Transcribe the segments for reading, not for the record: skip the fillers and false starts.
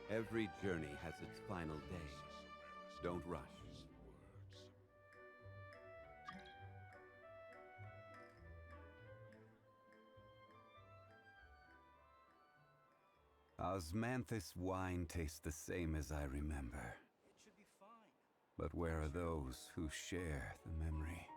Every journey has its final day. Don't rush. Osmanthus wine tastes the same as I remember. It should be fine. But where are those who share the memory?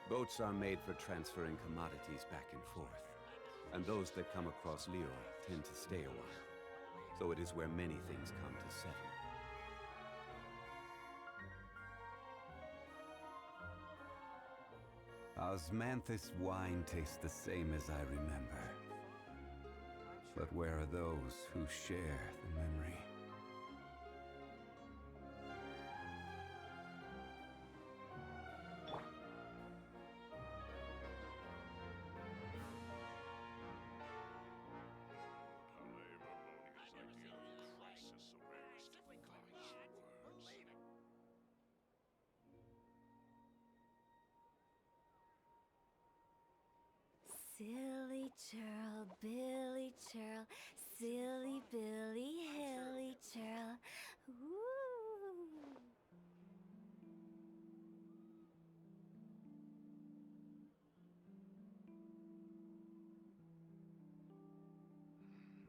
Boats are made for transferring commodities back and forth, and those that come across Leo tend to stay a while, so it is where many things come to settle. Osmanthus wine tastes the same as I remember, but where are those who share the memory? Silly churl, Billy churl, silly Billy, hilly churl. Woo!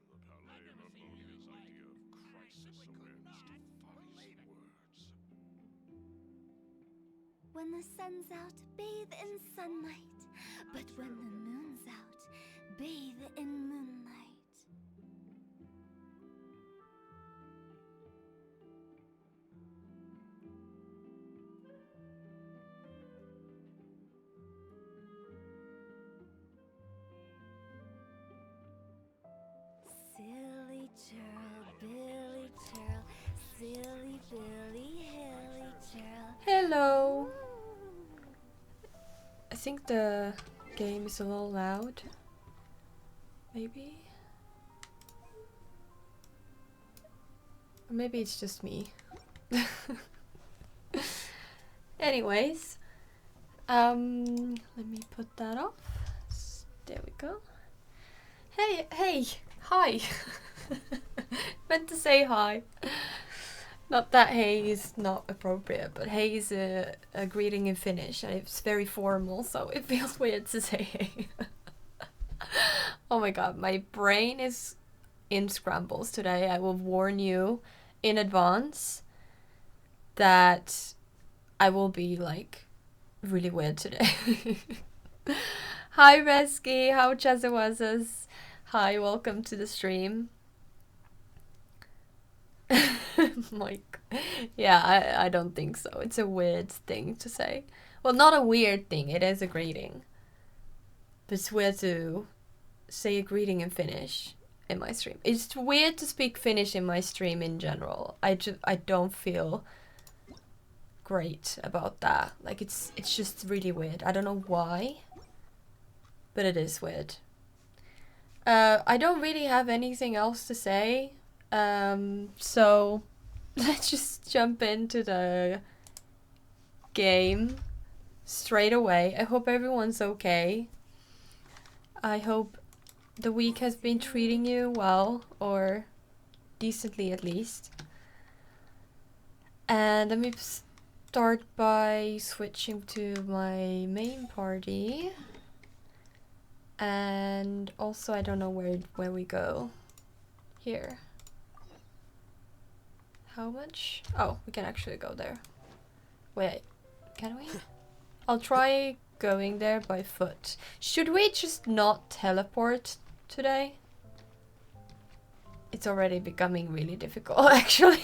Look how lame Amonia's idea of crisis awareness defies words. When the sun's out, bathe in sunlight. But when the moon's out, bathe in moonlight. Silly churl, Billy churl, silly Billy, hilly churl. Hello. I think the game is a little loud. Maybe? Or maybe it's just me. Anyways, let me put that off. There we go. Hey, hi. Meant to say hi. Not that hey is not appropriate, but hey is a greeting in Finnish. And it's very formal, so it feels weird to say hey. Oh my god, my brain is in scrambles today. I will warn you in advance that I will be like really weird today. Hi Reski, how Chazawazas? Hi, welcome to the stream. Mike. Yeah, I don't think so. It's a weird thing to say. Well, not a weird thing, it is a greeting. But it's weird to say a greeting in Finnish in my stream. It's weird to speak Finnish in my stream in general. I don't feel great about that. Like it's just really weird. I don't know why, but it is weird. I don't really have anything else to say. So let's just jump into the game straight away. I hope everyone's okay. I hope the week has been treating you well, or decently at least. And let me start by switching to my main party. And also I don't know where we go. Here. How much? Oh, we can actually go there. Wait, can we? I'll try going there by foot. Should we just not teleport today? It's already becoming really difficult, actually.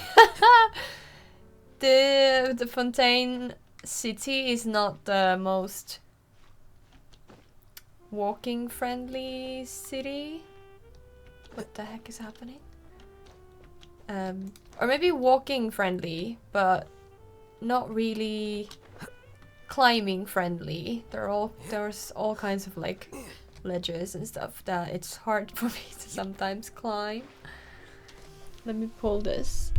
The Fontaine city is not the most walking friendly city. What the heck is happening? Or maybe walking friendly, but not really climbing friendly. There's all kinds of like ledges and stuff that it's hard for me to sometimes climb. Let me pull this.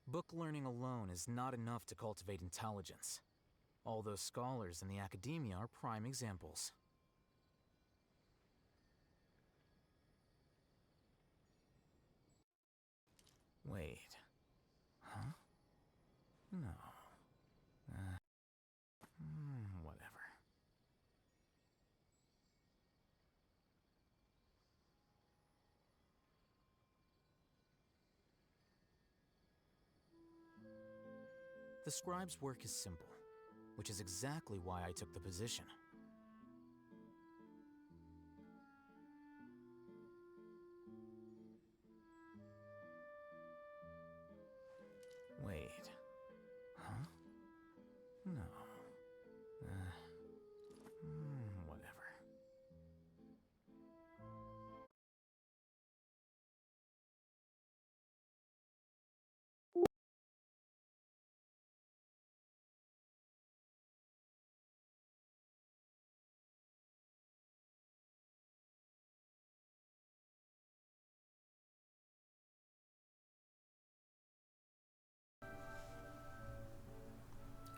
Book learning alone is not enough to cultivate intelligence. All those scholars in the academia are prime examples. Wait. Huh? No. Whatever. The scribe's work is simple, which is exactly why I took the position. Wait. Huh? No. Whatever.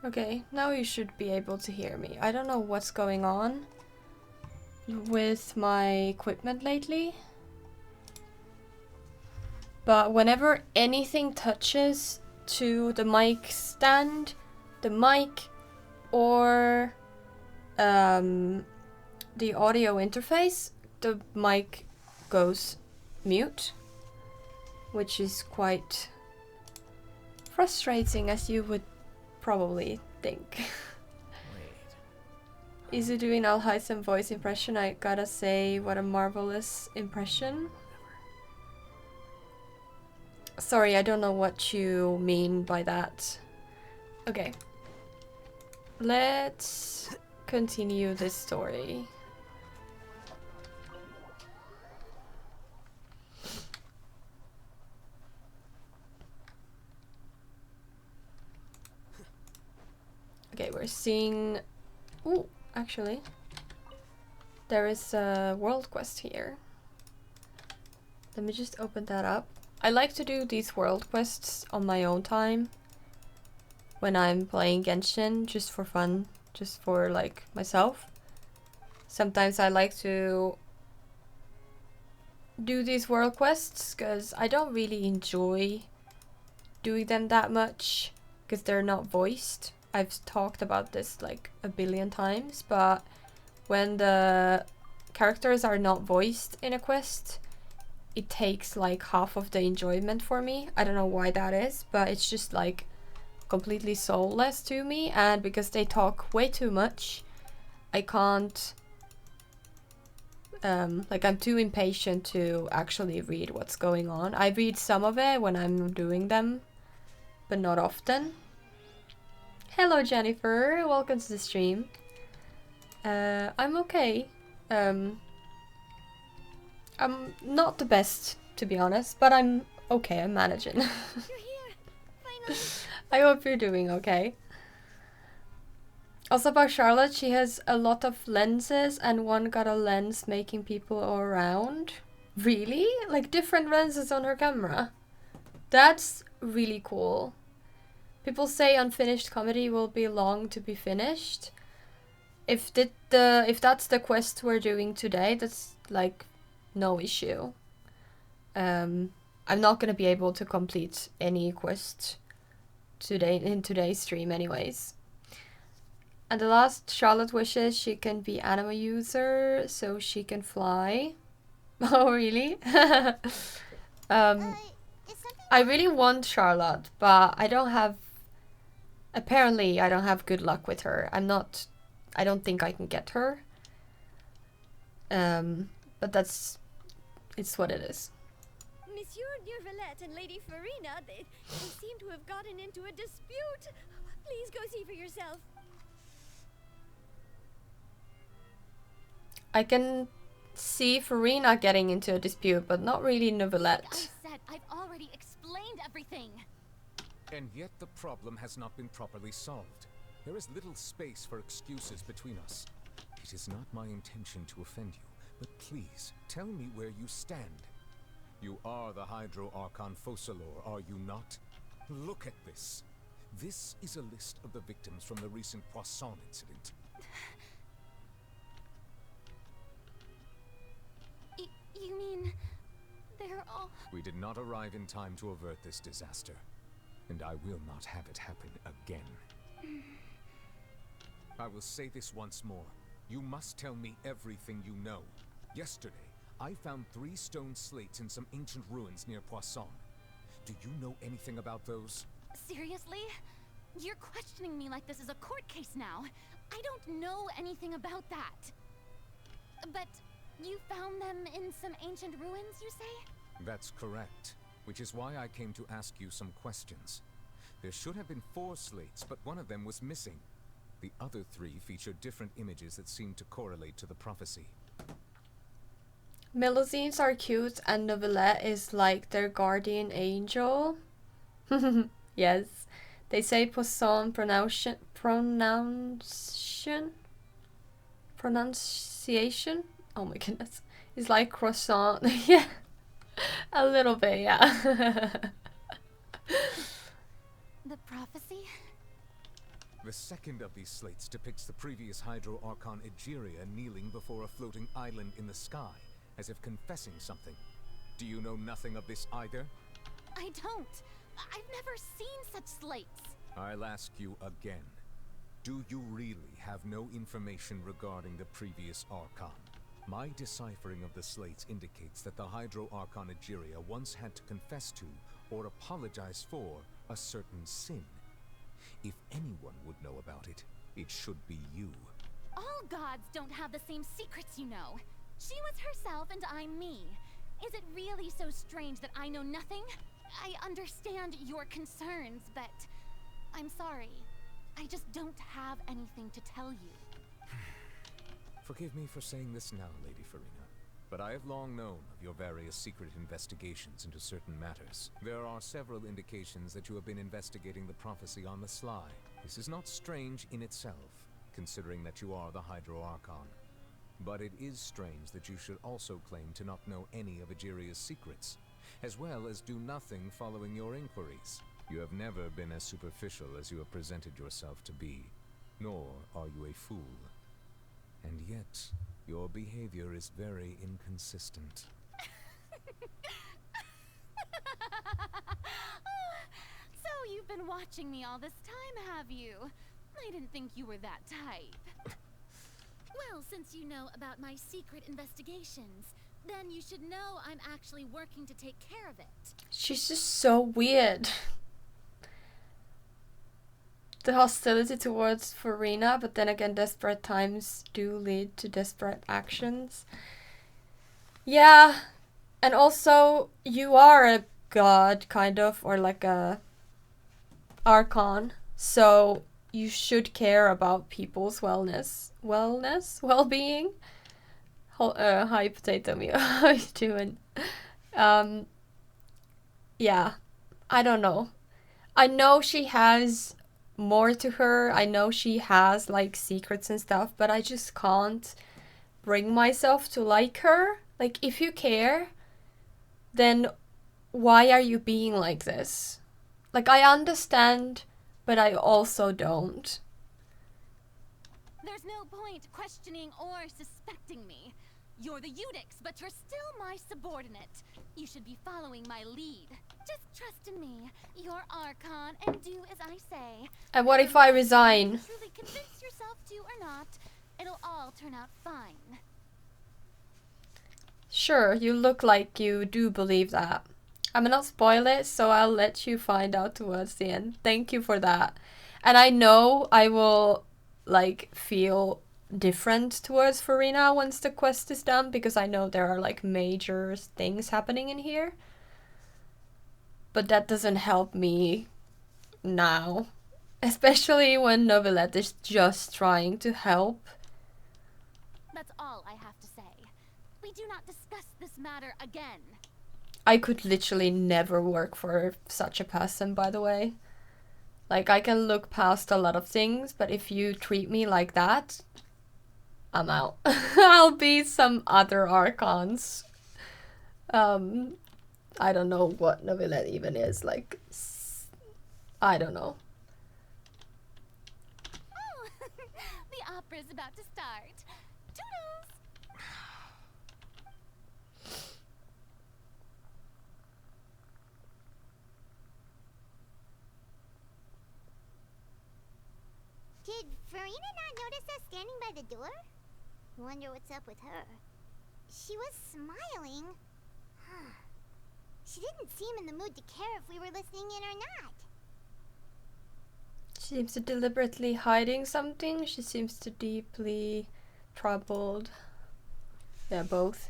Okay, now you should be able to hear me. I don't know what's going on with my equipment lately, but whenever anything touches to the mic stand, the mic, or the audio interface, the mic goes mute, which is quite frustrating, as you would probably think. Wait. Is it doing Alhaitham voice impression? I gotta say, what a marvelous impression. Sorry, I don't know what you mean by that. Okay. Let's continue this story. Okay, we're seeing... Ooh, actually. There is a world quest here. Let me just open that up. I like to do these world quests on my own time when I'm playing Genshin, just for fun, just for like myself. Sometimes I like to do these world quests because I don't really enjoy doing them that much because they're not voiced. I've talked about this like a billion times, but when the characters are not voiced in a quest, it takes like half of the enjoyment for me. I don't know why that is, but it's just like completely soulless to me, and because they talk way too much, I can't, like I'm too impatient to actually read what's going on. I read some of it when I'm doing them, but not often. Hello Jennifer, welcome to the stream. I'm okay. I'm not the best, to be honest, but I'm okay, I'm managing. You're here, finally. I hope you're doing okay. Also about Charlotte, she has a lot of lenses and one got a lens making people around. Really? Like different lenses on her camera? That's really cool. People say unfinished comedy will be long to be finished. If that's the quest we're doing today, that's like no issue. I'm not gonna be able to complete any quest today in today's stream anyways. And the last, Charlotte wishes she can be anima user so she can fly. Oh really? I really want Charlotte, but I don't have, apparently I don't have good luck with her. I don't think I can get her. But it's what it is. Monsieur Neuvillette and Lady Furina, they seem to have gotten into a dispute. Please go see for yourself. I can see Furina getting into a dispute, but not really Neuvillette. I said I've already explained everything. And yet the problem has not been properly solved. There is little space for excuses between us. It is not my intention to offend you, but please, tell me where you stand. You are the Hydro Archon Focalors, are you not? Look at this. This is a list of the victims from the recent Poisson incident. You mean they're all... We did not arrive in time to avert this disaster, and I will not have it happen again. I will say this once more. You must tell me everything you know. Yesterday, I found 3 stone slates in some ancient ruins near Poisson. Do you know anything about those? Seriously? You're questioning me like this is a court case now. I don't know anything about that. But you found them in some ancient ruins, you say? That's correct, which is why I came to ask you some questions. There should have been 4 slates, but one of them was missing. The other 3 feature different images that seem to correlate to the prophecy. Melusines are cute and Neuvillette is like their guardian angel. Yes. They say Poisson pronunciation? Oh my goodness. It's like croissant. Yeah. A little bit, yeah. The prophecy? The second of these slates depicts the previous Hydro Archon Egeria kneeling before a floating island in the sky, as if confessing something. Do you know nothing of this either? I don't. I've never seen such slates. I'll ask you again. Do you really have no information regarding the previous Archon? My deciphering of the slates indicates that the Hydro Archon Egeria once had to confess to, or apologize for, a certain sin. If anyone would know about it, it should be you. All gods don't have the same secrets, you know. She was herself and I'm me. Is it really so strange that I know nothing? I understand your concerns, but I'm sorry. I just don't have anything to tell you. Forgive me for saying this now, Lady Furina, but I have long known of your various secret investigations into certain matters. There are several indications that you have been investigating the prophecy on the sly. This is not strange in itself, considering that you are the Hydro Archon. But it is strange that you should also claim to not know any of Egeria's secrets, as well as do nothing following your inquiries. You have never been as superficial as you have presented yourself to be, nor are you a fool. And yet, your behavior is very inconsistent. So you've been watching me all this time, have you? I didn't think you were that type. Well, since you know about my secret investigations, then you should know I'm actually working to take care of it. She's just so weird. the hostility towards Furina, but then again, desperate times do lead to desperate actions. Yeah, and also, you are a god, kind of, or like a Archon, so you should care about people's well-being. Hi, Potato Meal, how you doing? Yeah, I don't know. I know she has more to her. I know she has like secrets and stuff, but I just can't bring myself to like her. Like, if you care, then why are you being like this? Like, I understand, but I also don't. There's no point questioning or suspecting me. You're the Eunuchs, but you're still my subordinate. You should be following my lead. Just trust in me. You're Archon, and do as I say. And what if I resign? If you truly convince yourself to or not, it'll all turn out fine. Sure, you look like you do believe that. I'm gonna not spoil it, so I'll let you find out towards the end. Thank you for that. And I know I will, like, feel different towards Furina once the quest is done, because I know there are, like, major things happening in here. But that doesn't help me now. Especially when Novelette is just trying to help. That's all I have to say. We do not discuss this matter again. I could literally never work for such a person, by the way. Like, I can look past a lot of things, but if you treat me like that, I'm out. I'll be some other Archons. I don't know what Novelette even is. Like, I don't know. Oh, the opera's about to start. Toodles! Did Furina not notice us standing by the door? Wonder what's up with her. She was smiling. She didn't seem in the mood to care if we were listening in or not. She seems to deliberately hiding something. She seems to deeply troubled. Yeah, both.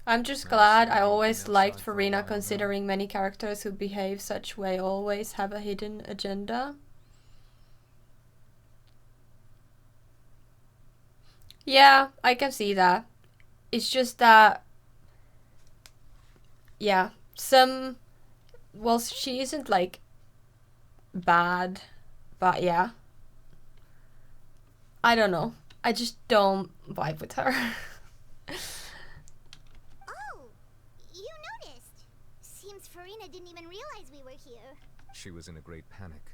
I'm just glad. I always liked Furina, considering many characters who behave such way always have a hidden agenda. Yeah, I can see that. It's just that, yeah, well, she isn't like bad, but yeah. I don't know. I just don't vibe with her. Oh, you noticed. Seems Furina didn't even realize we were here. She was in a great panic,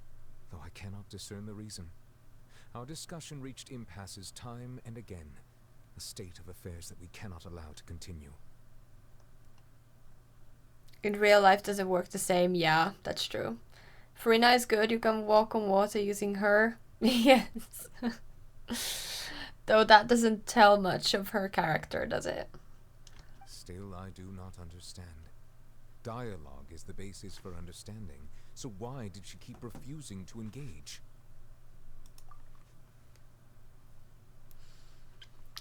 though I cannot discern the reason. Our discussion reached impasses time and again, a state of affairs that we cannot allow to continue. In real life, does it work the same? Yeah, that's true. Furina is good. You can walk on water using her. Yes. Though that doesn't tell much of her character, does it? Still, I do not understand. Dialogue is the basis for understanding, so why did she keep refusing to engage?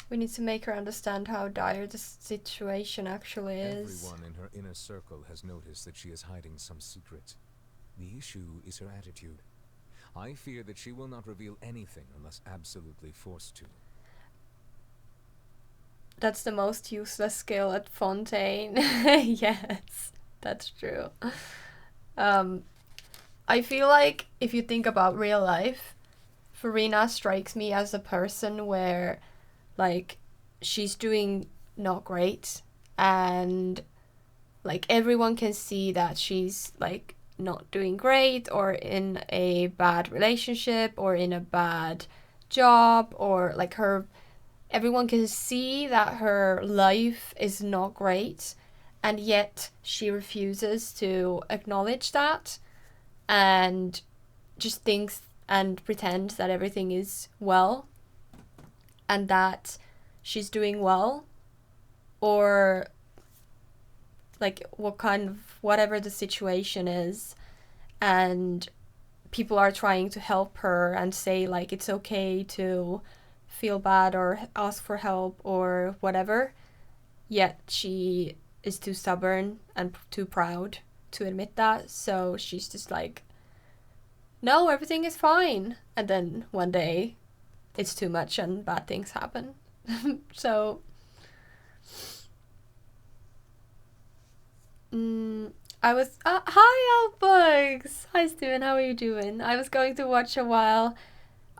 We need to make her understand how dire the situation actually is. Everyone in her inner circle has noticed that she is hiding some secret. The issue is her attitude. I fear that she will not reveal anything unless absolutely forced to. That's the most useless skill at Fontaine. Yes, that's true. I feel like if you think about real life, Furina strikes me as a person where, like, she's doing not great, and like everyone can see that she's like not doing great, or in a bad relationship, or in a bad job, or like everyone can see that her life is not great, and yet she refuses to acknowledge that and just thinks and pretends that everything is well and that she's doing well, or like whatever the situation is, and people are trying to help her and say like it's okay to feel bad or ask for help or whatever, yet she is too stubborn and too proud to admit that. So she's just like, no, everything is fine. And then one day it's too much and bad things happen. So I was hi Outbugs. Hi Steven, how are you doing? I was going to watch a while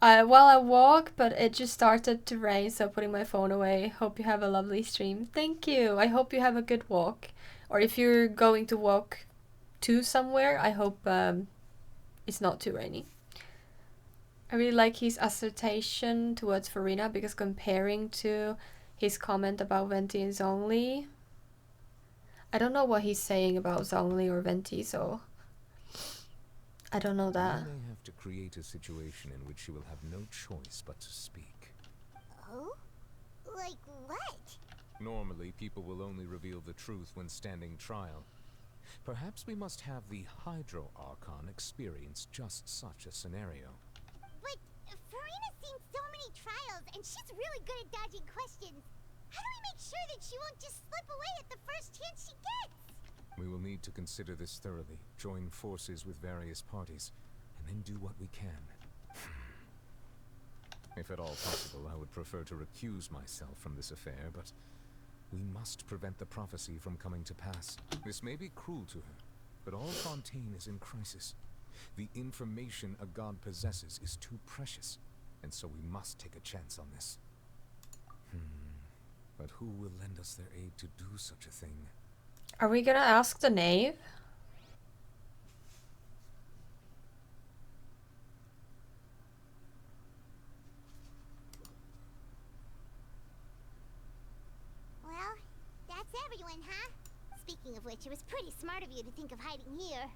I walk, but it just started to rain, so putting my phone away. Hope you have a lovely stream. Thank you. I hope you have a good walk. Or if you're going to walk to somewhere, I hope it's not too rainy. I really like his assertion towards Furina, because comparing to his comment about Venti and Zhongli, I don't know what he's saying about Zhongli or Venti, so I don't know that. We may have to create a situation in which she will have no choice but to speak. Oh? Like what? Normally, people will only reveal the truth when standing trial. Perhaps we must have the Hydro Archon experience just such a scenario. But Furina's seen so many trials, and she's really good at dodging questions. How do we make sure that she won't just slip away at the first chance she gets? We will need to consider this thoroughly, join forces with various parties, and then do what we can. If at all possible, I would prefer to recuse myself from this affair, but we must prevent the prophecy from coming to pass. This may be cruel to her, but all Fontaine is in crisis. The information a god possesses is too precious, and so we must take a chance on this. But who will lend us their aid to do such a thing? Are we gonna ask the knave? Well, that's everyone, huh? Speaking of which, it was pretty smart of you to think of hiding here.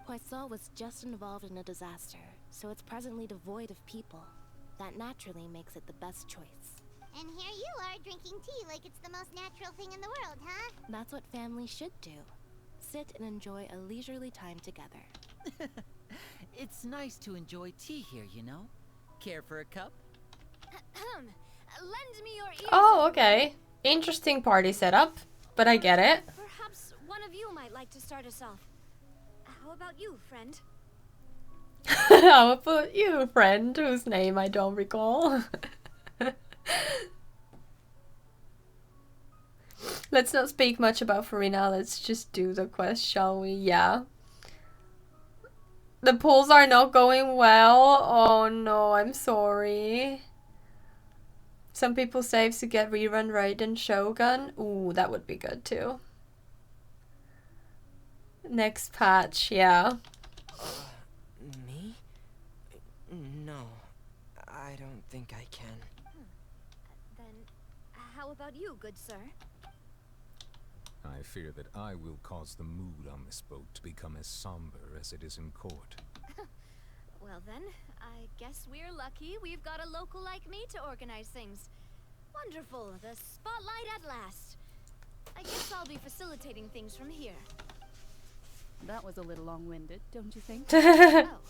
Poisson was just involved in a disaster, so it's presently devoid of people. That naturally makes it the best choice. And here you are drinking tea like it's the most natural thing in the world, huh? That's what family should do. Sit and enjoy a leisurely time together. It's nice to enjoy tea here, you know? Care for a cup? Lend me your ears. Oh, okay. Interesting party setup, but I get it. Perhaps one of you might like to start us off. How about you, friend? How about you, friend, whose name I don't recall? Let's not speak much about Furina, let's just do the quest, shall we? Yeah. The polls are not going well. Oh no, I'm sorry. Some people save to get rerun Raiden Shogun. Ooh, that would be good too. Next patch, yeah. Me? No, I don't think I can. Then, how about you, good sir? I fear that I will cause the mood on this boat to become as somber as it is in court. Well then, I guess we're lucky we've got a local like me to organize things. Wonderful, the spotlight at last. I guess I'll be facilitating things from here. That was a little long-winded, don't you think? Oh,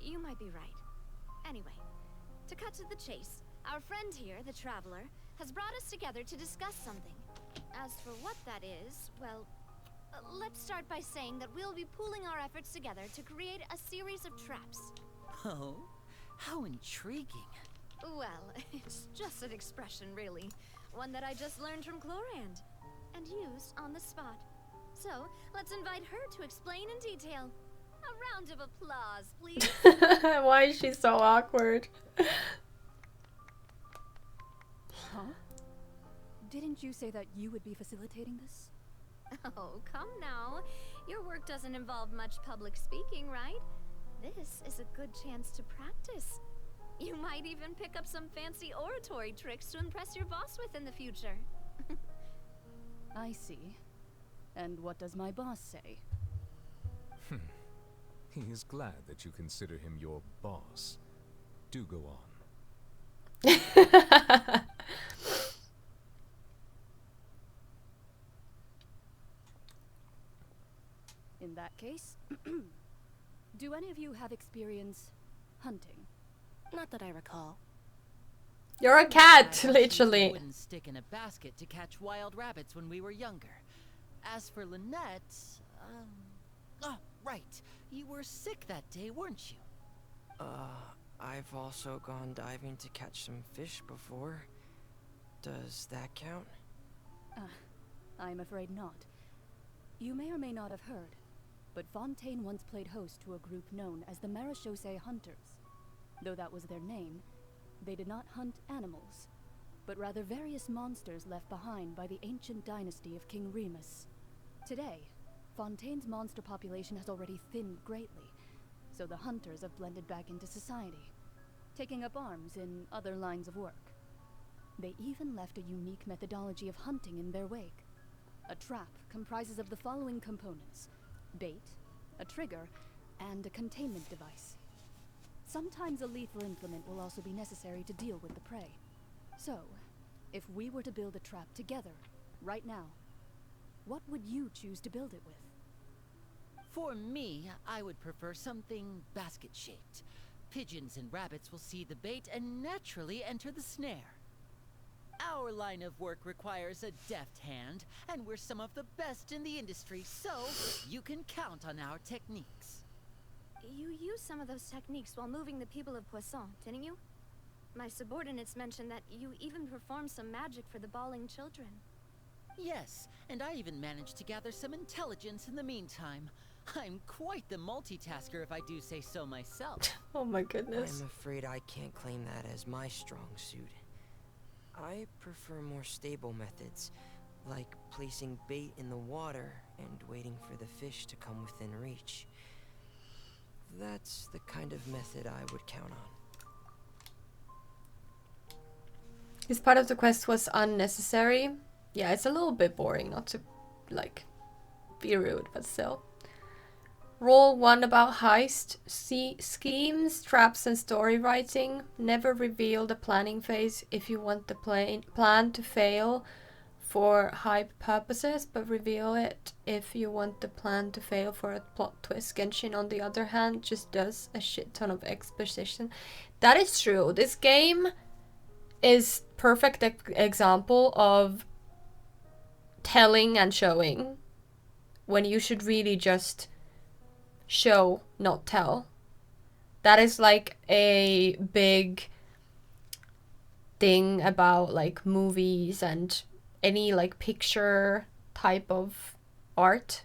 you might be right. Anyway, to cut to the chase, our friend here, the Traveler, has brought us together to discuss something. As for what that is, well, let's start by saying that we'll be pooling our efforts together to create a series of traps. Oh, how intriguing. Well, it's just an expression, really. One that I just learned from Chlorand, and used on the spot. So, let's invite her to explain in detail. A round of applause, please. Why is she so awkward? Huh? Didn't you say that you would be facilitating this? Oh, come now. Your work doesn't involve much public speaking, right? This is a good chance to practice. You might even pick up some fancy oratory tricks to impress your boss with in the future. I see. And what does my boss say? He is glad that you consider him your boss. Do go on. In that case, Do any of you have experience hunting? Not that I recall. You're a cat, I used literally. a wooden stick in a basket to catch wild rabbits when we were younger. As for Lynette, oh, right. You were sick that day, weren't you? I've also gone diving to catch some fish before. Does that count? I'm afraid not. You may or may not have heard, but Fontaine once played host to a group known as the Marechaussee Hunters. Though that was their name, they did not hunt animals, but rather various monsters left behind by the ancient dynasty of King Remus. Today, Fontaine's monster population has already thinned greatly, so the hunters have blended back into society, taking up arms in other lines of work. They even left a unique methodology of hunting in their wake. A trap comprises of the following components: bait, a trigger, and a containment device. Sometimes a lethal implement will also be necessary to deal with the prey. So, if we were to build a trap together, right now, what would you choose to build it with? For me, I would prefer something basket-shaped. Pigeons and rabbits will see the bait and naturally enter the snare. Our line of work requires a deft hand, and we're some of the best in the industry, so you can count on our techniques. You used some of those techniques while moving the people of Poisson, didn't you? My subordinates mentioned that you even performed some magic for the bawling children. Yes, and I even managed to gather some intelligence in the meantime. I'm quite the multitasker if I do say so myself. Oh my goodness. I'm afraid I can't claim that as my strong suit. I prefer more stable methods, like placing bait in the water and waiting for the fish to come within reach. That's the kind of method I would count on. This part of the quest was unnecessary. Yeah, it's a little bit boring, not to, like, be rude, but still. Roll 1 about heist, schemes, traps and story writing. Never reveal the planning phase if you want the plan to fail for hype purposes, but reveal it if you want the plan to fail for a plot twist. Genshin, on the other hand, just does a shit ton of exposition. That is true. This game is perfect example of telling and showing when you should really just show, not tell. That is like a big thing about like movies and any like picture type of art,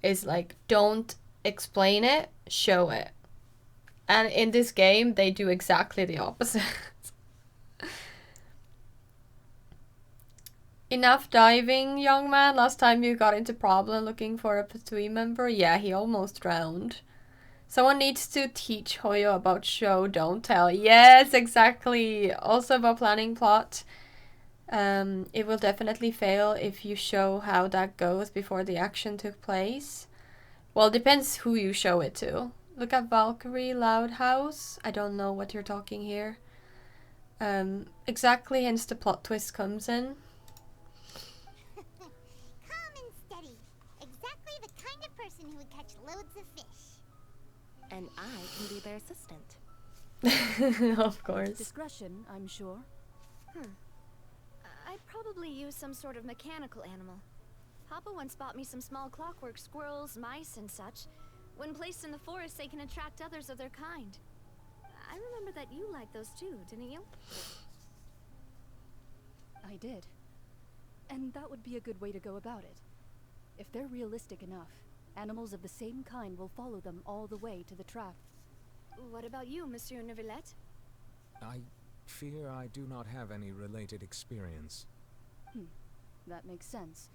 is like, don't explain it, show it. And in this game they do exactly the opposite. Enough diving, young man. Last time you got into problem looking for a Patui member. Yeah, he almost drowned. Someone needs to teach Hoyo about show, don't tell. Yes, exactly. Also about planning plot. It will definitely fail if you show how that goes before the action took place. Well, it depends who you show it to. Look at Valkyrie, Loud House. I don't know what you're talking here. Exactly, hence the plot twist comes in. Person who would catch loads of fish. And I can be their assistant. Of course. Discretion, I'm sure. I'd probably use some sort of mechanical animal. Papa once bought me some small clockwork squirrels, mice, and such. When placed in the forest, they can attract others of their kind. I remember that you liked those too, didn't you? I did. And that would be a good way to go about it. If they're realistic enough, animals of the same kind will follow them all the way to the trap. What about you, Monsieur Neuvillette? I fear I do not have any related experience. That makes sense.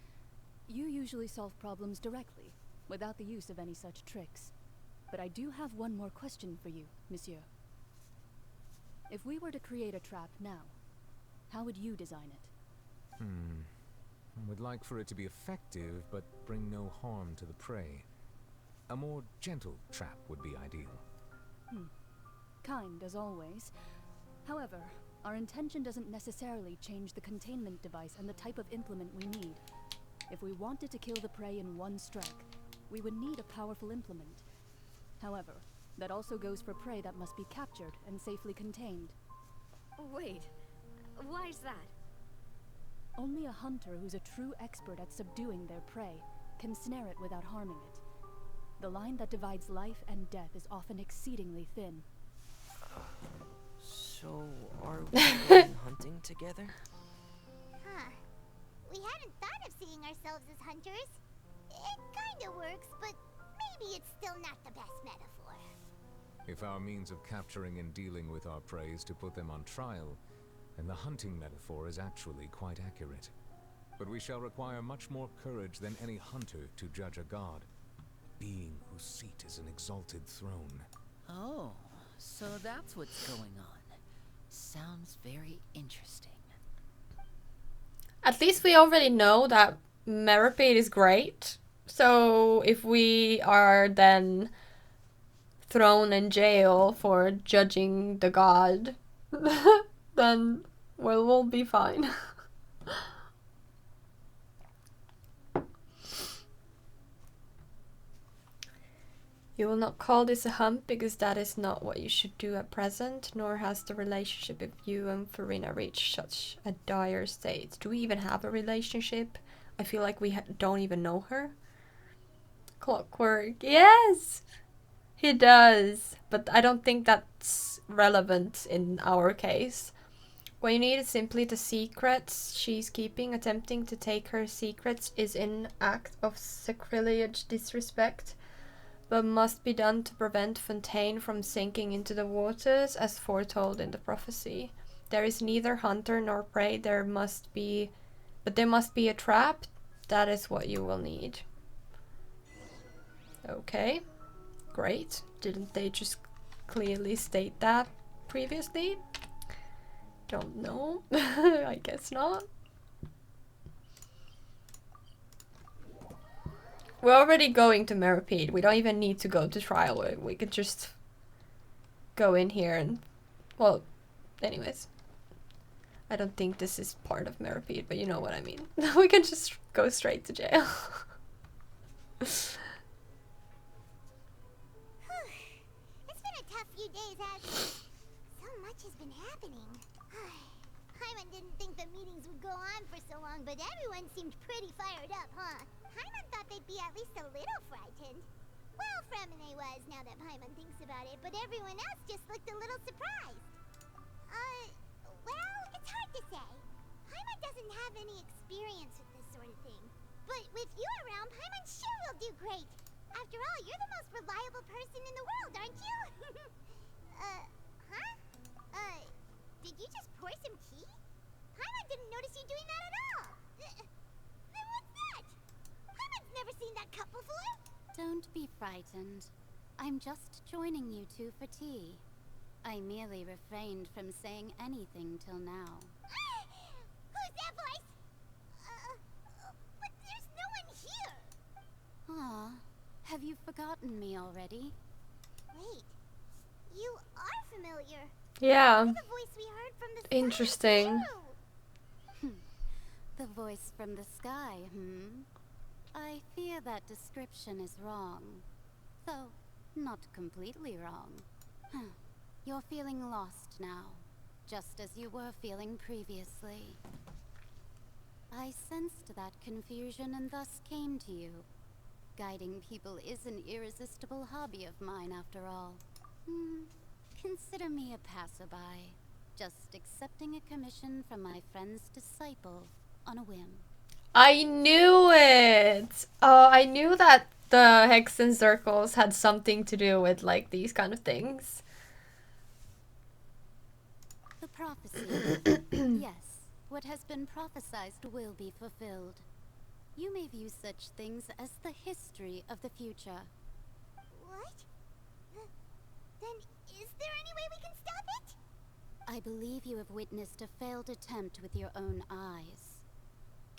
You usually solve problems directly, without the use of any such tricks. But I do have one more question for you, Monsieur. If we were to create a trap now, how would you design it? I would like for it to be effective, but bring no harm to the prey. A more gentle trap would be ideal. Kind, as always. However, our intention doesn't necessarily change the containment device and the type of implement we need. If we wanted to kill the prey in one strike, we would need a powerful implement. However, that also goes for prey that must be captured and safely contained. Wait, why is that? Only a hunter who's a true expert at subduing their prey can snare it without harming it. The line that divides life and death is often exceedingly thin. So, are we going hunting together? Huh. We hadn't thought of seeing ourselves as hunters. It kinda works, but maybe it's still not the best metaphor. If our means of capturing and dealing with our prey is to put them on trial, then the hunting metaphor is actually quite accurate. But we shall require much more courage than any hunter to judge a god, a being whose seat is an exalted throne. Oh, so that's what's going on. Sounds very interesting. At least we already know that Meripede is great. So if we are then thrown in jail for judging the god, then we'll be fine. You will not call this a hump because that is not what you should do at present, nor has the relationship of you and Furina reached such a dire state. Do we even have a relationship? I feel like we don't even know her. Clockwork, yes! He does, but I don't think that's relevant in our case. What you need is simply the secrets she's keeping. Attempting to take her secrets is an act of sacrilege disrespect, but must be done to prevent Fontaine from sinking into the waters as foretold in the prophecy. There is neither hunter nor prey, there must be a trap. That is what you will need. Okay, great. Didn't they just clearly state that previously? Don't know. I guess not. We're already going to Meripede. We don't even need to go to trial. We could just go in here and... Well, anyways. I don't think this is part of Meripede, but you know what I mean. We can just go straight to jail. It's been a tough few days, hasn't it? So much has been happening. Hyman didn't think the meetings would go on for so long, but everyone seemed pretty fired up, huh? Hyman thought they'd be at least a little frightened. Well, Fremine was, now that Hyman thinks about it, but everyone else just looked a little surprised. Well, it's hard to say. Hyman doesn't have any experience with this sort of thing. But with you around, Hyman sure will do great. After all, you're the most reliable person in the world, aren't you? Did you just pour some tea? Hyman didn't notice you doing that at all. Then what's that? Hyman's never seen that cup before. Don't be frightened. I'm just joining you two for tea. I merely refrained from saying anything till now. Who's that voice? But there's no one here. Aw, have you forgotten me already? Wait, you are familiar. Yeah. You're the voice we heard from the sky. Interesting. The voice from the sky, I fear that description is wrong. Though, not completely wrong. You're feeling lost now, just as you were feeling previously. I sensed that confusion and thus came to you. Guiding people is an irresistible hobby of mine, after all. Consider me a passerby, just accepting a commission from my friend's disciple on a whim. I knew it! Oh, I knew that the Hexen circles had something to do with, like, these kind of things. The prophecy. Yes, what has been prophesized will be fulfilled. You may view such things as the history of the future. What? Then is there any way we can stop it? I believe you have witnessed a failed attempt with your own eyes.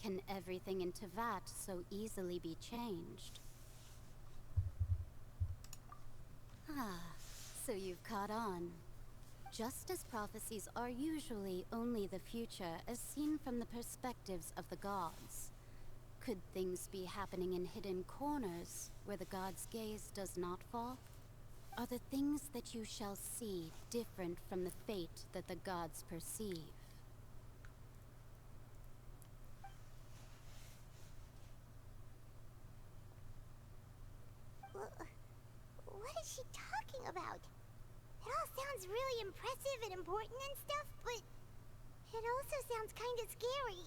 Can everything in Tevat so easily be changed? So you've caught on. Just as prophecies are usually only the future as seen from the perspectives of the gods, could things be happening in hidden corners where the gods' gaze does not fall? Are the things that you shall see different from the fate that the gods perceive? What is she talking about? It all sounds really impressive and important and stuff, but it also sounds kind of scary.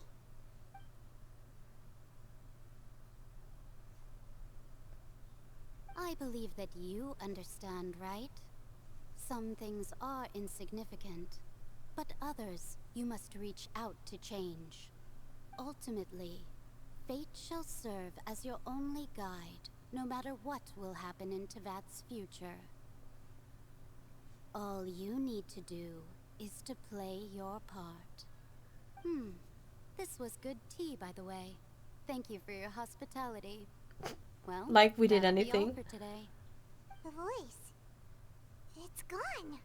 I believe that you understand, right? Some things are insignificant, but others you must reach out to change. Ultimately, fate shall serve as your only guide, no matter what will happen in Tevat's future. All you need to do is to play your part. This was good tea, by the way. Thank you for your hospitality. Well, like we did that'll be anything. all for today. The voice. It's gone.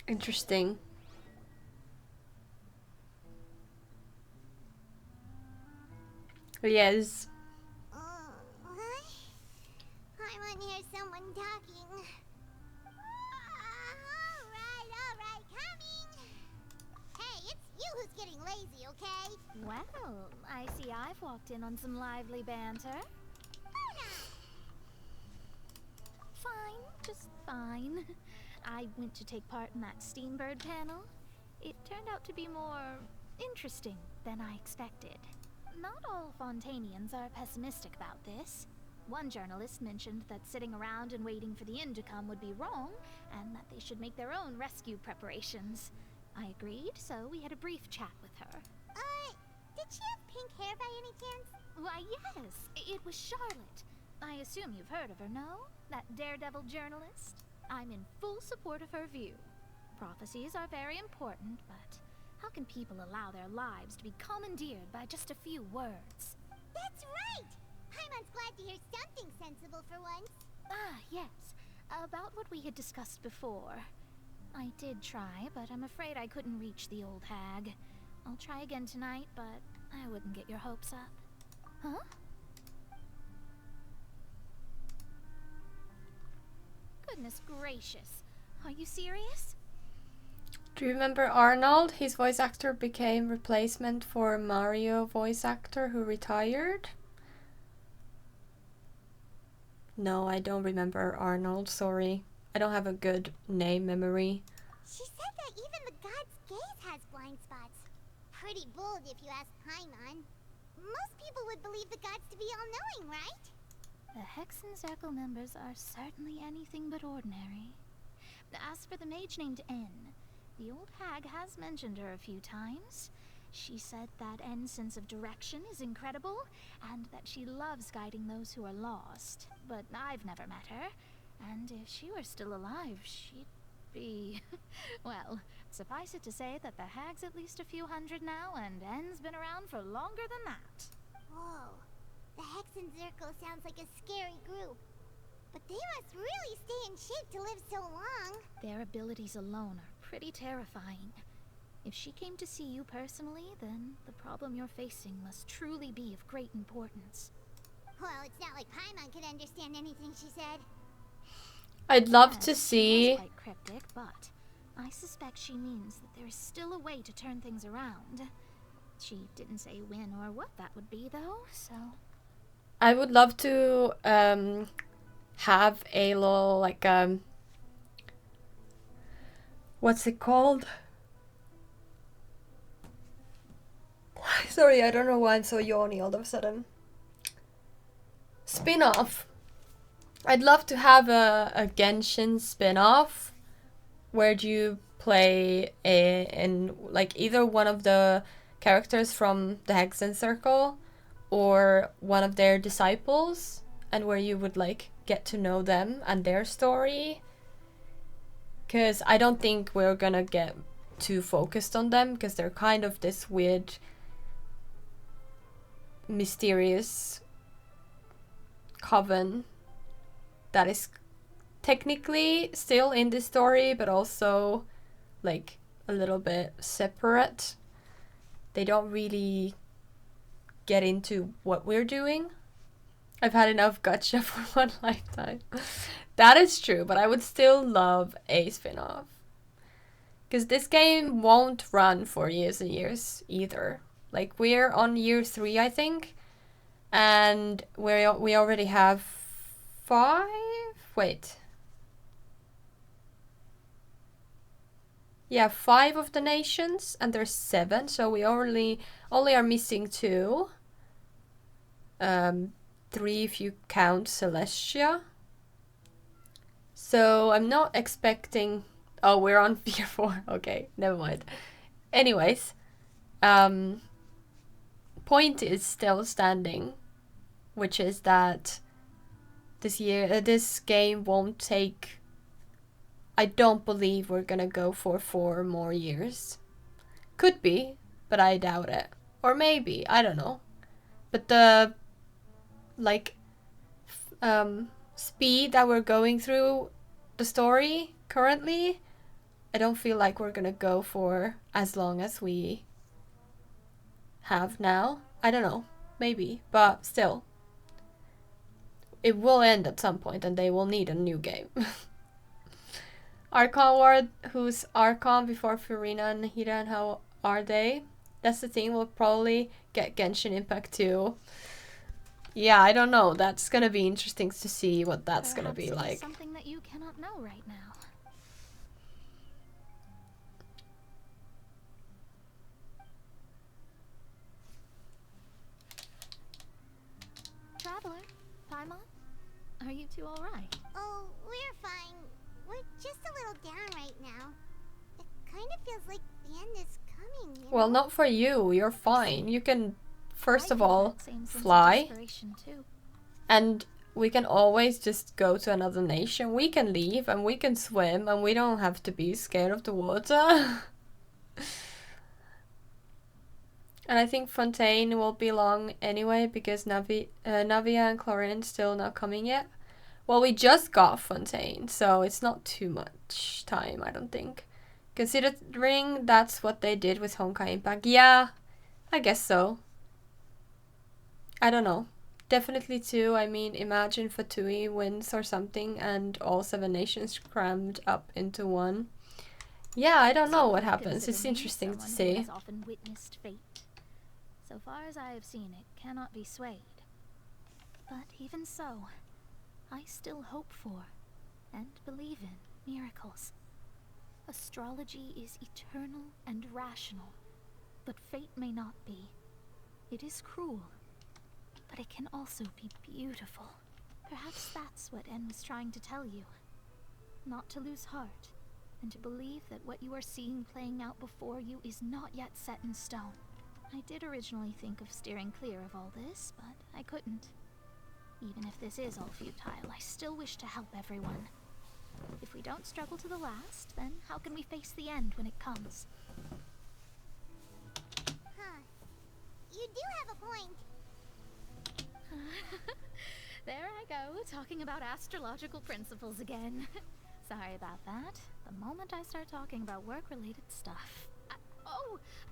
Interesting. Yes. I want to hear someone talking. Alright, coming. Hey, it's you who's getting lazy, okay? Well, I see I've walked in on some lively banter. Fine, just fine. I went to take part in that Steambird panel. It turned out to be more interesting than I expected. Not all Fontainians are pessimistic about this. One journalist mentioned that sitting around and waiting for the end to come would be wrong, and that they should make their own rescue preparations. I agreed, so we had a brief chat with her. Did she have pink hair by any chance? Why, yes, it was Charlotte. I assume you've heard of her, no? That daredevil journalist? I'm in full support of her view. Prophecies are very important, but how can people allow their lives to be commandeered by just a few words? That's right! Paimon's glad to hear something sensible for once. Ah, yes. About what we had discussed before. I did try, but I'm afraid I couldn't reach the old hag. I'll try again tonight, but I wouldn't get your hopes up. Huh? Goodness gracious. Are you serious? Do you remember Arnold? His voice actor became replacement for Mario voice actor who retired. No, I don't remember Arnold, sorry. I don't have a good name memory. She said that even the god's gaze has blind spots. Pretty bold if you ask Paimon. Most people would believe the gods to be all-knowing, right? The Hexen Circle members are certainly anything but ordinary. As for the mage named N, the old hag has mentioned her a few times. She said that N's sense of direction is incredible, and that she loves guiding those who are lost. But I've never met her, and if she were still alive, she'd be... well, suffice it to say that the hag's at least a few hundred now, and N's been around for longer than that. Whoa. The Hexen Circle sounds like a scary group. But they must really stay in shape to live so long. Their abilities alone are pretty terrifying. If she came to see you personally, then the problem you're facing must truly be of great importance. Well, it's not like Paimon could understand anything she said. I'd love to Yes, see... She was quite cryptic, but I suspect she means that there is still a way to turn things around. She didn't say when or what that would be, though, so... I would love to have a little, like, what's it called? Sorry, I don't know why I'm so yawny all of a sudden. Spin-off. I'd love to have a Genshin spin-off where you play in like either one of the characters from the Hexen Circle or one of their disciples, and where you would like get to know them and their story. Because I don't think we're gonna get too focused on them, because they're kind of this weird, mysterious coven that is technically still in the story, but also like a little bit separate. They don't really get into what we're doing. I've had enough gacha for one lifetime. That is true, but I would still love a spin-off. Because this game won't run for years and years either. Like, we're on year 3, I think. And we already have 5? Wait. Yeah, 5 of the nations, and there's 7, so we only are missing 2. 3 if you count Celestia. So I'm not expecting... Oh, we're on year 4. Okay, never mind. Anyways, point is still standing, which is that this game won't take... I don't believe we're gonna go for 4 more years. Could be, but I doubt it. Or maybe, I don't know. But the speed that we're going through the story currently, I don't feel like we're gonna go for as long as we have now. I don't know, maybe, but still. It will end at some point and they will need a new game. Archon Ward, who's Archon before Furina and Hira, and how are they? That's the thing, we'll probably get Genshin Impact too. Yeah, I don't know. That's gonna be interesting to see what that's gonna be like. Something that you cannot know right now. Traveler, Paimon, are you two all right? Oh, we're fine. We're just a little down right now. It kind of feels like the end is coming, you know? Well, not for you. You're fine. You can, first of all, fly. And we can always just go to another nation. We can leave and we can swim and we don't have to be scared of the water. And I think Fontaine will be long anyway because Navia and Chlorine still not coming yet. Well, we just got Fontaine, so it's not too much time, I don't think. Considering that's what they did with Honkai Impact. Yeah, I guess so. I don't know. Definitely 2. I mean, imagine Fatui wins or something and all 7 nations crammed up into 1. Yeah, I don't know what happens. It's interesting to see. Has often witnessed fate. So far as I have seen, it cannot be swayed. But even so, I still hope for and believe in miracles. Astrology is eternal and rational, but fate may not be. It is cruel, but it can also be beautiful. Perhaps that's what En was trying to tell you. Not to lose heart, and to believe that what you are seeing playing out before you is not yet set in stone. I did originally think of steering clear of all this, but I couldn't. Even if this is all futile, I still wish to help everyone. If we don't struggle to the last, then how can we face the end when it comes? Huh. You do have a point. There I go, talking about astrological principles again. Sorry about that. The moment I start talking about work-related stuff.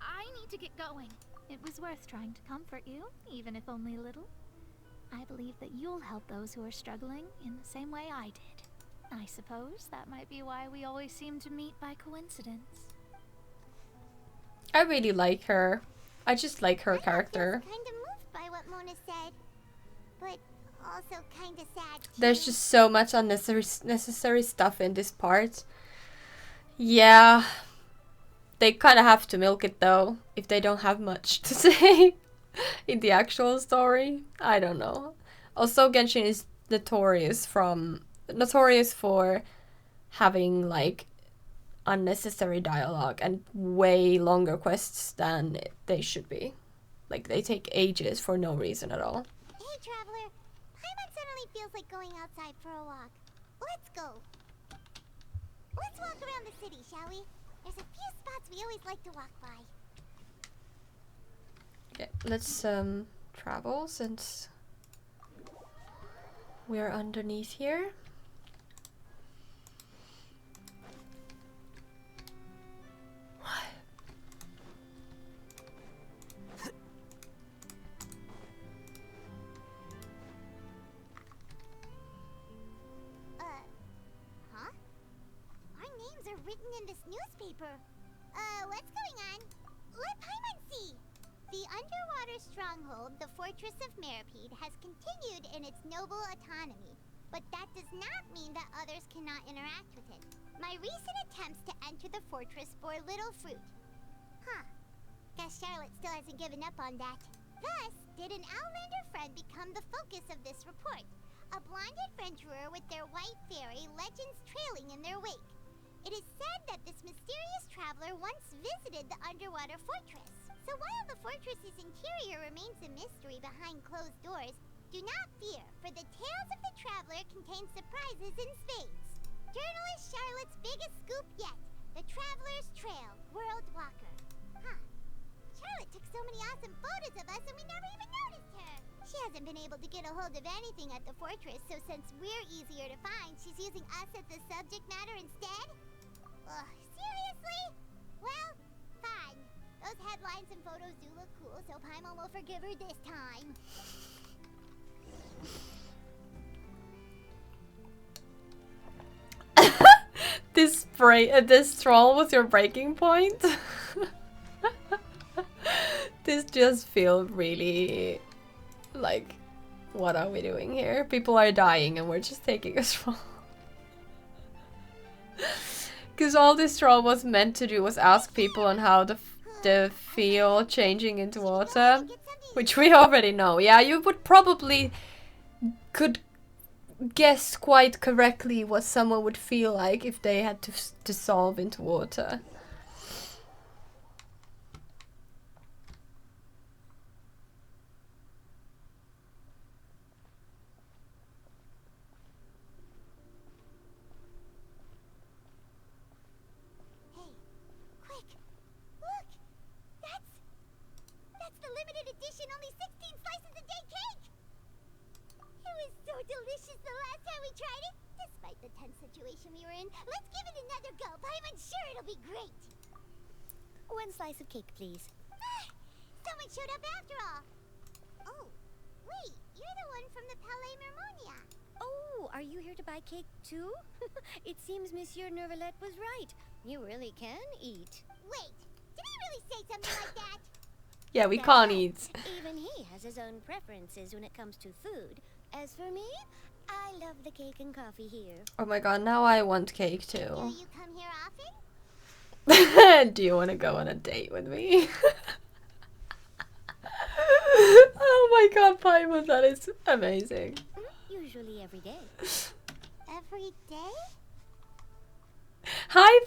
I need to get going. It was worth trying to comfort you, even if only a little. I believe that you'll help those who are struggling in the same way I did. I suppose that might be why we always seem to meet by coincidence. I really like her. I just like her character. I'm kind of moved by what Mona said, but also kind of sad too. There's just so much unnecessary stuff in this part. Yeah. They kind of have to milk it though, if they don't have much to say in the actual story. I don't know. Also, Genshin is notorious for having like unnecessary dialogue and way longer quests than they should be. Like, they take ages for no reason at all. Hey, Traveler. Paimon suddenly feels like going outside for a walk. Let's go. Let's walk around the city, shall we? There's a few spots we always like to walk by. Yeah, let's travel since we're underneath here. in this newspaper. What's going on? Let Paimon see. The underwater stronghold, the Fortress of Meripede, has continued in its noble autonomy. But that does not mean that others cannot interact with it. My recent attempts to enter the fortress bore little fruit. Huh. Guess Charlotte still hasn't given up on that. Thus, did an Outlander friend become the focus of this report? A blonde adventurer with their white fairy legends trailing in their wake. It is said that this mysterious traveler once visited the underwater fortress. So while the fortress's interior remains a mystery behind closed doors, do not fear, for the tales of the traveler contain surprises in spades. Journalist Charlotte's biggest scoop yet, the Traveler's Trail, World Walker. Huh. Charlotte took so many awesome photos of us and we never even noticed her. She hasn't been able to get a hold of anything at the fortress, so since we're easier to find, she's using us as the subject matter instead? Ugh, seriously? Well, fine. Those headlines and photos do look cool, so Paimon will forgive her this time. This troll was your breaking point? This just feels really like, what are we doing here? People are dying and we're just taking a stroll. Because all this troll was meant to do was ask people on how the feel changing into water, which we already know. Yeah, you would probably could guess quite correctly what someone would feel like if they had to dissolve into water. That's the limited edition, only 16 slices a day cake! It was so delicious the last time we tried it. Despite the tense situation we were in, let's give it another go. I'm sure it'll be great. One slice of cake, please. Someone showed up after all. Oh, wait, you're the one from the Palais Mermonia. Oh, are you here to buy cake too? It seems Monsieur Neuvillette was right. You really can eat. Wait, did he really say something like that? Yeah, we can't eat. Even he has his own preferences when it comes to food. As for me, I love the cake and coffee here. Oh my god, now I want cake too. Do you come here often? Do you want to go on a date with me? Oh my god, Paimon, that is amazing. Usually every day. Every day? Hi,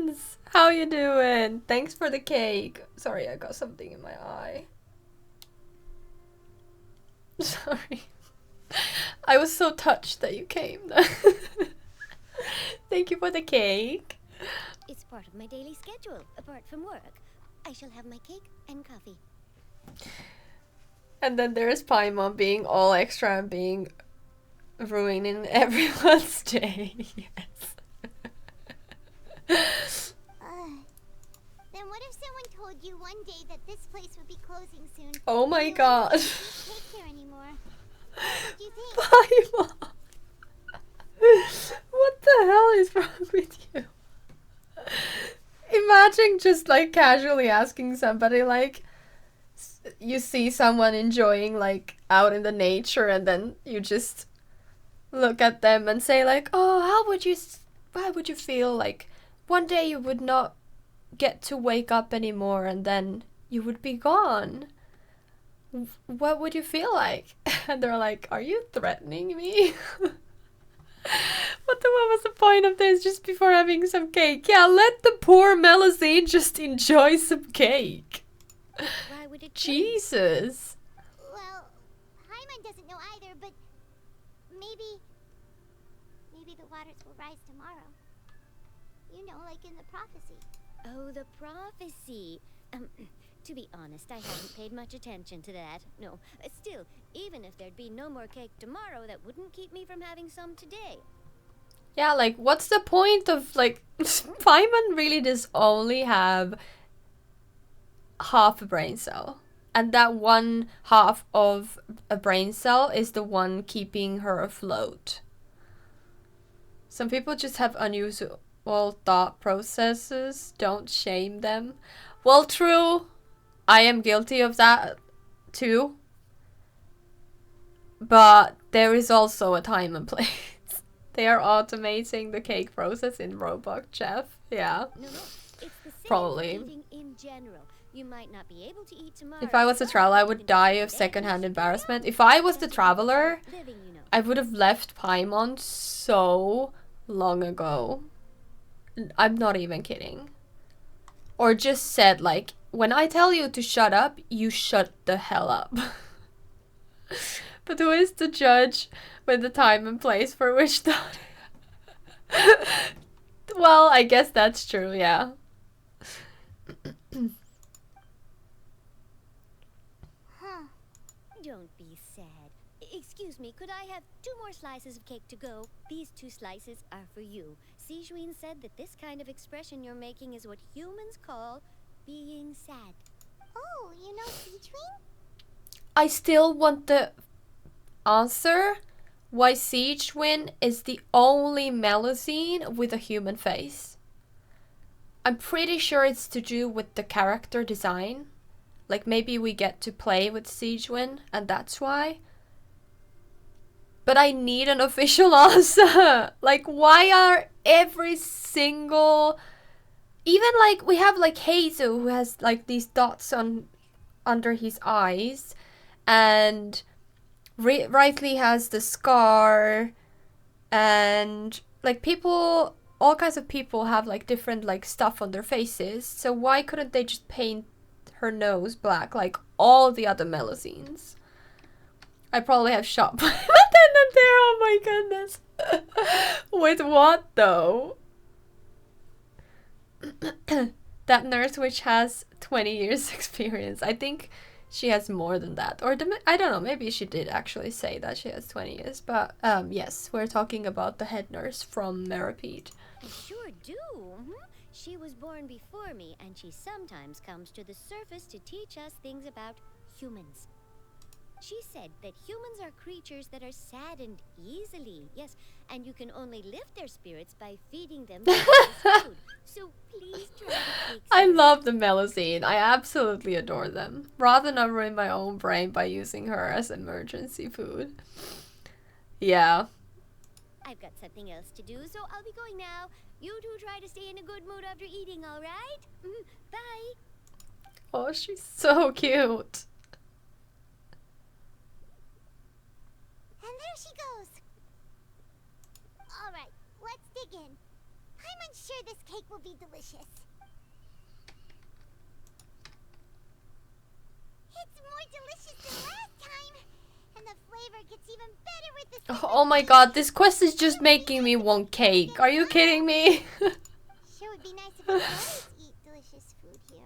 fans! How you doing? Thanks for the cake. Sorry, I got something in my eye. Sorry. I was so touched that you came. Thank you for the cake. It's part of my daily schedule, apart from work. I shall have my cake and coffee. And then there's Paimon being all extra and being ruining everyone's day. Yes. Then what if someone told you one day that this place would be closing soon? Oh my god. You can't take care anymore. What do you think? Paimon. What the hell is wrong with you? Imagine just like casually asking somebody, like, you see someone enjoying like out in the nature and then you just look at them and say like, oh, how would you feel like one day you would not get to wake up anymore and then you would be gone? What would you feel like? And they're like, are you threatening me? What was the point of this just before having some cake? Yeah, let the poor Melusine just enjoy some cake. Why would it Jesus. Well, Paimon doesn't know either, but maybe the waters will rise tomorrow. You know, like in the prophecy. Oh, the prophecy. To be honest, I haven't paid much attention to that. No, still, even if there'd be no more cake tomorrow, that wouldn't keep me from having some today. Yeah, like, what's the point of, like, Paimon really does only have half a brain cell. And that one half of a brain cell is the one keeping her afloat. Some people just have unusual all thought processes. Don't shame them. Well, true. I am guilty of that too. But there is also a time and place. They are automating the cake process in Robot Chef. Yeah. No, it's the same Probably. eating in general. You might not be able to eat tomorrow. If I was a traveler, I would die of secondhand embarrassment. If I was the traveler, I would have left Paimon so long ago. I'm not even kidding. Or just said, like, when I tell you to shut up, you shut the hell up. But who is the judge with the time and place for which thought? Well, I guess that's true, yeah. Don't be sad. Excuse me, could I have 2 more slices of cake to go? These 2 slices are for you. Sijuin said that this kind of expression you're making is what humans call being sad. Oh, you know Sijuin? I still want the answer why Siegewin is the only Melusine with a human face. I'm pretty sure it's to do with the character design. Like maybe we get to play with Siegewin and that's why. But I need an official answer. Like why are every single... Even like we have like Heizo who has like these dots on under his eyes. And Rightly has the scar. And like people... All kinds of people have like different like stuff on their faces. So why couldn't they just paint her nose black like all the other Melusines? I probably have shot my attendant there, oh my goodness. With what though? That nurse which has 20 years experience. I think she has more than that. Or I don't know, maybe she did actually say that she has 20 years. But yes, we're talking about the head nurse from Meripede. I sure do. She was born before me, and she sometimes comes to the surface to teach us things about humans. She said that humans are creatures that are saddened easily, yes, and you can only lift their spirits by feeding them food. So please try the cakes. I love the Melusine. I absolutely adore them. Rather than ruin my own brain by using her as emergency food. Yeah. I've got something else to do, so I'll be going now. You two try to stay in a good mood after eating, all right? Bye. Oh, she's so cute. And there she goes. All right, let's dig in. I'm unsure this cake will be delicious. It's more delicious than last time. And the flavor gets even better with the... Oh my god, this quest is just making me want cake. Are you kidding me? Sure would be nice if we always eat delicious food here.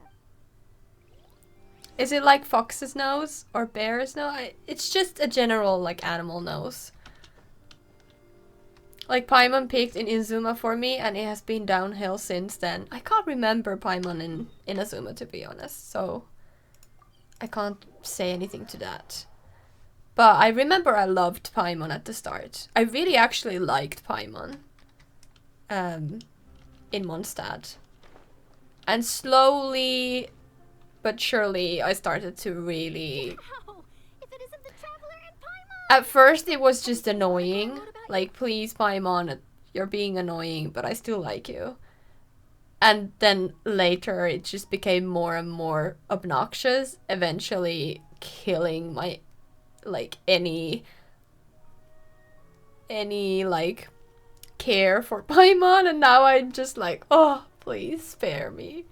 Is it like fox's nose or bear's nose? It's just a general like animal nose. Like Paimon peaked in Inazuma for me and it has been downhill since then. I can't remember Paimon in Inazuma to be honest, so I can't say anything to that. But I remember I loved Paimon at the start. I really actually liked Paimon in Mondstadt. And slowly but surely I started to really... If it isn't the Traveler and Paimon! At first it was just annoying. Like, please Paimon, you're being annoying, but I still like you. And then later it just became more and more obnoxious, eventually killing my... like any like care for Paimon, and now I'm just like, oh, please spare me.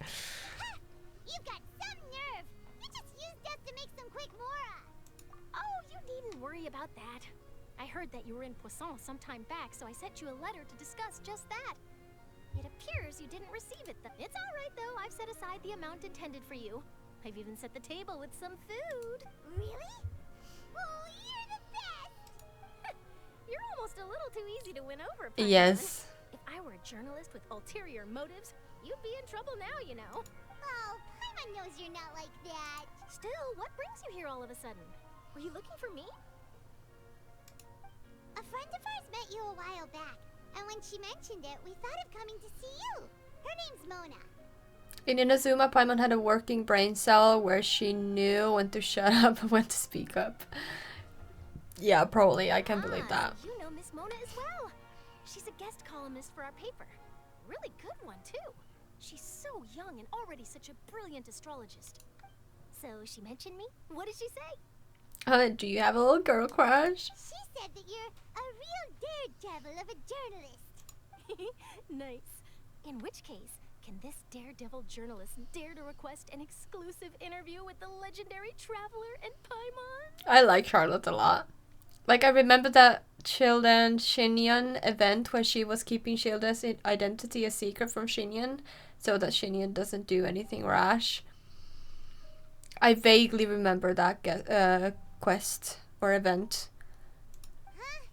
You've got some nerve. You just used us to make some quick mora. Oh, you needn't worry about that. I heard that you were in Poisson some time back, so I sent you a letter to discuss just that. It appears you didn't receive it though. It's all right though. I've set aside the amount intended for you. I've even set the table with some food. Really? Oh, you're the best! You're almost a little too easy to win over, Paimon. Yes. If I were a journalist with ulterior motives, you'd be in trouble now, you know. Oh, Paimon knows you're not like that. Still, what brings you here all of a sudden? Were you looking for me? A friend of ours met you a while back. And when she mentioned it, we thought of coming to see you. Her name's Mona. In Inazuma, Paimon had a working brain cell where she knew when to shut up and when to speak up. Yeah, probably. I can believe that. You know Miss Mona as well. She's a guest columnist for our paper. Really good one, too. She's so young and already such a brilliant astrologist. So she mentioned me? What did she say? Do you have a little girl crush? She said that you're a real daredevil of a journalist. Nice. In which case, can this daredevil journalist dare to request an exclusive interview with the legendary traveler and Paimon? I like Charlotte a lot. Like, I remember that Childan Shinyan event where she was keeping Childa's identity a secret from Shinyan so that Shinyan doesn't do anything rash. I vaguely remember that quest or event. Huh?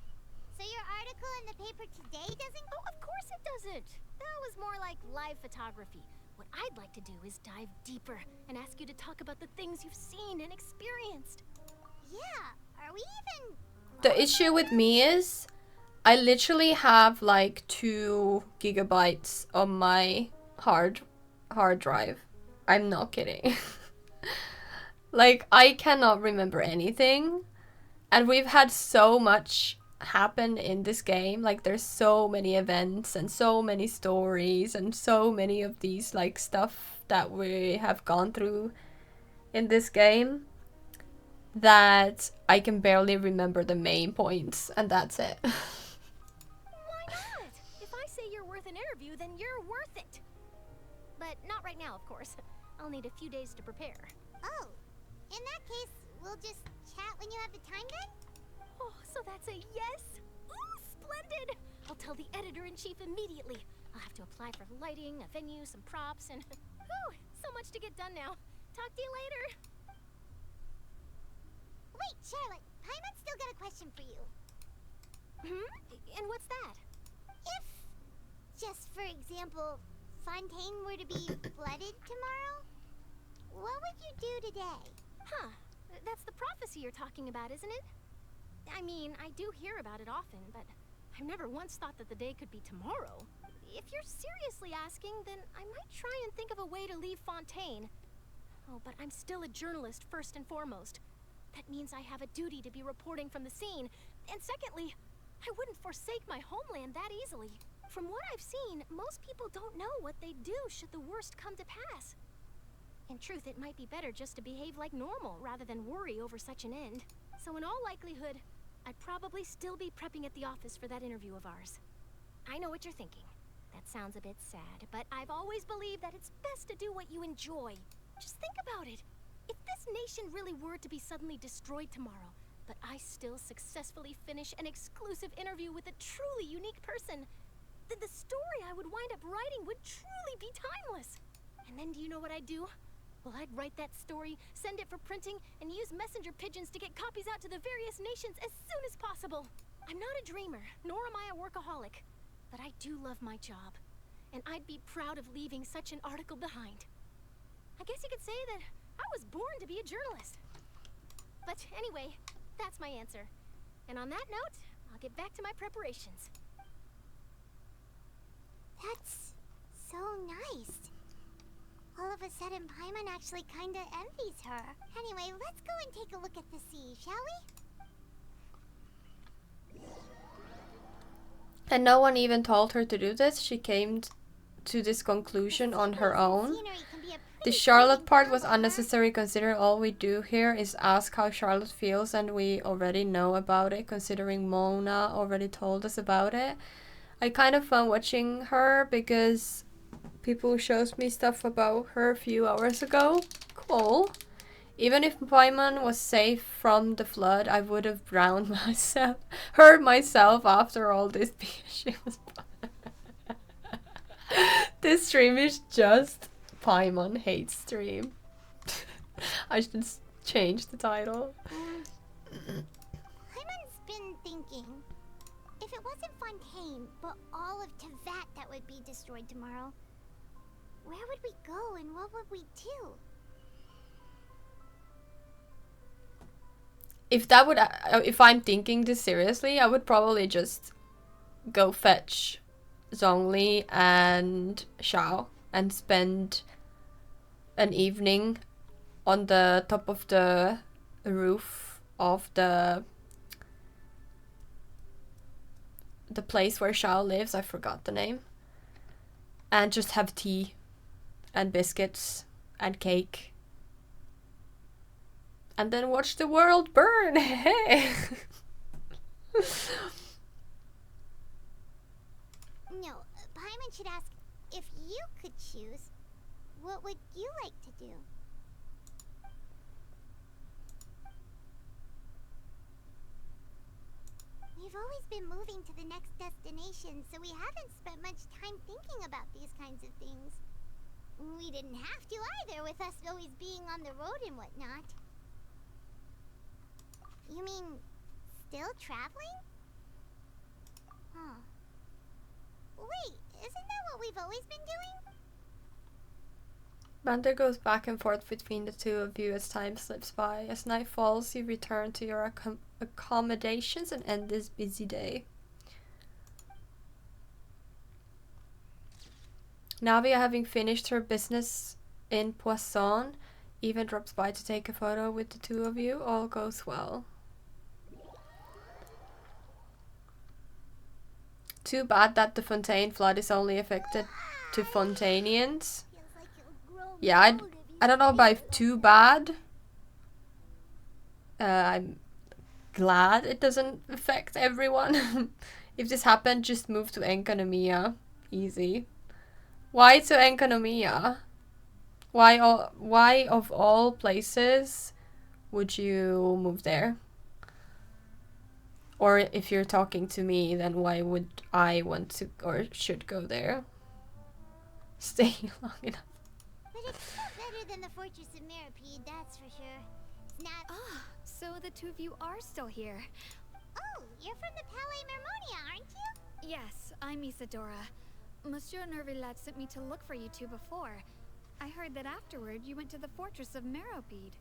So your article in the paper today doesn't... Oh, of course it doesn't. That was more like live photography. What I'd like to do is dive deeper and ask you to talk about the things you've seen and experienced. Yeah, are we even... The issue with me is I literally have like 2 gigabytes on my hard drive. I'm not kidding. Like, I cannot remember anything. And we've had so much happen in this game. Like, there's so many events and so many stories and so many of these like stuff that we have gone through in this game that I can barely remember the main points, and that's it. Why not? If I say you're worth an interview, then you're worth it. But not right now, of course. I'll need a few days to prepare. Oh, in that case, we'll just chat when you have the time then? Oh, so that's a yes? Ooh, splendid! I'll tell the editor-in-chief immediately. I'll have to apply for lighting, a venue, some props, and... Whew, so much to get done now. Talk to you later. Wait, Charlotte, Paimon's still got a question for you. And what's that? If, just for example, Fontaine were to be flooded tomorrow, what would you do today? Huh. That's the prophecy you're talking about, isn't it? I mean, I do hear about it often, but I've never once thought that the day could be tomorrow. If you're seriously asking, then I might try and think of a way to leave Fontaine. Oh, but I'm still a journalist first and foremost. That means I have a duty to be reporting from the scene. And secondly, I wouldn't forsake my homeland that easily. From what I've seen, most people don't know what they'd do should the worst come to pass. In truth, it might be better just to behave like normal rather than worry over such an end. So in all likelihood, I'd probably still be prepping at the office for that interview of ours. I know what you're thinking. That sounds a bit sad, but I've always believed that it's best to do what you enjoy. Just think about it. If this nation really were to be suddenly destroyed tomorrow, but I still successfully finish an exclusive interview with a truly unique person, then the story I would wind up writing would truly be timeless. And then do you know what I'd do? Well, I'd write that story, send it for printing, and use messenger pigeons to get copies out to the various nations as soon as possible. I'm not a dreamer, nor am I a workaholic, but I do love my job, and I'd be proud of leaving such an article behind. I guess you could say that I was born to be a journalist. But anyway, that's my answer. And on that note, I'll get back to my preparations. That's so nice. All of a sudden, Paimon actually kinda envies her. Anyway, let's go and take a look at the sea, shall we? And no one even told her to do this. She came to this conclusion on her own. The Charlotte part was unnecessary considering all we do here is ask how Charlotte feels, and we already know about it considering Mona already told us about it. I kind of fun watching her because people shows me stuff about her a few hours ago. Cool. Even if Paimon was safe from the flood, I would have drowned myself, hurt myself after all this because she was... This stream is just Paimon hate stream. I should change the title. Paimon's been thinking, if it wasn't Fontaine, but all of Tevat that would be destroyed tomorrow, where would we go and what would we do? If that would, if I'm thinking this seriously, I would probably just go fetch Zhongli and Xiao and spend an evening on the top of the roof of the place where Xiao lives. I forgot the name. And just have tea and biscuits and cake. And then watch the world burn. Hey. No, Paimon should ask, if you could choose, what would you like to do? We've always been moving to the next destination, so we haven't spent much time thinking about these kinds of things. We didn't have to either, with us always being on the road and whatnot. You mean, still traveling? Huh. Wait, isn't that what we've always been doing? Banter goes back and forth between the two of you as time slips by. As night falls, you return to your accommodations and end this busy day. Navia, having finished her business in Poisson, even drops by to take a photo with the two of you. All goes well. Too bad that the Fontaine flood is only affected to Fontainians. Yeah, I don't know about too bad. I'm glad it doesn't affect everyone. If this happened, just move to Enkanomiya. Easy. Why to Enkanomiya? Why of all places would you move there? Or if you're talking to me, then why would I want to or should go there? Stay long enough. But it's still better than the Fortress of Meropide, that's for sure. It's not... Ah, so the two of you are still here. Oh, you're from the Palais Mermonia, aren't you? Yes, I'm Isadora. Monsieur Nervillat sent me to look for you two before. I heard that afterward you went to the Fortress of Meropide.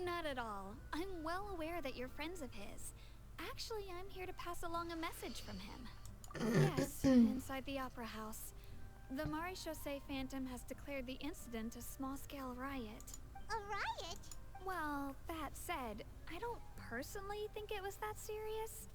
Not at all. I'm well aware that you're friends of his. Actually, I'm here to pass along a message from him. Yes, inside the Opera House. The Maréchaussée Phantom has declared the incident a small-scale riot. A riot? Well, that said, I don't personally think it was that serious.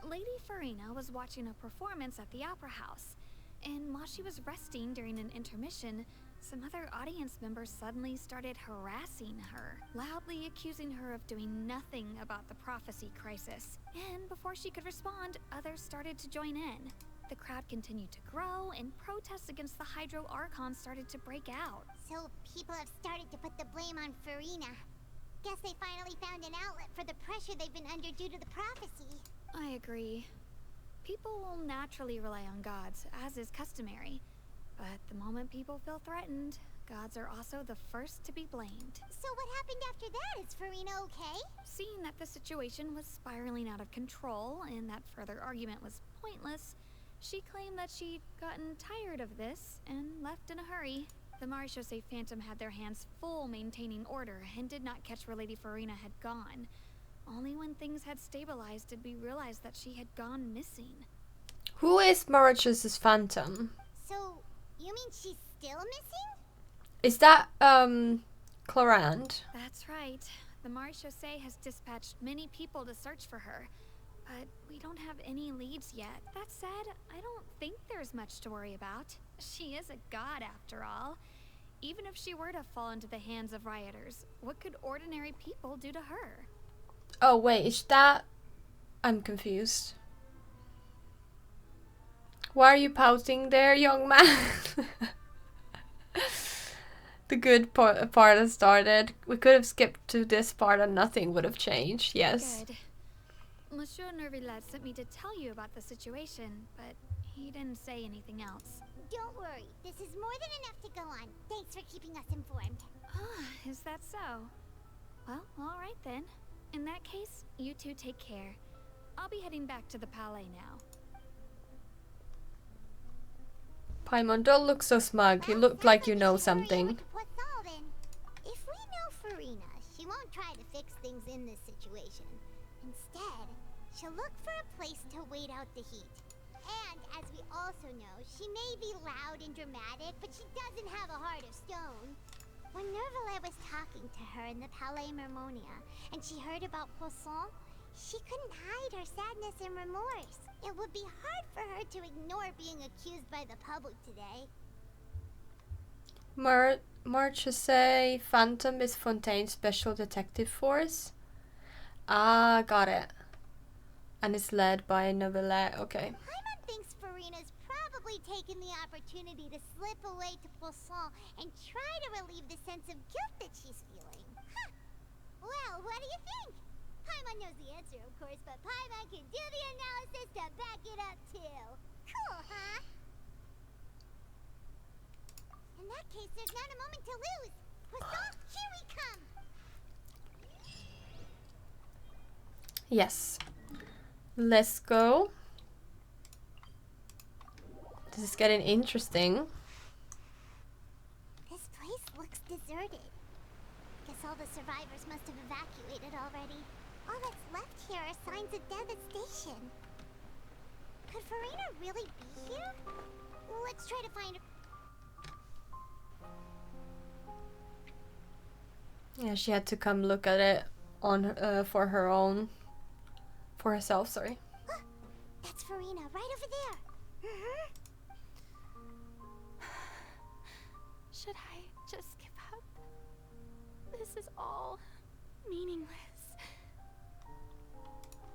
Lady Furina was watching a performance at the Opera House, and while she was resting during an intermission, some other audience members suddenly started harassing her, loudly accusing her of doing nothing about the prophecy crisis. And before she could respond, others started to join in. The crowd continued to grow, and protests against the Hydro Archon started to break out. So people have started to put the blame on Furina. Guess they finally found an outlet for the pressure they've been under due to the prophecy. I agree. People will naturally rely on gods, as is customary. But the moment people feel threatened, gods are also the first to be blamed. So what happened after that? Is Furina okay? Seeing that the situation was spiraling out of control and that further argument was pointless, she claimed that she'd gotten tired of this and left in a hurry. The Maréchaussée Phantom had their hands full maintaining order and did not catch where Lady Furina had gone. Only when things had stabilized did we realize that she had gone missing. Who is Maréchaussée's Phantom? So, you mean she's still missing? Is that, Clorand? That's right. The Maréchaussée has dispatched many people to search for her, but we don't have any leads yet. That said, I don't think there's much to worry about. She is a god after all. Even if she were to fall into the hands of rioters, what could ordinary people do to her? Oh wait, is that... I'm confused. Why are you pouting there, young man? The good part has started. We could have skipped to this part and nothing would have changed, yes. Good. Monsieur Nervillat sent me to tell you about the situation, but he didn't say anything else. Don't worry, this is more than enough to go on. Thanks for keeping us informed. Ah, is that so? Well, alright then. In that case, you two take care. I'll be heading back to the Palais now. Paimon, don't look so smug. You look like you know something. If we know Furina, she won't try to fix things in this situation. Instead, She'll look for a place to wait out the heat. And, as we also know, she may be loud and dramatic, but she doesn't have a heart of stone. When Nervalet was talking to her in the Palais Mermonia, and she heard about Poisson, she couldn't hide her sadness and remorse. It would be hard for her to ignore being accused by the public today. Marchese Phantom is Fontaine's special detective force. Ah, got it. And it's led by Novelet. Okay. Paimon thinks Furina's probably taken the opportunity to slip away to Poisson and try to relieve the sense of guilt that she's feeling. Huh. Well, what do you think? Paimon knows the answer, of course, but Paimon can do the analysis to back it up, too. Cool, huh? In that case, there's not a moment to lose. Poisson, here we come! Yes. Let's go. This is getting interesting. This place looks deserted. Guess all the survivors must have evacuated already. All that's left here are signs of devastation. Could Furina really be here? Let's try to find her. Yeah, she had to come look at it on for herself, sorry. That's Furina, right over there. Should I just give up? This is all meaningless.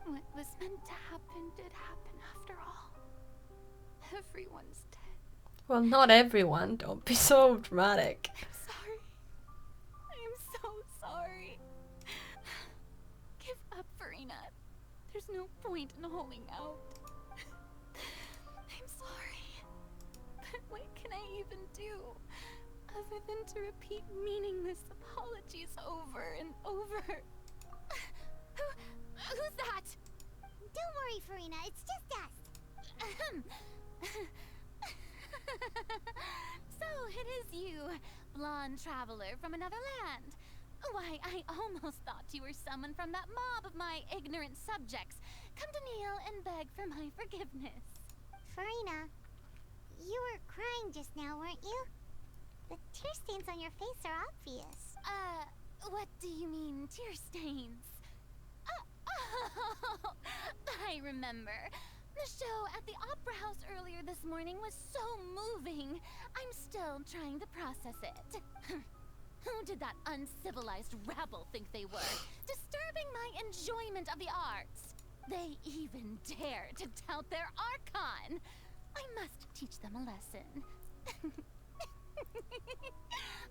What was meant to happen did happen after all. Everyone's dead. Well, not everyone. Don't be so dramatic. I'm sorry. I'm so sorry. Give up, Furina. There's no point in holding out. I'm sorry. But what can I even do? Other than to repeat meaningless apologies over and over. Who's that? Don't worry, Furina. It's just us. So it is you, blonde traveler from another land. Why, I almost thought you were someone from that mob of my ignorant subjects, come to kneel and beg for my forgiveness. Furina, you were crying just now, weren't you? The tear stains on your face are obvious. What do you mean, tear stains? Oh, I remember. The show at the Opera House earlier this morning was so moving. I'm still trying to process it. Who did that uncivilized rabble think they were? Disturbing my enjoyment of the arts. They even dare to tout their Archon. I must teach them a lesson.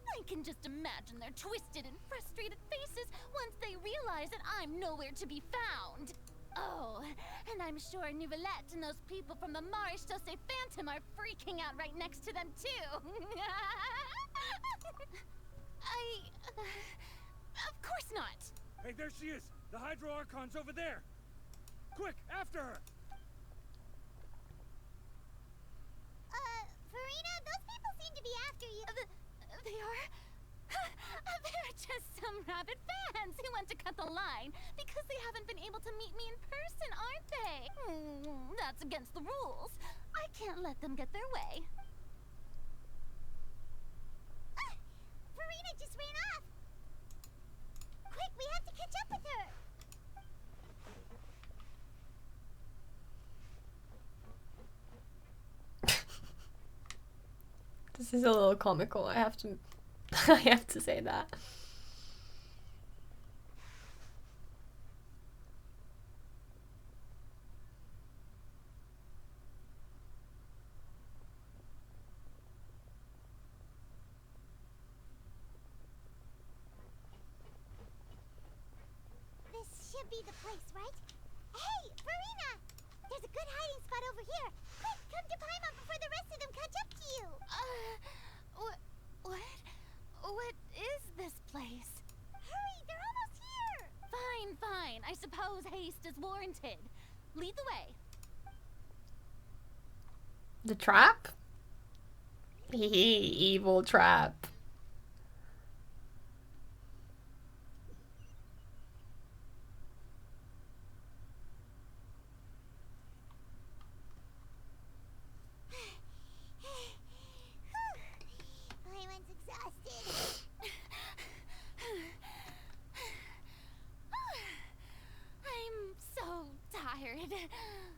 I can just imagine their twisted and frustrated faces once they realize that I'm nowhere to be found. Oh, and I'm sure Nouvellette and those people from the Marish Chaussee Phantom are freaking out right next to them, too. Of course not. Hey, there she is! The Hydro Archon's over there! Quick, after her! Furina, those people seem to be after you. They are? They're just some rabid fans who want to cut the line because they haven't been able to meet me in person, aren't they? That's against the rules. I can't let them get their way. Furina just ran off! Quick, we have to catch up with her! This is a little comical. I have to I have to say that. This should be the place, right? Hey, Furina! There's a good hiding spot over here. Quick, come to Paimon before the rest of them catch up to you. What is this place? Hurry, they're almost here. Fine. I suppose haste is warranted. Lead the way. The trap? Evil trap.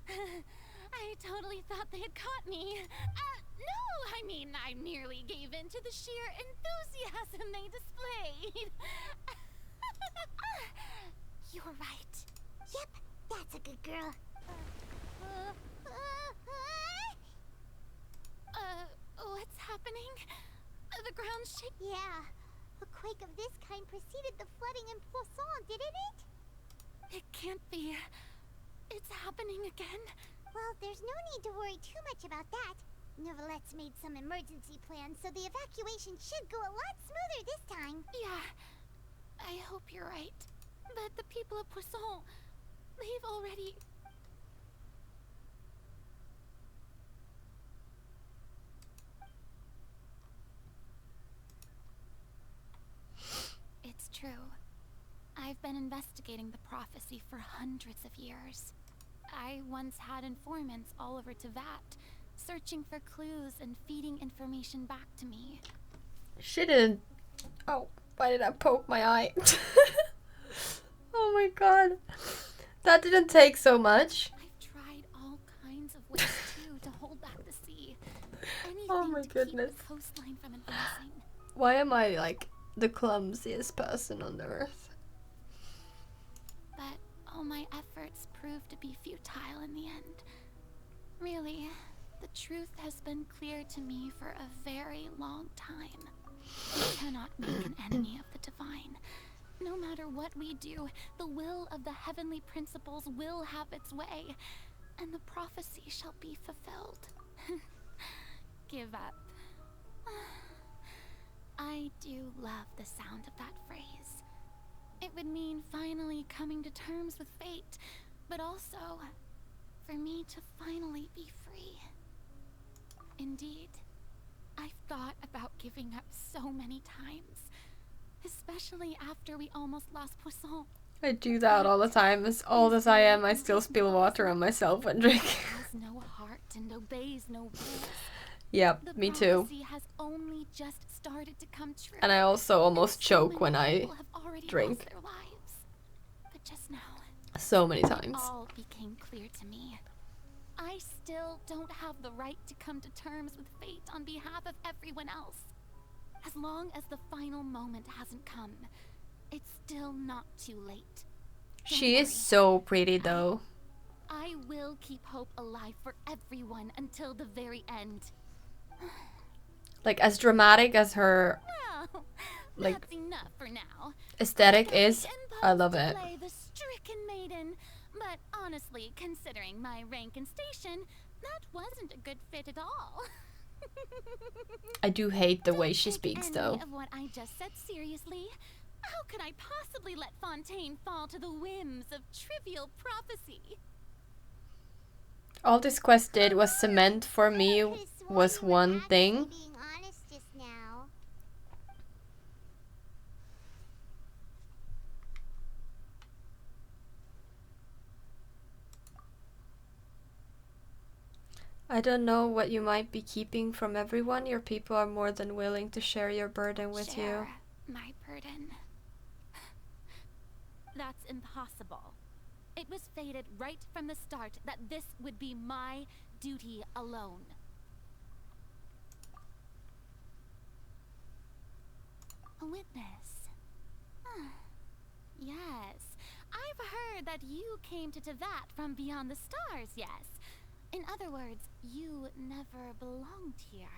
I totally thought they had caught me. No, I mean, I merely gave in to the sheer enthusiasm they displayed. You're right. Yep, that's a good girl. What's happening? The ground's shaking. Yeah, a quake of this kind preceded the flooding in Poisson, didn't it? It can't be. It's happening again. Well, there's no need to worry too much about that. Neuvillette made some emergency plans, so the evacuation should go a lot smoother this time. Yeah, I hope you're right. But the people of Poisson, they've already... It's true. I've been investigating the prophecy for hundreds of years. I once had informants all over Tevat, searching for clues and feeding information back to me. She didn't... Oh, why did I poke my eye? Oh my god. That didn't take so much. I've tried all kinds of ways too to hold back the sea. Anything Oh my to goodness. keep the coastline from advancing. Why am I like the clumsiest person on earth? But all my efforts proved to be futile in the end. Really, the truth has been clear to me for a very long time. We cannot make an enemy of the divine. No matter what we do, the will of the heavenly principles will have its way, and the prophecy shall be fulfilled. Give up. I do love the sound of that phrase. It would mean finally coming to terms with fate, but also for me to finally be free. Indeed, I've thought about giving up so many times, especially after we almost lost Poisson. I do that all the time. As old as I am, I still spill water on myself when drinking. Has no heart and obeys no rules. Yep, me too. Prophecy has only just started to come true. And I also almost So choke when many I people have already drink. lost their lives. But just now, So many it times. all became clear to me. I still don't have the right to come to terms with fate on behalf of everyone else. As long as the final moment hasn't come, it's still not too late. She is so pretty though. I will keep hope alive for everyone until the very end. Like as dramatic as her Well, like that's enough for now. aesthetic I is, I love to it. play the stricken maiden, but honestly, considering my rank and station, that wasn't a good fit at all. I do hate the way Don't she take speaks any though. of what I just said seriously. How could I possibly let Fontaine fall to the whims of trivial prophecy? All this quest did was cement for me was one thing. Being honest just now. I don't know what you might be keeping from everyone. Your people are more than willing to share your burden with you. Share my burden. That's impossible. It was fated right from the start that this would be my duty alone. A witness. Yes, I've heard that you came to Tevat from beyond the stars, yes. In other words, you never belonged here.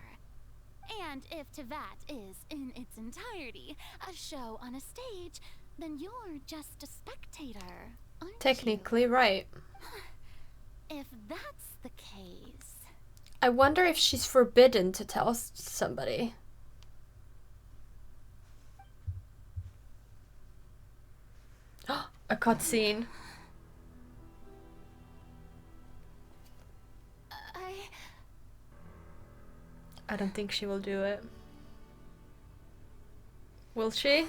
And if Tevat is, in its entirety, a show on a stage, then you're just a spectator, aren't Technically right. If that's the case... I wonder if she's forbidden to tell somebody. A cutscene. I don't think she will do it. Will she?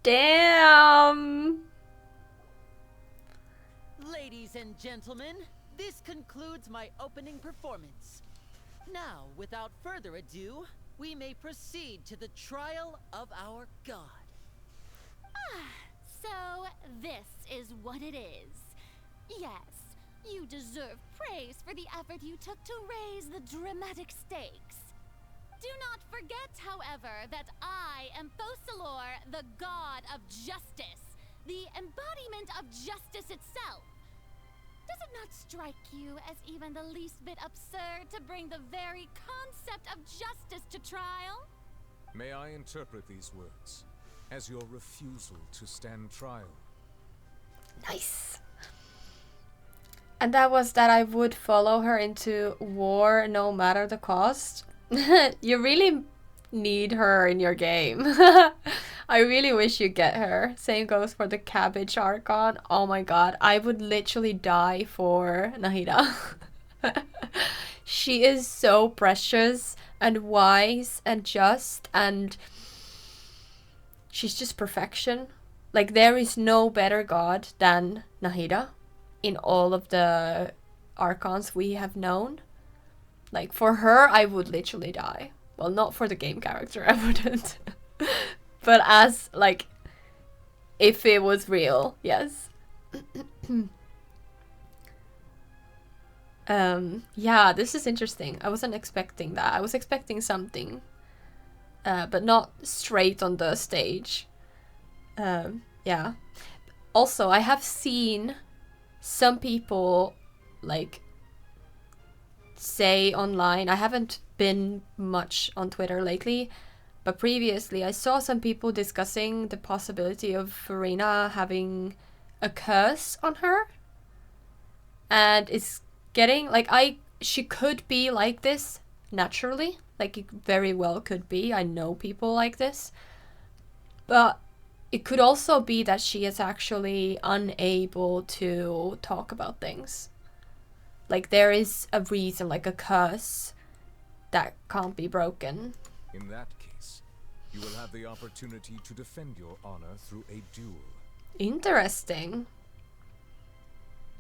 Damn. Ladies and gentlemen, this concludes my opening performance. Now, without further ado, we may proceed to the trial of our god. So, this is what it is. Yes, you deserve praise for the effort you took to raise the dramatic stakes. Do not forget, however, that I am Focalors, the god of justice, the embodiment of justice itself. Does it not strike you as even the least bit absurd to bring the very concept of justice to trial? May I interpret these words as your refusal to stand trial? Nice. And that was that I would follow her into war no matter the cost. You really need her in your game. I really wish you get her. Same goes for the cabbage Archon. Oh my god, I would literally die for Nahida. She is so precious and wise and just, and she's just perfection. Like, there is no better god than Nahida in all of the Archons we have known. Like, for her, I would literally die. Well, not for the game character, I wouldn't. But as, like, if it was real, yes. Yeah, this is interesting. I wasn't expecting that. I was expecting something, but not straight on the stage. Yeah. Also, I have seen some people, like, say online, I haven't been much on Twitter lately, but previously I saw some people discussing the possibility of Furina having a curse on her, and it's getting like, she could be like this naturally, like it very well could be. I know people like this, but it could also be that she is actually unable to talk about things. Like, there is a reason, like a curse that can't be broken. In that case, you will have the opportunity to defend your honor through a duel. Interesting.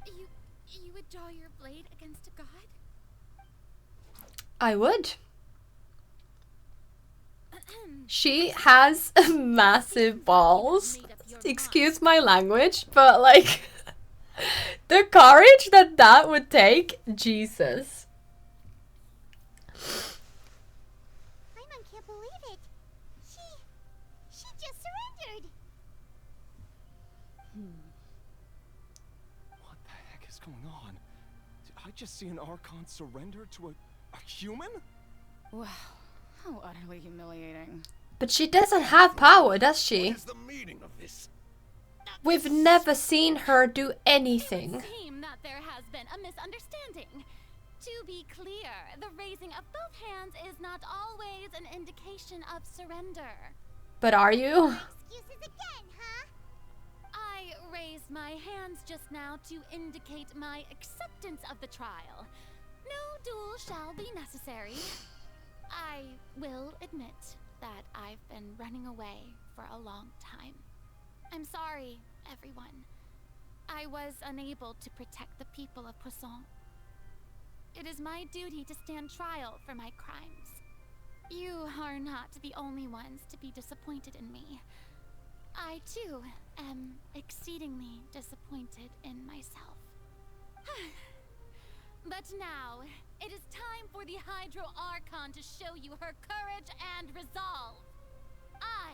You would draw your blade against a god? I would. She has massive balls. Excuse my language, but like, the courage that would take, Jesus. I can't believe it. She just surrendered. What the heck is going on? Did I just see an Archon surrender to a human? Wow, how utterly humiliating. But she doesn't have power, does she? What is the meaning of this? We've never seen her do anything. It would seem that there has been a misunderstanding. To be clear, the raising of both hands is not always an indication of surrender. But are you? Excuses again, huh? I raised my hands just now to indicate my acceptance of the trial. No duel shall be necessary. I will admit that I've been running away for a long time. I'm sorry, everyone. I was unable to protect the people of Poisson. It is my duty to stand trial for my crimes. You are not the only ones to be disappointed in me. I, too, am exceedingly disappointed in myself. But now, it is time for the Hydro Archon to show you her courage and resolve. I,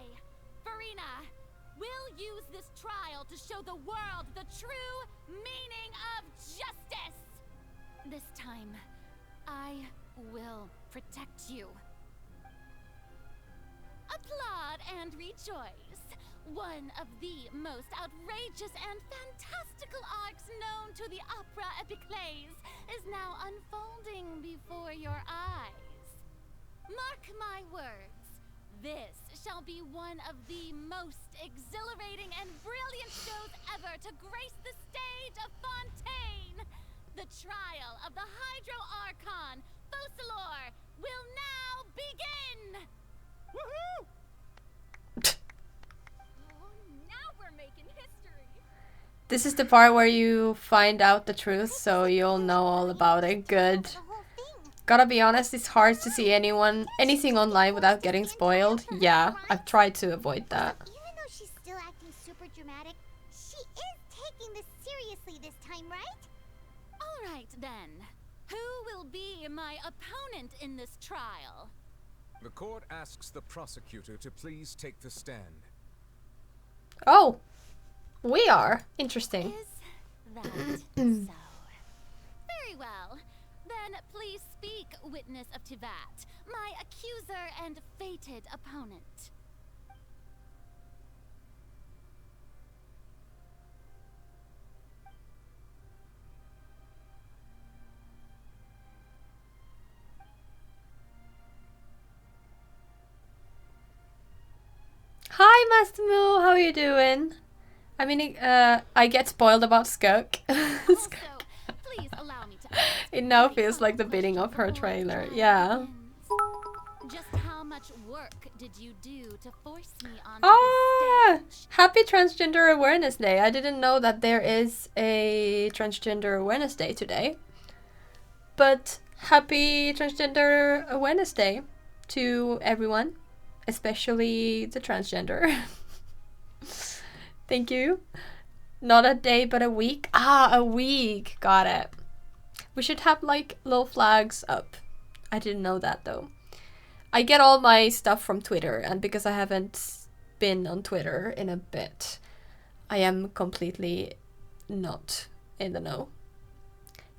Furina, will use this trial to show the world the true meaning of justice. This time, I will protect you. Applaud and rejoice. One of the most outrageous and fantastical arcs known to the opera epiclese is now unfolding before your eyes. Mark my words, this shall be one of the most exhilarating and brilliant shows ever to grace the stage of Fontaine. The trial of the Hydro Archon, Focalors, will now begin! Woohoo! Oh This is the part where you find out the truth, so you'll know all about it. Good. Gotta be honest, it's hard to see anything online without getting spoiled. Yeah, I've tried to avoid that. Even though she's still acting super dramatic, she is taking this seriously this time, right? All right, then. Who will be my opponent in this trial? The court asks the prosecutor to please take the stand. Oh, we are. Interesting. Is that so? Very well. Then please speak, witness of Tivat, my accuser and fated opponent. Hi, Master Moo. How are you doing? I mean, I get spoiled about Skuk. Please allow me to It now feels like the beginning of her trailer. Yeah. Just how much work did you do to force me on Happy Transgender Awareness Day. I didn't know that there is a Transgender Awareness Day today. But happy Transgender Awareness Day to everyone, especially the transgender. Thank you. Not a day, but a week. Ah, a week. Got it. We should have like little flags up. I didn't know that though. I get all my stuff from Twitter, and because I haven't been on Twitter in a bit, I am completely not in the know.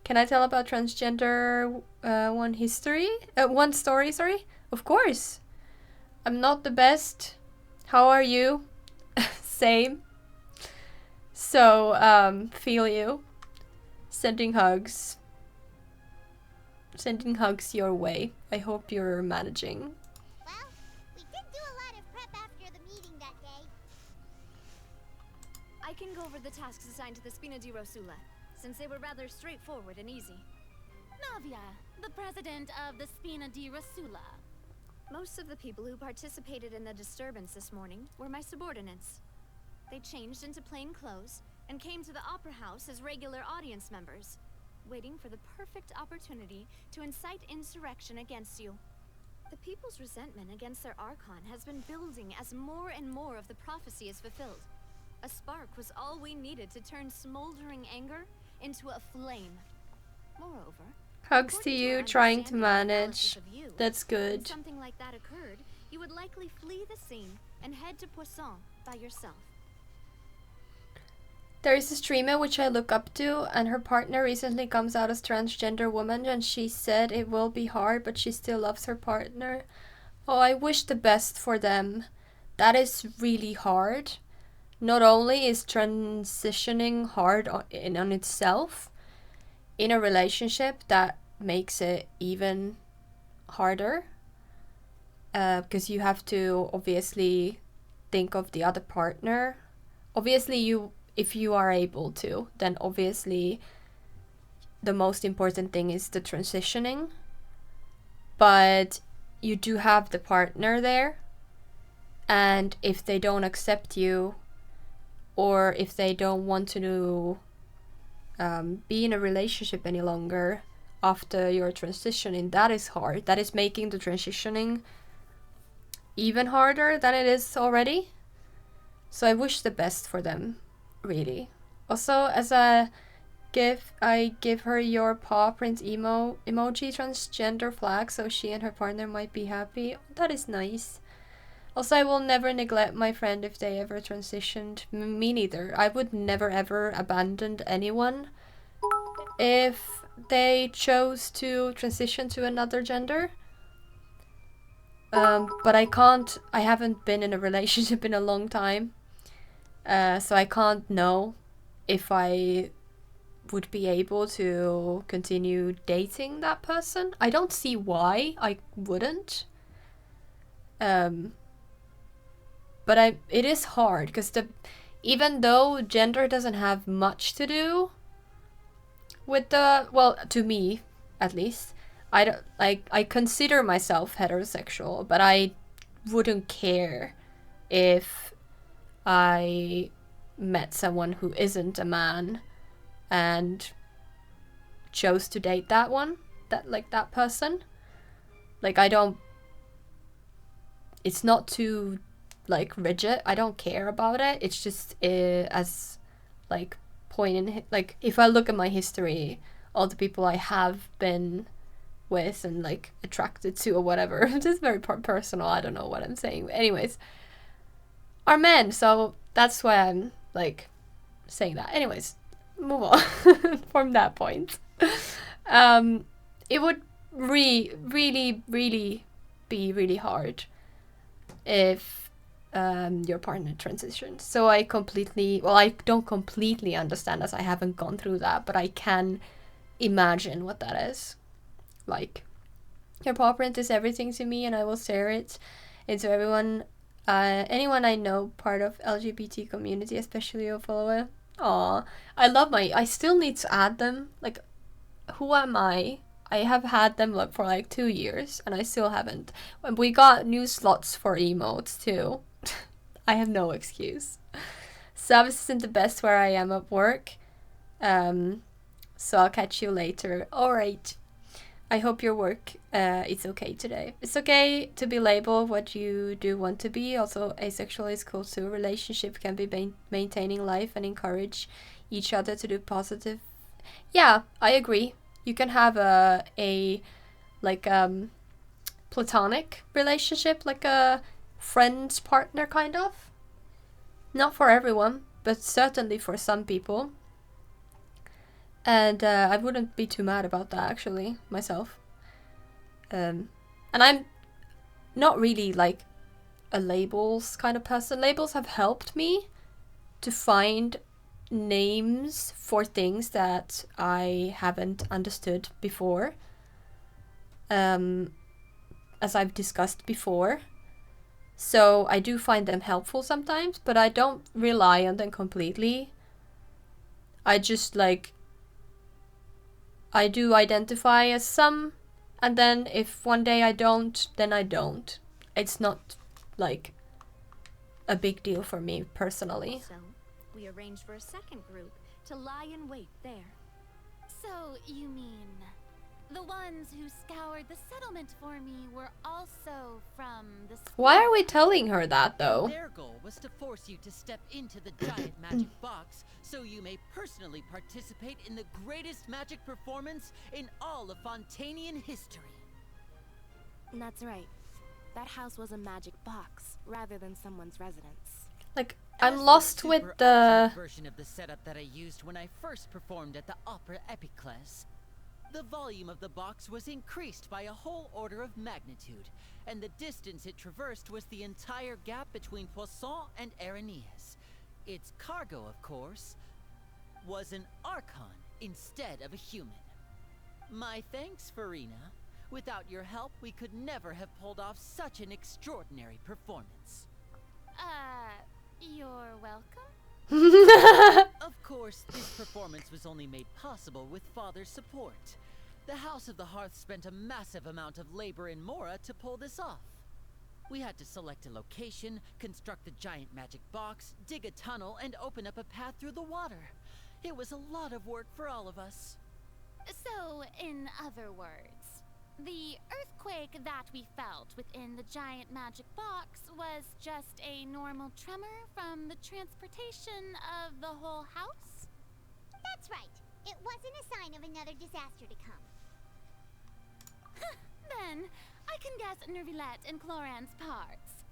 Can I tell about transgender one story, sorry? Of course. I'm not the best. How are you? Same. So, feel you. Sending hugs. Sending hugs your way. I hope you're managing. Well, we did do a lot of prep after the meeting that day. I can go over the tasks assigned to the Spina di Rosula, since they were rather straightforward and easy. Navia, the president of the Spina di Rosula. Most of the people who participated in the disturbance this morning were my subordinates. They changed into plain clothes and came to the Opera House as regular audience members, waiting for the perfect opportunity to incite insurrection against you. The people's resentment against their Archon has been building as more and more of the prophecy is fulfilled. A spark was all we needed to turn smoldering anger into a flame. Moreover, hugs to you, trying to manage. That's good. If something like that occurred, you would likely flee the scene and head to Poisson by yourself. There is a streamer which I look up to, and her partner recently comes out as transgender woman, and she said it will be hard, but she still loves her partner. Oh, I wish the best for them. That is really hard. Not only is transitioning hard on itself, in a relationship that makes it even harder. Because you have to obviously think of the other partner. Obviously, if you are able to, then obviously the most important thing is the transitioning. But you do have the partner there, and if they don't accept you, or if they don't want to be in a relationship any longer after your transitioning, that is hard. That is making the transitioning even harder than it is already. So I wish the best for them, really. Also, as a gift, I give her your paw print emoji transgender flag so she and her partner might be happy. That is nice. Also, I will never neglect my friend if they ever transitioned. Me neither. I would never ever abandon anyone if they chose to transition to another gender. But I haven't been in a relationship in a long time. So I can't know if I would be able to continue dating that person. I don't see why I wouldn't. But it is hard because even though gender doesn't have much to do with well, to me at least, I consider myself heterosexual, but I wouldn't care if I met someone who isn't a man and chose to date that one, that person. Like, I don't, it's not too like rigid. I don't care about it. It's just as like point in, like, if I look at my history, all the people I have been with and like attracted to or whatever, it's just very personal. I don't know what I'm saying, but anyways, are men. So that's why I'm like saying that. Anyways, move on from that point. It would really be really hard if your partner transitions. So I don't completely understand, as I haven't gone through that, but I can imagine what that is. Like, your paw print is everything to me, and I will share it into everyone, anyone I know part of LGBT community, especially your follower. Aw, I still need to add them. Like, who am I? I have had them for like 2 years, and I still haven't. And we got new slots for emotes too. I have no excuse. Service isn't the best where I am at work. So I'll catch you later. Alright. I hope your work is okay today. It's okay to be labeled what you do want to be. Also, asexual is cool too. Relationship can be maintaining life and encourage each other to do positive. Yeah, I agree. You can have a platonic relationship, like a friend's partner kind of. Not for everyone, but certainly for some people. And I wouldn't be too mad about that, actually, myself. And I'm not really like a labels kind of person. Labels have helped me to find names for things that I haven't understood before. As I've discussed before. So I do find them helpful sometimes, but I don't rely on them completely. I just like, I do identify as some, and then if one day I don't, then I don't. It's not like a big deal for me personally. So, we arranged for a second group to lie in wait there. So, you mean the ones who scoured the settlement for me were also from the school? Why are we telling her that though? Their goal was to force you to step into the giant magic box so you may personally participate in the greatest magic performance in all of Fontainian history. That's right. That house was a magic box rather than someone's residence. Like, I'm lost with the version of the setup that I used when I first performed at the Opera Epiclese. The volume of the box was increased by a whole order of magnitude, and the distance it traversed was the entire gap between Poisson and Araneas. Its cargo, of course, was an Archon instead of a human. My thanks, Furina. Without your help, we could never have pulled off such an extraordinary performance. You're welcome? Of course, this performance was only made possible with Father's support. The House of the Hearth spent a massive amount of labor in Mora to pull this off. We had to select a location, construct the giant magic box, dig a tunnel, and open up a path through the water. It was a lot of work for all of us. So, in other words, the earthquake that we felt within the giant magic box was just a normal tremor from the transportation of the whole house? That's right. It wasn't a sign of another disaster to come. Then, I can guess Nervilette and Cloran's parts.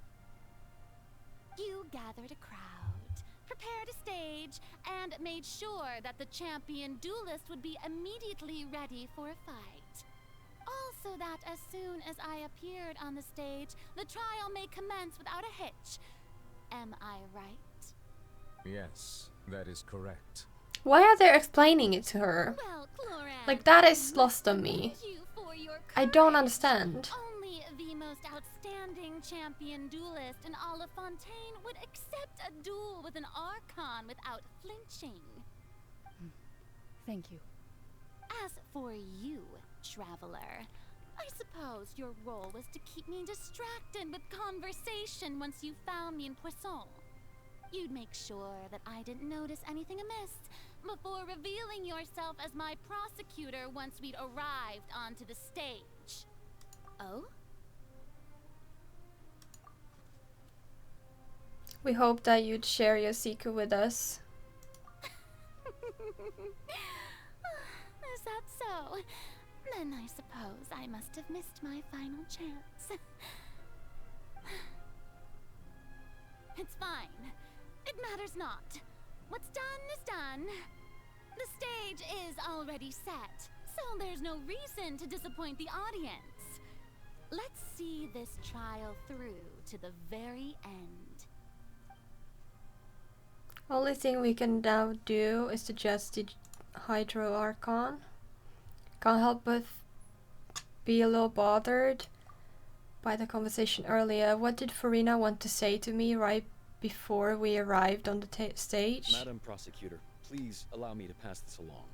You gathered a crowd, prepared a stage, and made sure that the champion duelist would be immediately ready for a fight. Also that as soon as I appeared on the stage, the trial may commence without a hitch. Am I right? Yes, that is correct. Why are they explaining it to her? Well, Cloran, like, that is lost on me. I don't understand. Only the most outstanding champion duelist in all of Fontaine would accept a duel with an Archon without flinching. Thank you. As for you, traveler, I suppose your role was to keep me distracted with conversation once you found me in Poisson. You'd make sure that I didn't notice anything amiss before revealing yourself as my prosecutor once we'd arrived onto the stage. Oh? We hope that you'd share your secret with us. Is that so? Then I suppose I must have missed my final chance. It's fine. It matters not. What's done is done. The stage is already set, so there's no reason to disappoint the audience. Let's see this trial through to the very end. Only thing we can now do is suggest the Hydro Archon. Can't help but be a little bothered by the conversation earlier. What did Furina want to say to me right before we arrived on the stage? Madam Prosecutor, please allow me to pass this along.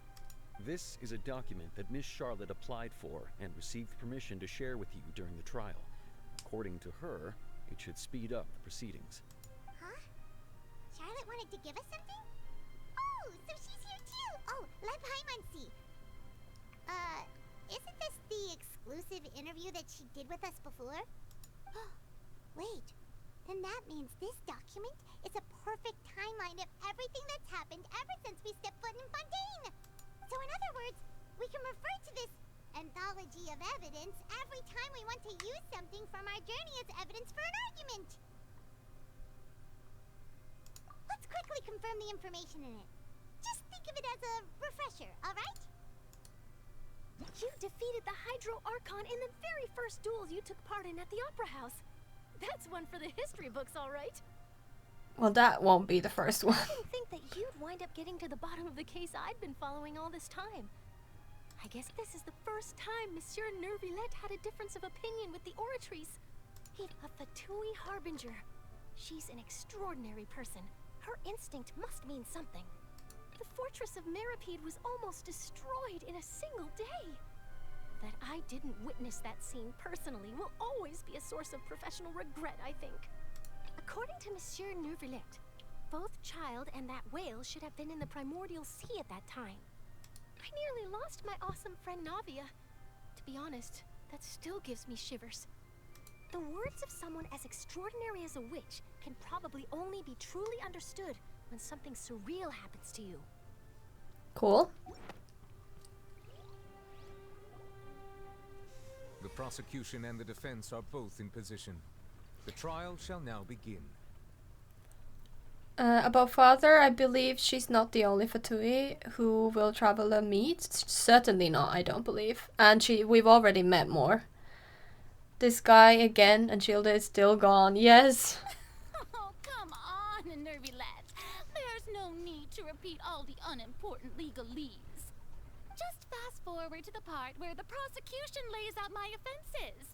This is a document that Miss Charlotte applied for and received permission to share with you during the trial. According to her, it should speed up the proceedings. Huh? Charlotte wanted to give us something? Oh, so she's here too! Oh, let Paimon see. Isn't this the exclusive interview that she did with us before? Wait, then that means this document is a perfect timeline of everything that's happened ever since we stepped foot in Fontaine! So in other words, we can refer to this anthology of evidence every time we want to use something from our journey as evidence for an argument! Let's quickly confirm the information in it. Just think of it as a refresher, alright? You defeated the Hydro Archon in the very first duels you took part in at the Opera House. That's one for the history books, all right. Well, that won't be the first one. I didn't think that you'd wind up getting to the bottom of the case I'd been following all this time. I guess this is the first time Monsieur Neuvillette had a difference of opinion with the Oratrice. A Fatui Harbinger. She's an extraordinary person. Her instinct must mean something. The fortress of Meripede was almost destroyed in a single day. That I didn't witness that scene personally will always be a source of professional regret, I think. According to Monsieur Neuvillette, both Child and that whale should have been in the primordial sea at that time. I nearly lost my awesome friend Navia. To be honest, that still gives me shivers. The words of someone as extraordinary as a witch can probably only be truly understood when something surreal happens to you. Cool. The prosecution and the defense are both in position. The trial shall now begin. About Father, I believe she's not the only Fatui who will Traveler meet. Certainly not, I don't believe. And we've already met more. This guy again, and Gilda is still gone. Yes. Oh, come on, Neuvillette. There's no need to repeat all the unimportant legalese. Just fast forward to the part where the prosecution lays out my offenses.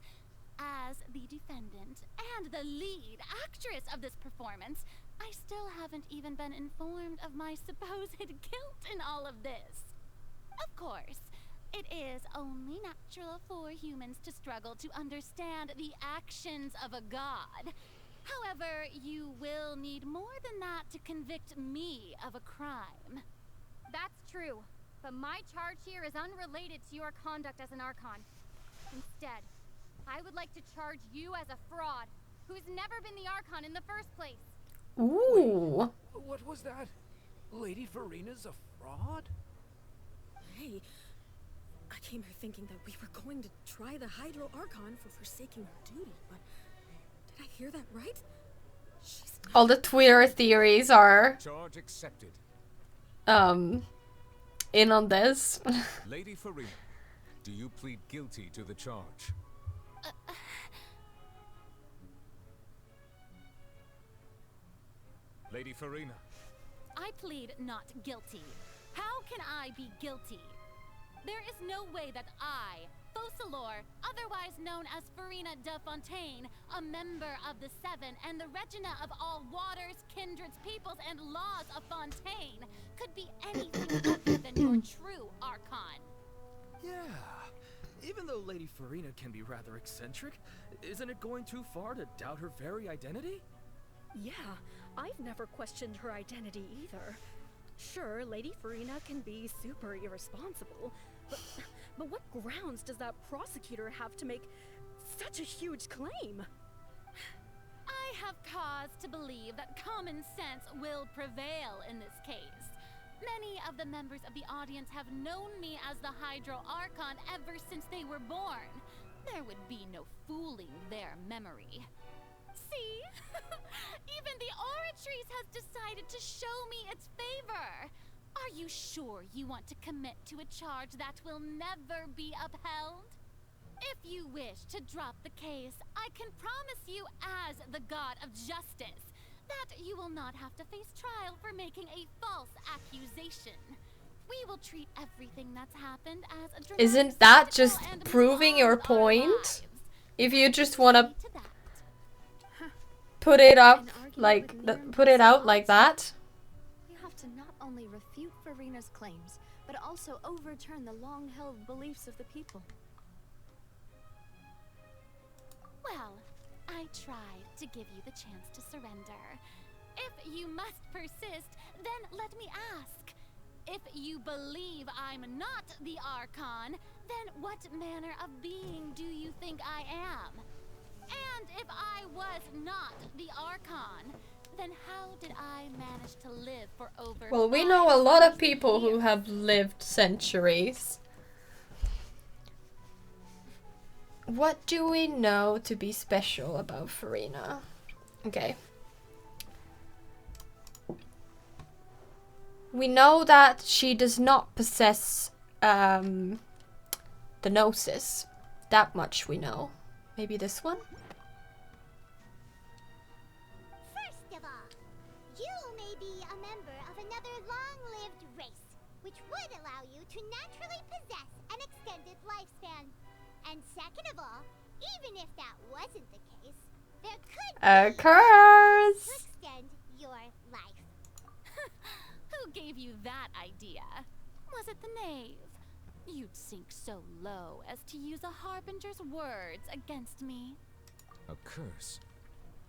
As the defendant and the lead actress of this performance, I still haven't even been informed of my supposed guilt in all of this. Of course, it is only natural for humans to struggle to understand the actions of a god. However, you will need more than that to convict me of a crime. That's true, but my charge here is unrelated to your conduct as an Archon. Instead, I would like to charge you as a fraud, who's never been the Archon in the first place. Ooh. Wait, what was that? Lady Furina's a fraud? Hey, I came here thinking that we were going to try the Hydro Archon for forsaking her duty, but did I hear that right? All the Twitter theories are Charge accepted. In on this. Lady Furina, do you plead guilty to the charge? Lady Furina. I plead not guilty. How can I be guilty? There is no way that I, Focalors, otherwise known as Furina de Fontaine, a member of the Seven and the Regina of all waters, kindreds, peoples, and laws of Fontaine, could be anything other than your true Archon. Yeah. Even though Lady Furina can be rather eccentric, isn't it going too far to doubt her very identity? Yeah, I've never questioned her identity either. Sure, Lady Furina can be super irresponsible, but what grounds does that prosecutor have to make such a huge claim? I have cause to believe that common sense will prevail in this case. Many of the members of the audience have known me as the Hydro Archon ever since they were born. There would be no fooling their memory. See? Even the Oratrice has decided to show me its favor. Are you sure you want to commit to a charge that will never be upheld? If you wish to drop the case, I can promise you as the god of justice that you will not have to face trial for making a false accusation. We will treat everything that's happened as a dramatic Isn't that just spectacle and proving move your on with our point? lives. If you just want to put it up like put it out like that. You have to not only refute Furina's claims, but also overturn the long-held beliefs of the people. Well, I tried to give you the chance to surrender. If you must persist, then let me ask. If you believe I'm not the Archon, then what manner of being do you think I am? And if I was not the Archon, then how did I manage to live for over Well, we know a lot of people who have lived centuries. What do we know to be special about Furina? Okay. We know that she does not possess the Gnosis. That much we know. Maybe this one? First of all, you may be a member of another long-lived race, which would allow you to naturally possess an extended lifespan. And second of all, even if that wasn't the case, there could be A curse! to extend your life. Who gave you that idea? Was it the knave? You'd sink so low as to use a harbinger's words against me. A curse?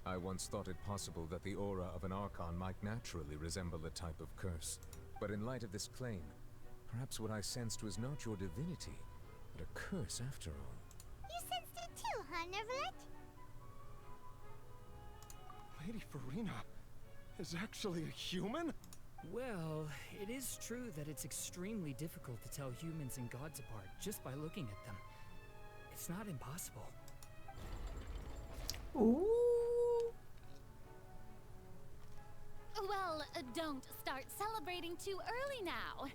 I once thought it possible that the aura of an Archon might naturally resemble a type of curse. But in light of this claim, perhaps what I sensed was not your divinity, but a curse after all. You sensed it too, huh, Nervlet? Lady Furina is actually a human? Well, it is true that it's extremely difficult to tell humans and gods apart just by looking at them. It's not impossible. Ooh. Well, don't start celebrating too early now.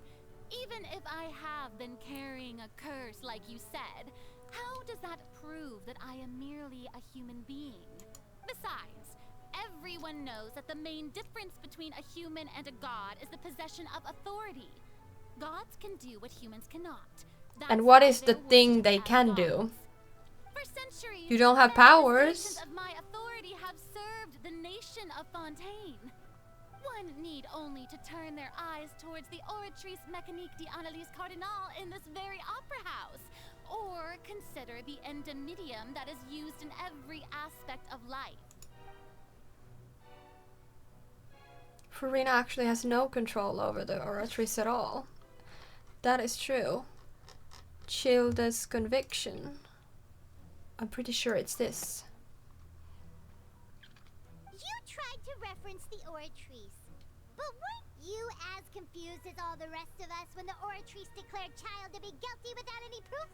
Even if I have been carrying a curse like you said, how does that prove that I am merely a human being? Besides, everyone knows that the main difference between a human and a god is the possession of authority. Gods can do what humans cannot. That's And what why is the they're thing worshipped they as can gods. do? For centuries, You don't have powers. manifestations of my authority have served the nation of Fontaine. One need only to turn their eyes towards the Oratrice Mécanique d'Analyse Cardinal in this very opera house, or consider the endemitium that is used in every aspect of life. Furina actually has no control over the Oratrice at all. That is true. Childa's conviction. I'm pretty sure it's this. You tried to reference the Oratrice, but weren't you as confused as all the rest of us when the Oratrice declared Child to be guilty without any proof?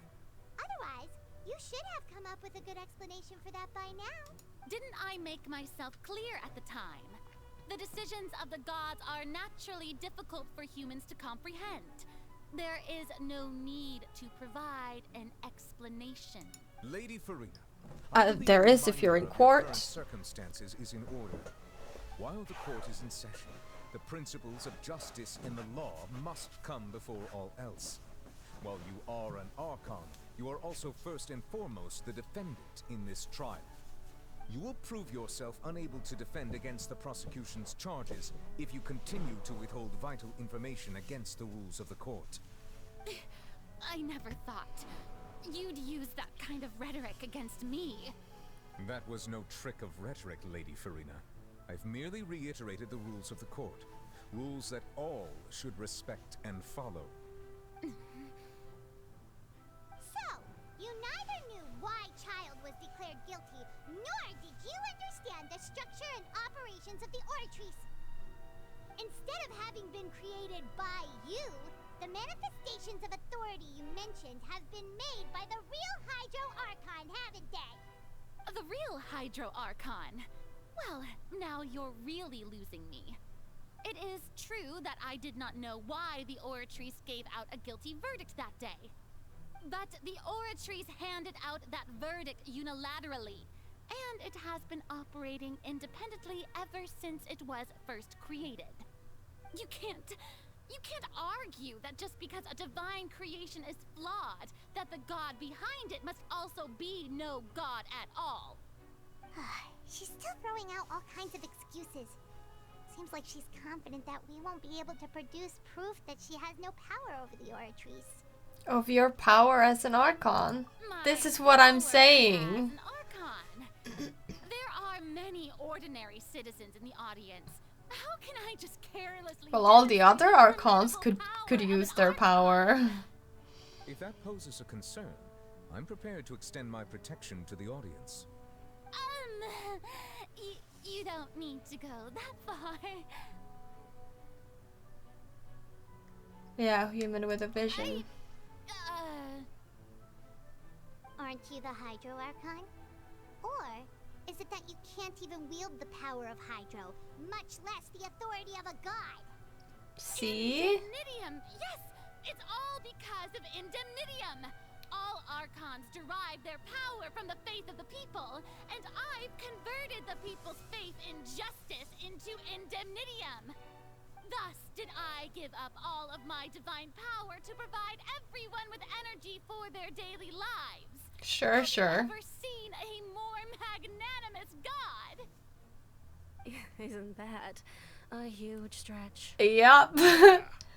Otherwise, you should have come up with a good explanation for that by now. Didn't I make myself clear at the time? The decisions of the gods are naturally difficult for humans to comprehend. There is no need to provide an explanation. Lady Furina. There is if you're in court. Circumstances is in order. While the court is in session, the principles of justice in the law must come before all else. While you are an Archon, you are also first and foremost the defendant in this trial. You will prove yourself unable to defend against the prosecution's charges if you continue to withhold vital information against the rules of the court. I never thought you'd use that kind of rhetoric against me. That was no trick of rhetoric, Lady Furina. I've merely reiterated the rules of the court. Rules that all should respect and follow. So, you neither knew why Child was declared guilty, nor did you understand the structure and operations of the Oratrice. Instead of having been created by you, the manifestations of authority you mentioned have been made by the real Hydro Archon, haven't they? The real Hydro Archon? Well, now you're really losing me. It is true that I did not know why the Oratrice gave out a guilty verdict that day. But the Oratrice handed out that verdict unilaterally, and it has been operating independently ever since it was first created. You can't argue that just because a divine creation is flawed, that the god behind it must also be no god at all. She's still throwing out all kinds of excuses. Seems like she's confident that we won't be able to produce proof that she has no power over the Oratrice. Of your power as an Archon. This is what I'm saying. There are many ordinary citizens in the audience. How can I just carelessly... Well, all the other Archons could use their power. If that poses a concern, I'm prepared to extend my protection to the audience. You don't need to go that far. Yeah, human with a vision. Aren't you the Hydro Archon? Or is it that you can't even wield the power of Hydro, much less the authority of a god? See? Indemnitium! Yes! It's all because of Indemnitium! All Archons derive their power from the faith of the people, and I've converted the people's faith in justice into Indemnitium. Thus did I give up all of my divine power to provide everyone with energy for their daily lives. Sure. Have you ever seen a more magnanimous god? Isn't that a huge stretch? Yep.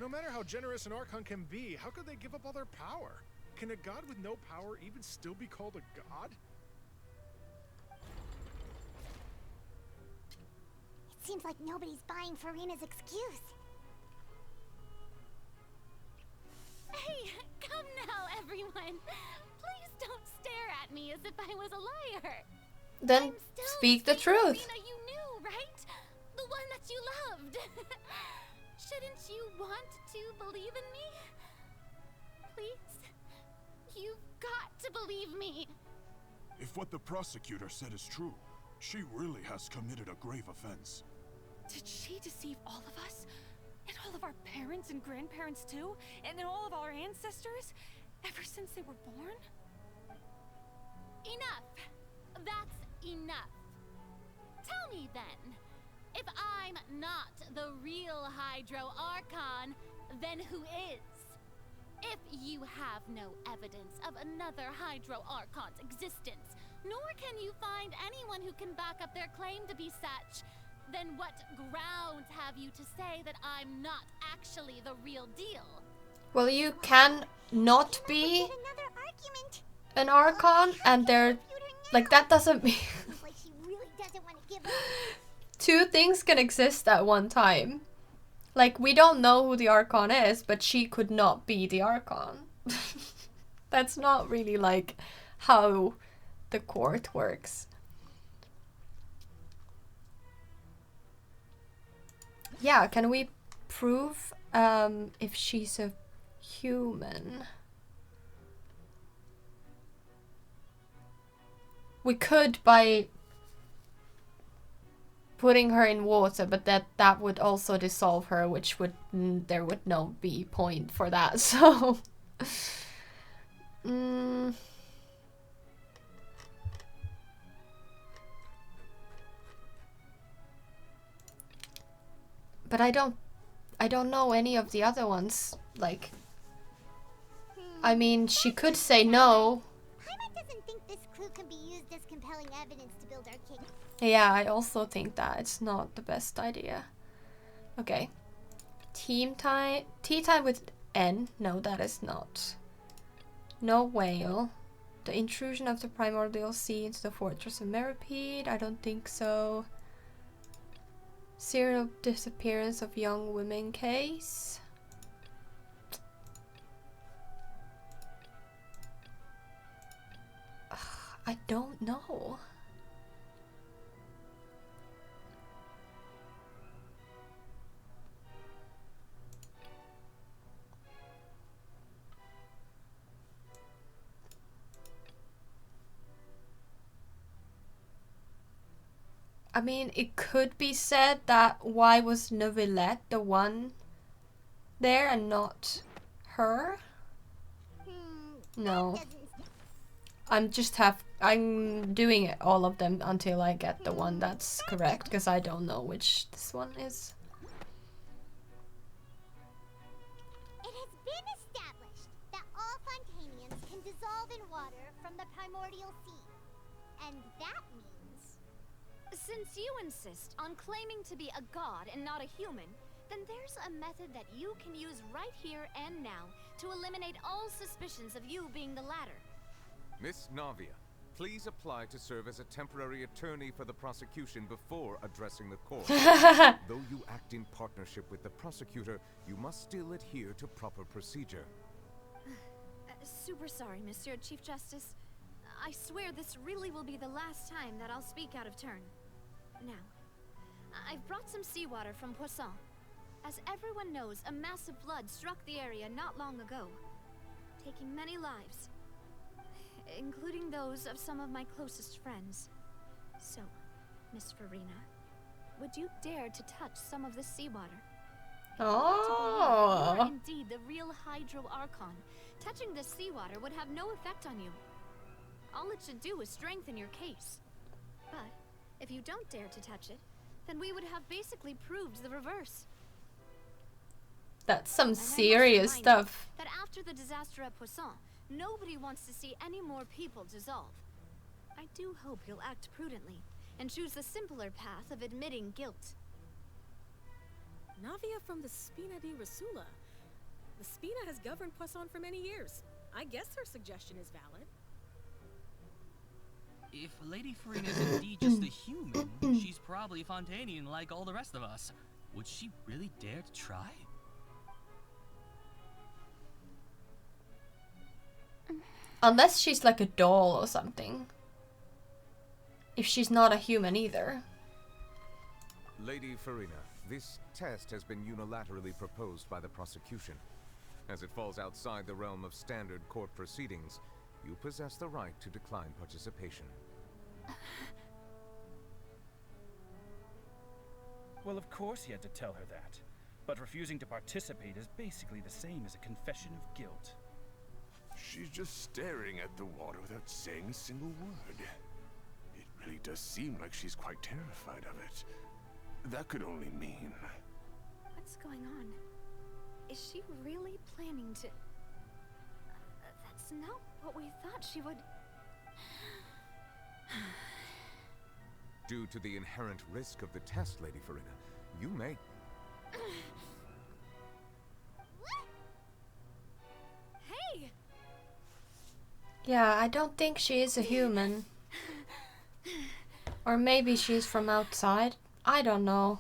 No matter how generous an Archon can be, how could they give up all their power? Can a god with no power even still be called a god? It seems like nobody's buying Furina's excuse. Hey, come now, everyone. Please don't stare at me as if I was a liar. Then speak the truth. Furina you knew, right? The one that you loved. Shouldn't you want to believe in me? Please? You've got to believe me. If what the prosecutor said is true, she really has committed a grave offense. Did she deceive all of us? And all of our parents and grandparents too? And all of our ancestors? Ever since they were born? Enough. That's enough. Tell me then, if I'm not the real Hydro Archon, then who is? If you have no evidence of another Hydro Archon's existence, nor can you find anyone who can back up their claim to be such, then what grounds have you to say that I'm not actually the real deal? Well, you can not be an Archon, and they're like, that doesn't mean two things can exist at one time. Like, we don't know who the Archon is, but she could not be the Archon. That's not really like how the court works. Yeah, can we prove if she's a human? We could by putting her in water, but that would also dissolve her, which would there would no be point for that. So but I don't know any of the other ones. Like, I mean, she could say no. Paimon doesn't think this clue can be used as compelling evidence to build our case. Yeah, I also think that it's not the best idea. Okay. Tea time with N. No, that is not. No whale. The intrusion of the primordial sea into the fortress of Meripede. I don't think so. Serial disappearance of young women case. I don't know. I mean, it could be said that why was Neuvillette the one there and not her? No. I'm doing all of them until I get the one that's correct, because I don't know which this one is. It has been established that all Fontainians can dissolve in water from the primordial sea. And that means... Since you insist on claiming to be a god and not a human, then there's a method that you can use right here and now to eliminate all suspicions of you being the latter. Miss Navia, please apply to serve as a temporary attorney for the prosecution before addressing the court. Though you act in partnership with the prosecutor, you must still adhere to proper procedure. Super sorry, Monsieur Chief Justice. I swear this really will be the last time that I'll speak out of turn. Now, I've brought some seawater from Poisson. As everyone knows, a massive flood struck the area not long ago, taking many lives, including those of some of my closest friends. So, Miss Furina, would you dare to touch some of this seawater? Oh. You are indeed the real Hydro Archon. Touching this seawater would have no effect on you. All it should do is strengthen your case. But if you don't dare to touch it, then we would have basically proved the reverse. That's some serious stuff. That after the disaster at Poisson, nobody wants to see any more people dissolve. I do hope you'll act prudently and choose the simpler path of admitting guilt. Navia from the Spina di Rasula. The Spina has governed Poisson for many years. I guess her suggestion is valid. If Lady Furina is indeed just a human, she's probably Fontainian like all the rest of us. Would she really dare to try? Unless she's like a doll or something. If she's not a human either. Lady Furina, this test has been unilaterally proposed by the prosecution. As it falls outside the realm of standard court proceedings, you possess the right to decline participation. Well, of course he had to tell her that. But refusing to participate is basically the same as a confession of guilt. She's just staring at the water without saying a single word. It really does seem like she's quite terrified of it. That could only mean... What's going on? Is she really planning to... That's not what we thought she would... Due to the inherent risk of the test, Lady Furina, you may... Hey! Yeah, I don't think she is a human. Or maybe she's from outside. I don't know.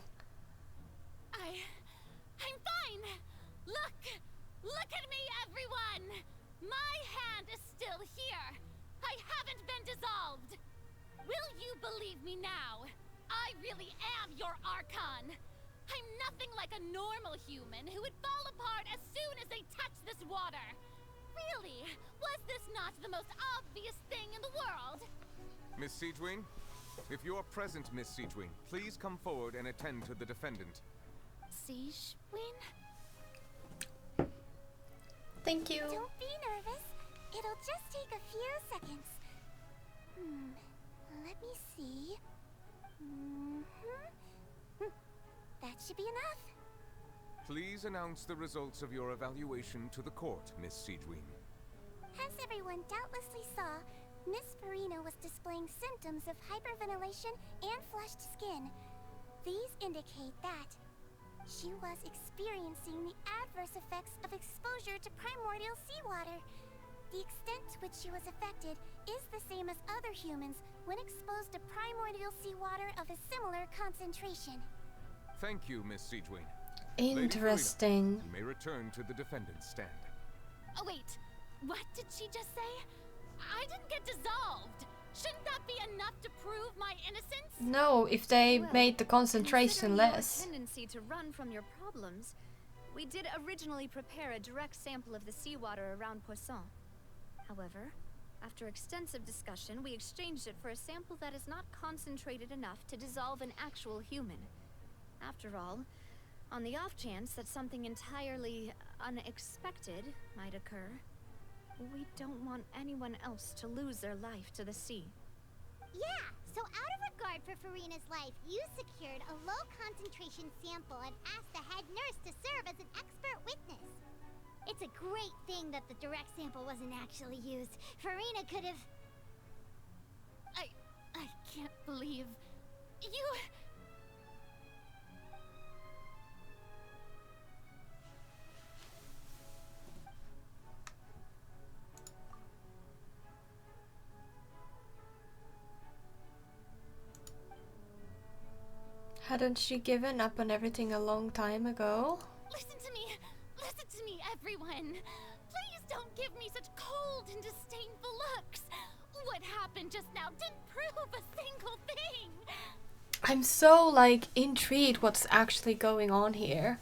I'm fine! Look at me, everyone! My hand is still here! I haven't been dissolved! Will you believe me now? I really am your Archon! I'm nothing like a normal human who would fall apart as soon as they touch this water! Really? Was this not the most obvious thing in the world? Miss Siegewin? If you are present, Miss Siegewin, please come forward and attend to the defendant. Siegewin? Thank you. Don't be nervous. It'll just take a few seconds. Let me see. That should be enough. Please announce the results of your evaluation to the court, Miss Siegewin. As everyone doubtlessly saw, Miss Furina was displaying symptoms of hyperventilation and flushed skin. These indicate that she was experiencing the adverse effects of exposure to primordial seawater. The extent to which she was affected is the same as other humans when exposed to primordial seawater of a similar concentration. Thank you, Miss Siegewing. Interesting. Lady Furina, you may return to the defendant's stand. Oh, wait. What did she just say? I didn't get dissolved. Shouldn't that be enough to prove my innocence? No, if they Well, made the concentration considering less. your tendency to run from your problems, we did originally prepare a direct sample of the seawater around Poisson. However, after extensive discussion, we exchanged it for a sample that is not concentrated enough to dissolve an actual human. After all, on the off chance that something entirely unexpected might occur, we don't want anyone else to lose their life to the sea. Yeah, so out of regard for Furina's life, you secured a low concentration sample and asked the head nurse to serve as an expert witness. It's a great thing that the direct sample wasn't actually used. Furina could have... I can't believe... You... Hadn't she given up on everything a long time ago? Listen to me! Listen to me, everyone! Please don't give me such cold and disdainful looks! What happened just now didn't prove a single thing! I'm so, like, intrigued what's actually going on here.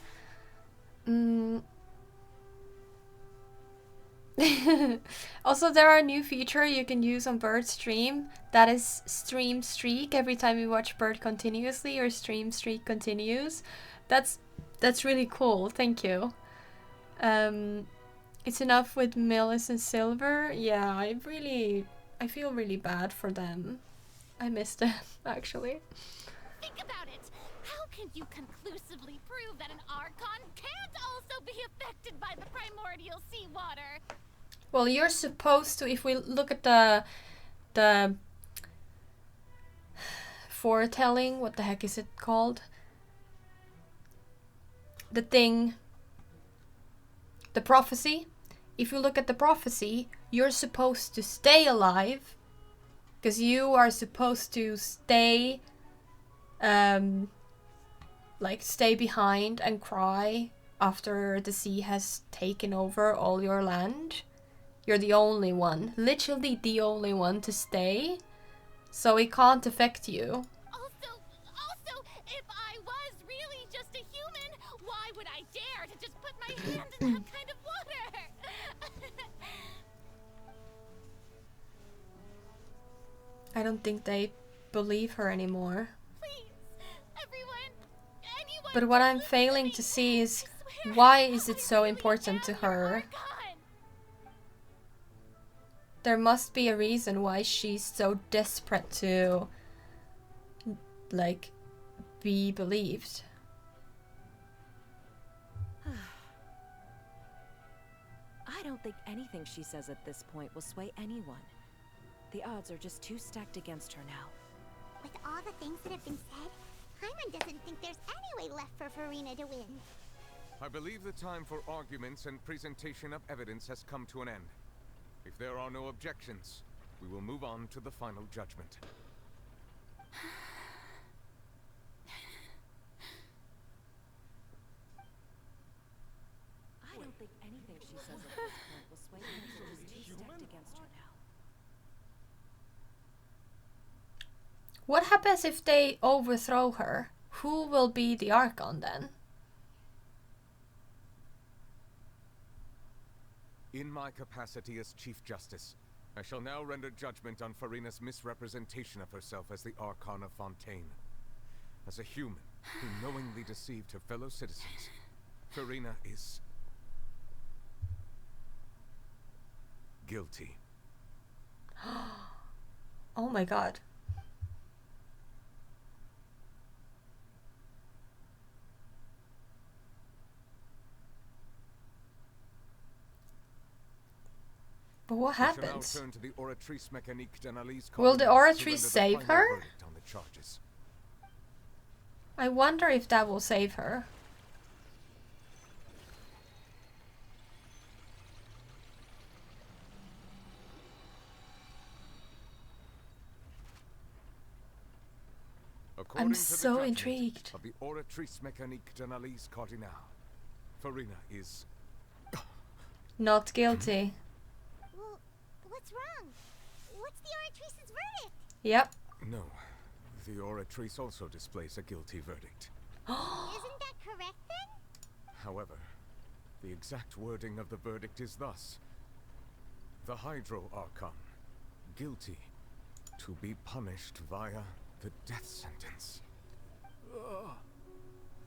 Also, there are a new feature you can use on Bird Stream. That is Stream Streak. Every time you watch Bird continuously, your Stream Streak continues. That's really cool. Thank you. It's enough with Millis and Silver. Yeah, I feel really bad for them. I miss them, actually. Think about it! How can you conclusively prove that an Archon can't also be affected by the primordial seawater? Well, you're supposed to, if we look at the foretelling, what the heck is it called? The thing, the prophecy. If you look at the prophecy, you're supposed to stay alive, because you are supposed to stay, like stay behind and cry after the sea has taken over all your land. You're the only one, literally the only one to stay, so it can't affect you. Also, if I was really just a human, why would I dare to just put my hand in that kind of water? I don't think they believe her anymore. Please, everyone, anyone. But what I'm failing to see is, why is it so important to her? There must be a reason why she's so desperate to, like, be believed. I don't think anything she says at this point will sway anyone. The odds are just too stacked against her now. With all the things that have been said, Hyman doesn't think there's any way left for Furina to win. I believe the time for arguments and presentation of evidence has come to an end. If there are no objections, we will move on to the final judgment. I don't think anything she says at this point will sway anyone. She's too stacked against her now. What happens if they overthrow her? Who will be the Archon then? In my capacity as Chief Justice, I shall now render judgment on Furina's misrepresentation of herself as the Archon of Fontaine. As a human who knowingly deceived her fellow citizens, Furina is guilty. Oh my god. But what happens? Will the Oratrice save her? I wonder if that will save her. According I'm to the so judgment intrigued. of the Oratrice Mécanique d'Analyse Cardinal, Furina is... Not guilty. Well, what's wrong? What's the Oratrice's verdict? Yep. No. The Oratrice also displays a guilty verdict. Isn't that correct then? However, the exact wording of the verdict is thus. The Hydro Archon, guilty, to be punished via the death sentence.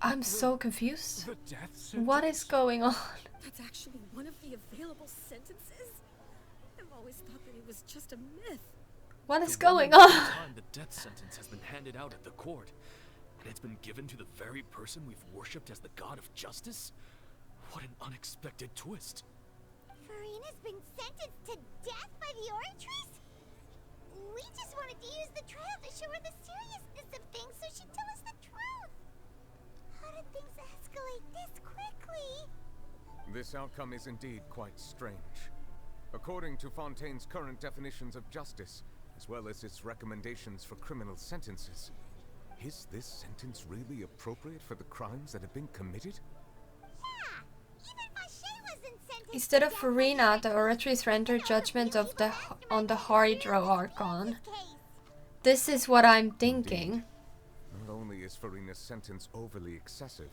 I'm so confused. The death sentence? What is going on? That's actually one of the available sentences? I've always thought that it was just a myth. What is For going one on? time, the death sentence has been handed out at the court, and it's been given to the very person we've worshipped as the god of justice? What an unexpected twist. Furina's been sentenced to death by the Oratrice? We just wanted to use the trial to show her the seriousness of things so she'd tell us the truth. How did things escalate this quickly? This outcome is indeed quite strange. According to Fontaine's current definitions of justice, as well as its recommendations for criminal sentences, is this sentence really appropriate for the crimes that have been committed? Yeah, even Vacher wasn't sentenced. Instead of Furina, the Oratrice rendered judgment on the Hydro Archon. This is what I'm thinking. Not only is Furina's sentence overly excessive,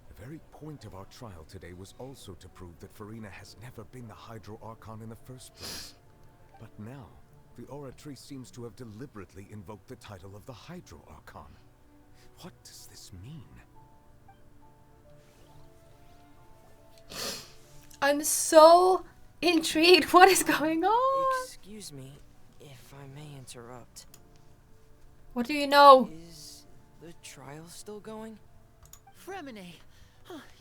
the very point of our trial today was also to prove that Furina has never been the Hydro Archon in the first place. But now, the Oratrice seems to have deliberately invoked the title of the Hydro Archon. What does this mean? I'm so intrigued. What is going on? Excuse me, if I may interrupt. What do you know? Is the trial still going? Fremine,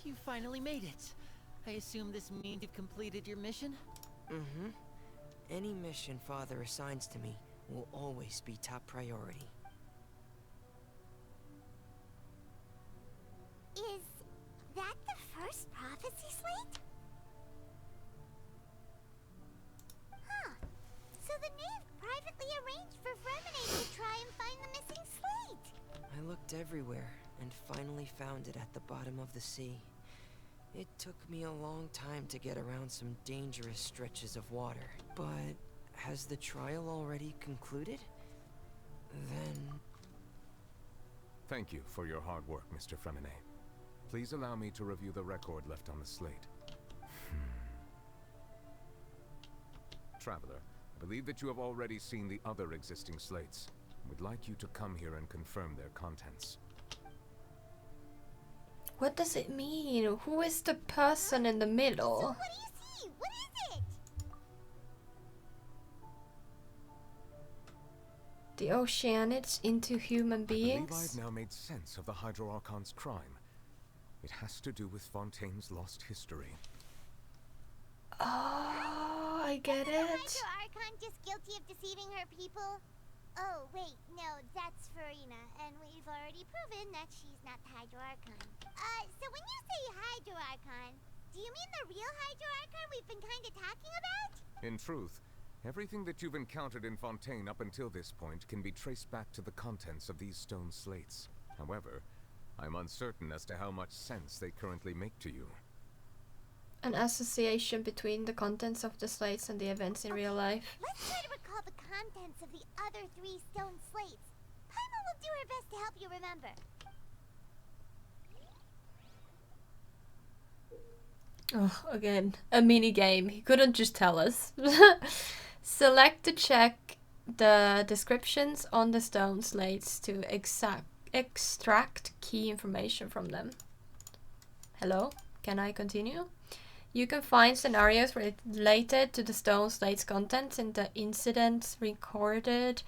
you finally made it. I assume this means you've completed your mission? Mm-hmm. Any mission Father assigns to me will always be top priority. Is that the first prophecy slate? Huh. So the knave privately arranged for Furina to try and find the missing slate. I looked everywhere and finally found it at the bottom of the sea. It took me a long time to get around some dangerous stretches of water. But has the trial already concluded? Then... Thank you for your hard work, Mr. Fremine. Please allow me to review the record left on the slate. Traveler, I believe that you have already seen the other existing slates. We'd like you to come here and confirm their contents. What does it mean? Who is the person in the middle? So what do you see? What is it? The Oceanids into human I believe beings? I've now made sense of the Hydro Archon's crime. It has to do with Fontaine's lost history. Oh, I get Isn't it. the Hydro Archon just guilty of deceiving her people? Oh, wait, no, that's Furina, and we've already proven that she's not the Hydro Archon. So when you say Hydro Archon, do you mean the real Hydro Archon we've been kind of talking about? In truth, everything that you've encountered in Fontaine up until this point can be traced back to the contents of these stone slates. However, I'm uncertain as to how much sense they currently make to you. An association between the contents of the slates and the events in real life. Let's try to recall the contents of the other 3 stone slates. Paimon will do her best to help you remember. Oh, again, a mini game. He couldn't just tell us. Select to check the descriptions on the stone slates to extract key information from them. Hello? Can I continue? You can find scenarios related to the stone slate's contents in the incidents recorded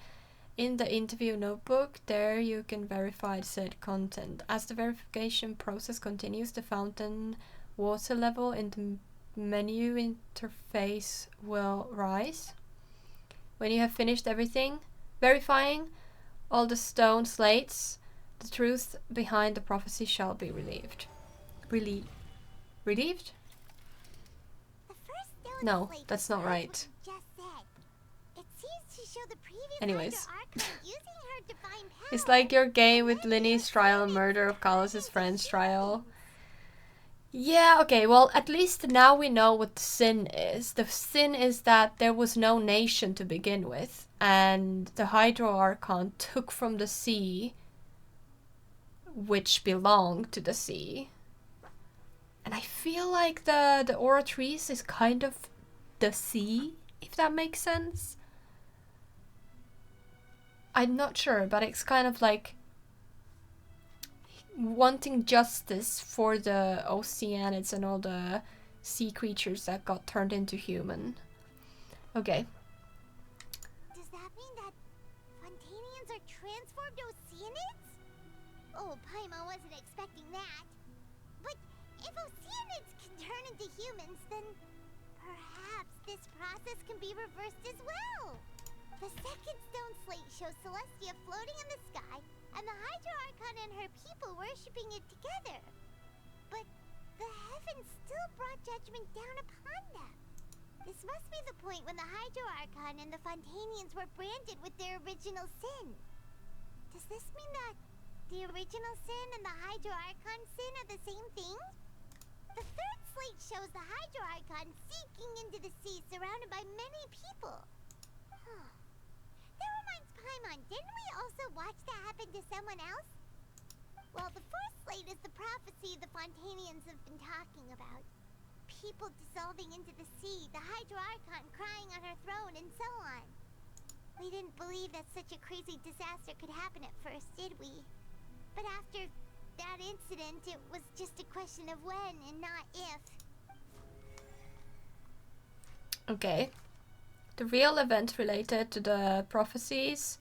in the interview notebook. There you can verify said content. As the verification process continues, the fountain water level in the menu interface will rise. When you have finished verifying all the stone slates, the truth behind the prophecy shall be relieved. Relieved? No, that's not right. It seems to show the previous Anyways. Hydro Archon using her divine power. It's like your game with Linny's trial and murder of Carlos's friend's trial. Yeah, okay, well, at least now we know what the sin is. The sin is that there was no nation to begin with, and the Hydro Archon took from the sea, which belonged to the sea. And I feel like the Oratrice is kind of the sea, if that makes sense. I'm not sure, but it's kind of like wanting justice for the oceanids and all the sea creatures that got turned into human. Okay. Does that mean that Fontainians are transformed oceanids? Oh, Paimon wasn't expecting that. But if oceanids can turn into humans, then perhaps this process can be reversed as well. The second stone slate shows Celestia floating in the sky, and the Hydro Archon and her people worshipping it together. But the heavens still brought judgment down upon them. This must be the point when the Hydro Archon and the Fontainians were branded with their original sin. Does this mean that the original sin and the Hydro Archon sin are the same thing? The third slate shows the Hydro Archon sinking into the sea surrounded by many people. Huh. That reminds Paimon, didn't we also watch that happen to someone else? Well, the fourth slate is the prophecy the Fontainians have been talking about. People dissolving into the sea, the Hydro Archon crying on her throne, and so on. We didn't believe that such a crazy disaster could happen at first, did we? But after that incident, it was just a question of when and not if. Okay. The real event related to the prophecies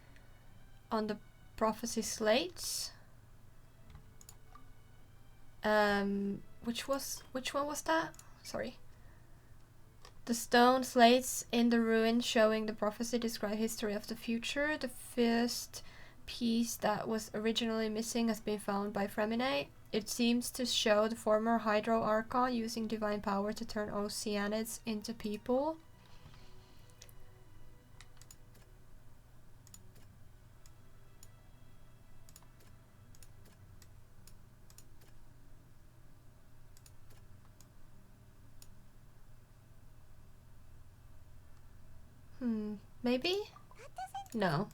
on the prophecy slates. Which one was that? Sorry. The stone slates in the ruin showing the prophecy describe history of the future. The first piece that was originally missing has been found by Fremine. It seems to show the former Hydro Archon using divine power to turn oceanids into people. Maybe? No.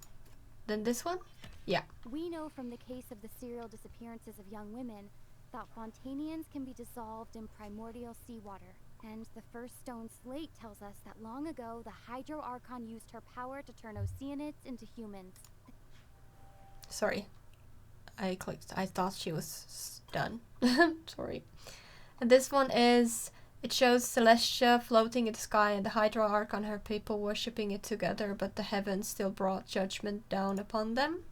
Then this one? Yeah. We know from the case of the serial disappearances of young women that Fontainians can be dissolved in primordial seawater. And the first stone slate tells us that long ago the Hydro Archon used her power to turn oceanids into humans. Sorry. I clicked. I thought she was done. Sorry. And this one is... It shows Celestia floating in the sky and the Hydro Archon and her people worshipping it together, but the heavens still brought judgment down upon them.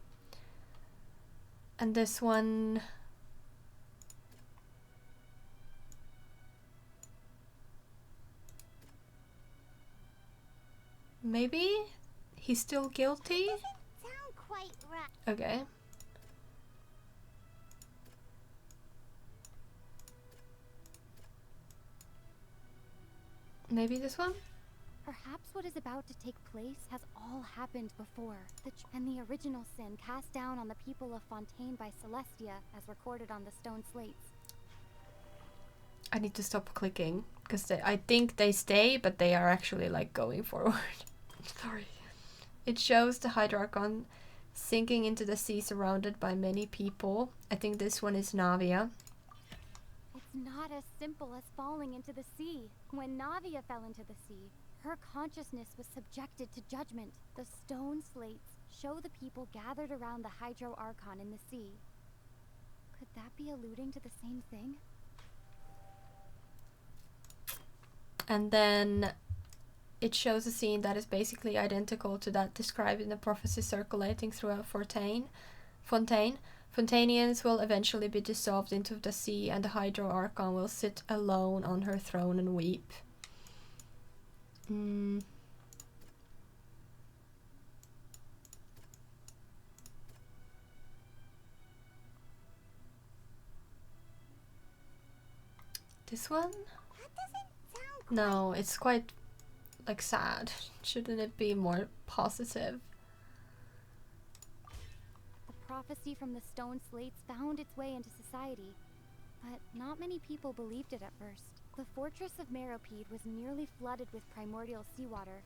And this one... Maybe? He's still guilty? Sound quite right. Okay. Maybe this one? Perhaps what is about to take place has all happened before. And the original sin cast down on the people of Fontaine by Celestia, as recorded on the stone slates. I need to stop clicking, because I think they stay, but they are actually like going forward. Sorry. It shows the Hydro Archon sinking into the sea surrounded by many people. I think this one is Navia. It's not as simple as falling into the sea. When Navia fell into the sea, her consciousness was subjected to judgment. The stone slates show the people gathered around the Hydro Archon in the sea. Could that be alluding to the same thing? And then it shows a scene that is basically identical to that described in the prophecy circulating throughout Fontaine. Fontainians will eventually be dissolved into the sea, and the Hydro Archon will sit alone on her throne and weep. This one? No, it's quite like sad. Shouldn't it be more positive? prophecy from the stone slates found its way into society, but not many people believed it at first. The fortress of Meropide was nearly flooded with primordial seawater,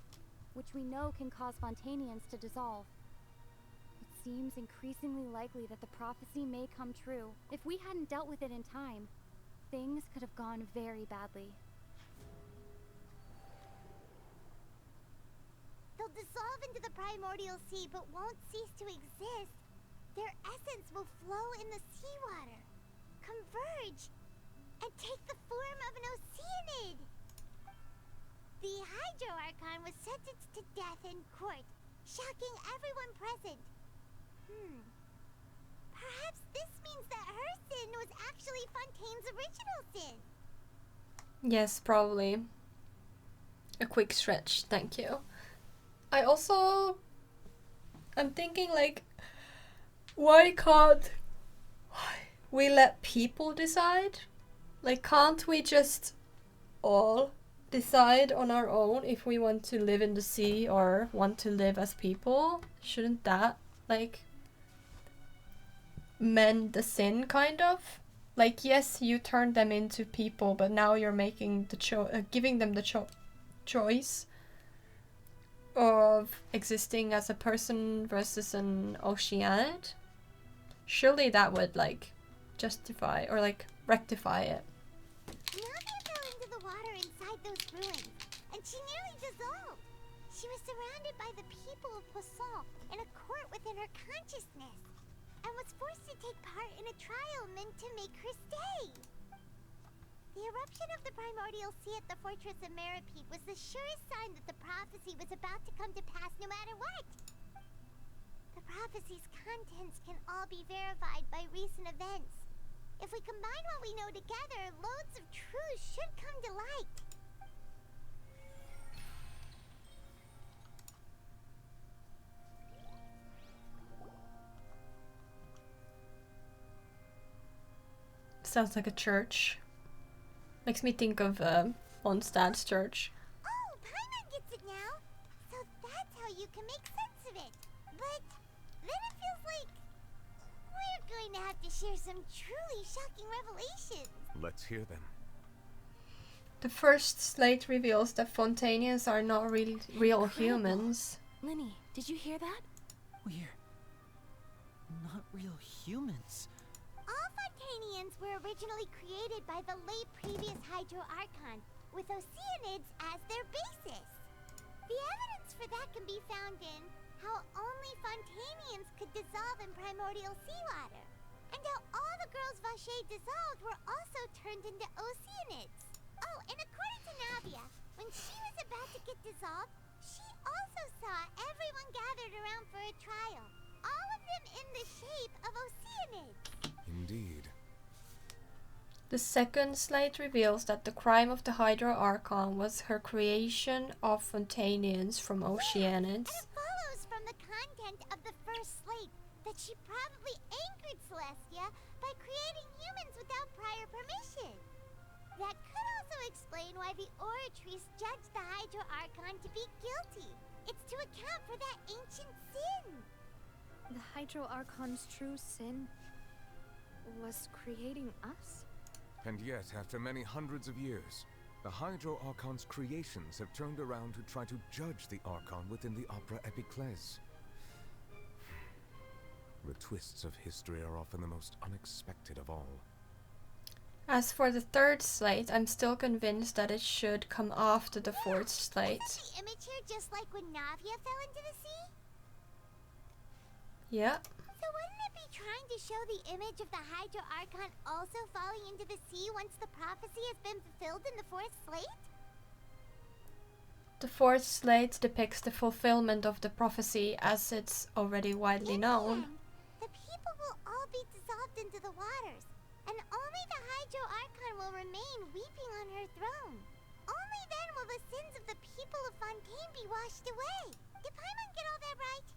which we know can cause Fontainians to dissolve. It seems increasingly likely that the prophecy may come true. If we hadn't dealt with it in time, things could have gone very badly. They'll dissolve into the primordial sea but won't cease to exist. Their essence will flow in the seawater, converge, and take the form of an oceanid. The Hydro Archon was sentenced to death in court, shocking everyone present. Perhaps this means that her sin was actually Fontaine's original sin. Yes, probably. A quick stretch, thank you. I'm thinking like, why can't we let people decide? Like, can't we just all decide on our own if we want to live in the sea or want to live as people? Shouldn't that, like, mend the sin, kind of? Like, yes, you turned them into people, but now you're making the giving them the choice of existing as a person versus an oceanid. Surely that would, like, justify or, like, rectify it. Navia fell into the water inside those ruins, and she nearly dissolved. She was surrounded by the people of Poisson in a court within her consciousness, and was forced to take part in a trial meant to make her stay. The eruption of the primordial sea at the fortress of Meropide was the surest sign that the prophecy was about to come to pass no matter what. The prophecy's contents can all be verified by recent events. If we combine what we know together, loads of truth should come to light. Sounds like a church. Makes me think of Mondstadt's church. Oh, Paimon gets it now! So that's how you can make sense of it. But then it feels like we're going to have to share some truly shocking revelations. Let's hear them. The first slate reveals that Fontainians are not real humans. Linny, did you hear that? We're not real humans. All Fontainians were originally created by the late previous Hydro Archon, with oceanids as their basis. The evidence for that can be found in how only Fontainians could dissolve in primordial seawater, and how all the girls Vacher dissolved were also turned into oceanids. Oh, and according to Navia, when she was about to get dissolved, she also saw everyone gathered around for a trial, all of them in the shape of oceanids. Indeed. The second slate reveals that the crime of the Hydro Archon was her creation of Fontainians from oceanids. And it follows from the content of the first slate that she probably angered Celestia by creating humans without prior permission. That could also explain why the Oratrice judged the Hydro Archon to be guilty. It's to account for that ancient sin. The Hydro Archon's true sin was creating us? And yet, after many hundreds of years, the Hydro Archon's creations have turned around to try to judge the Archon within the Opera Epiclese. The twists of history are often the most unexpected of all. As for the third slate, I'm still convinced that it should come after the fourth slate. Isn't the image here just like when Navia fell into the sea? Yeah. So wouldn't it be trying to show the image of the Hydro Archon also falling into the sea once the prophecy has been fulfilled in the fourth slate? The fourth slate depicts the fulfillment of the prophecy as it's already widely known. The people will all be dissolved into the waters, and only the Hydro Archon will remain weeping on her throne. Only then will the sins of the people of Fontaine be washed away. Did Paimon get all that right?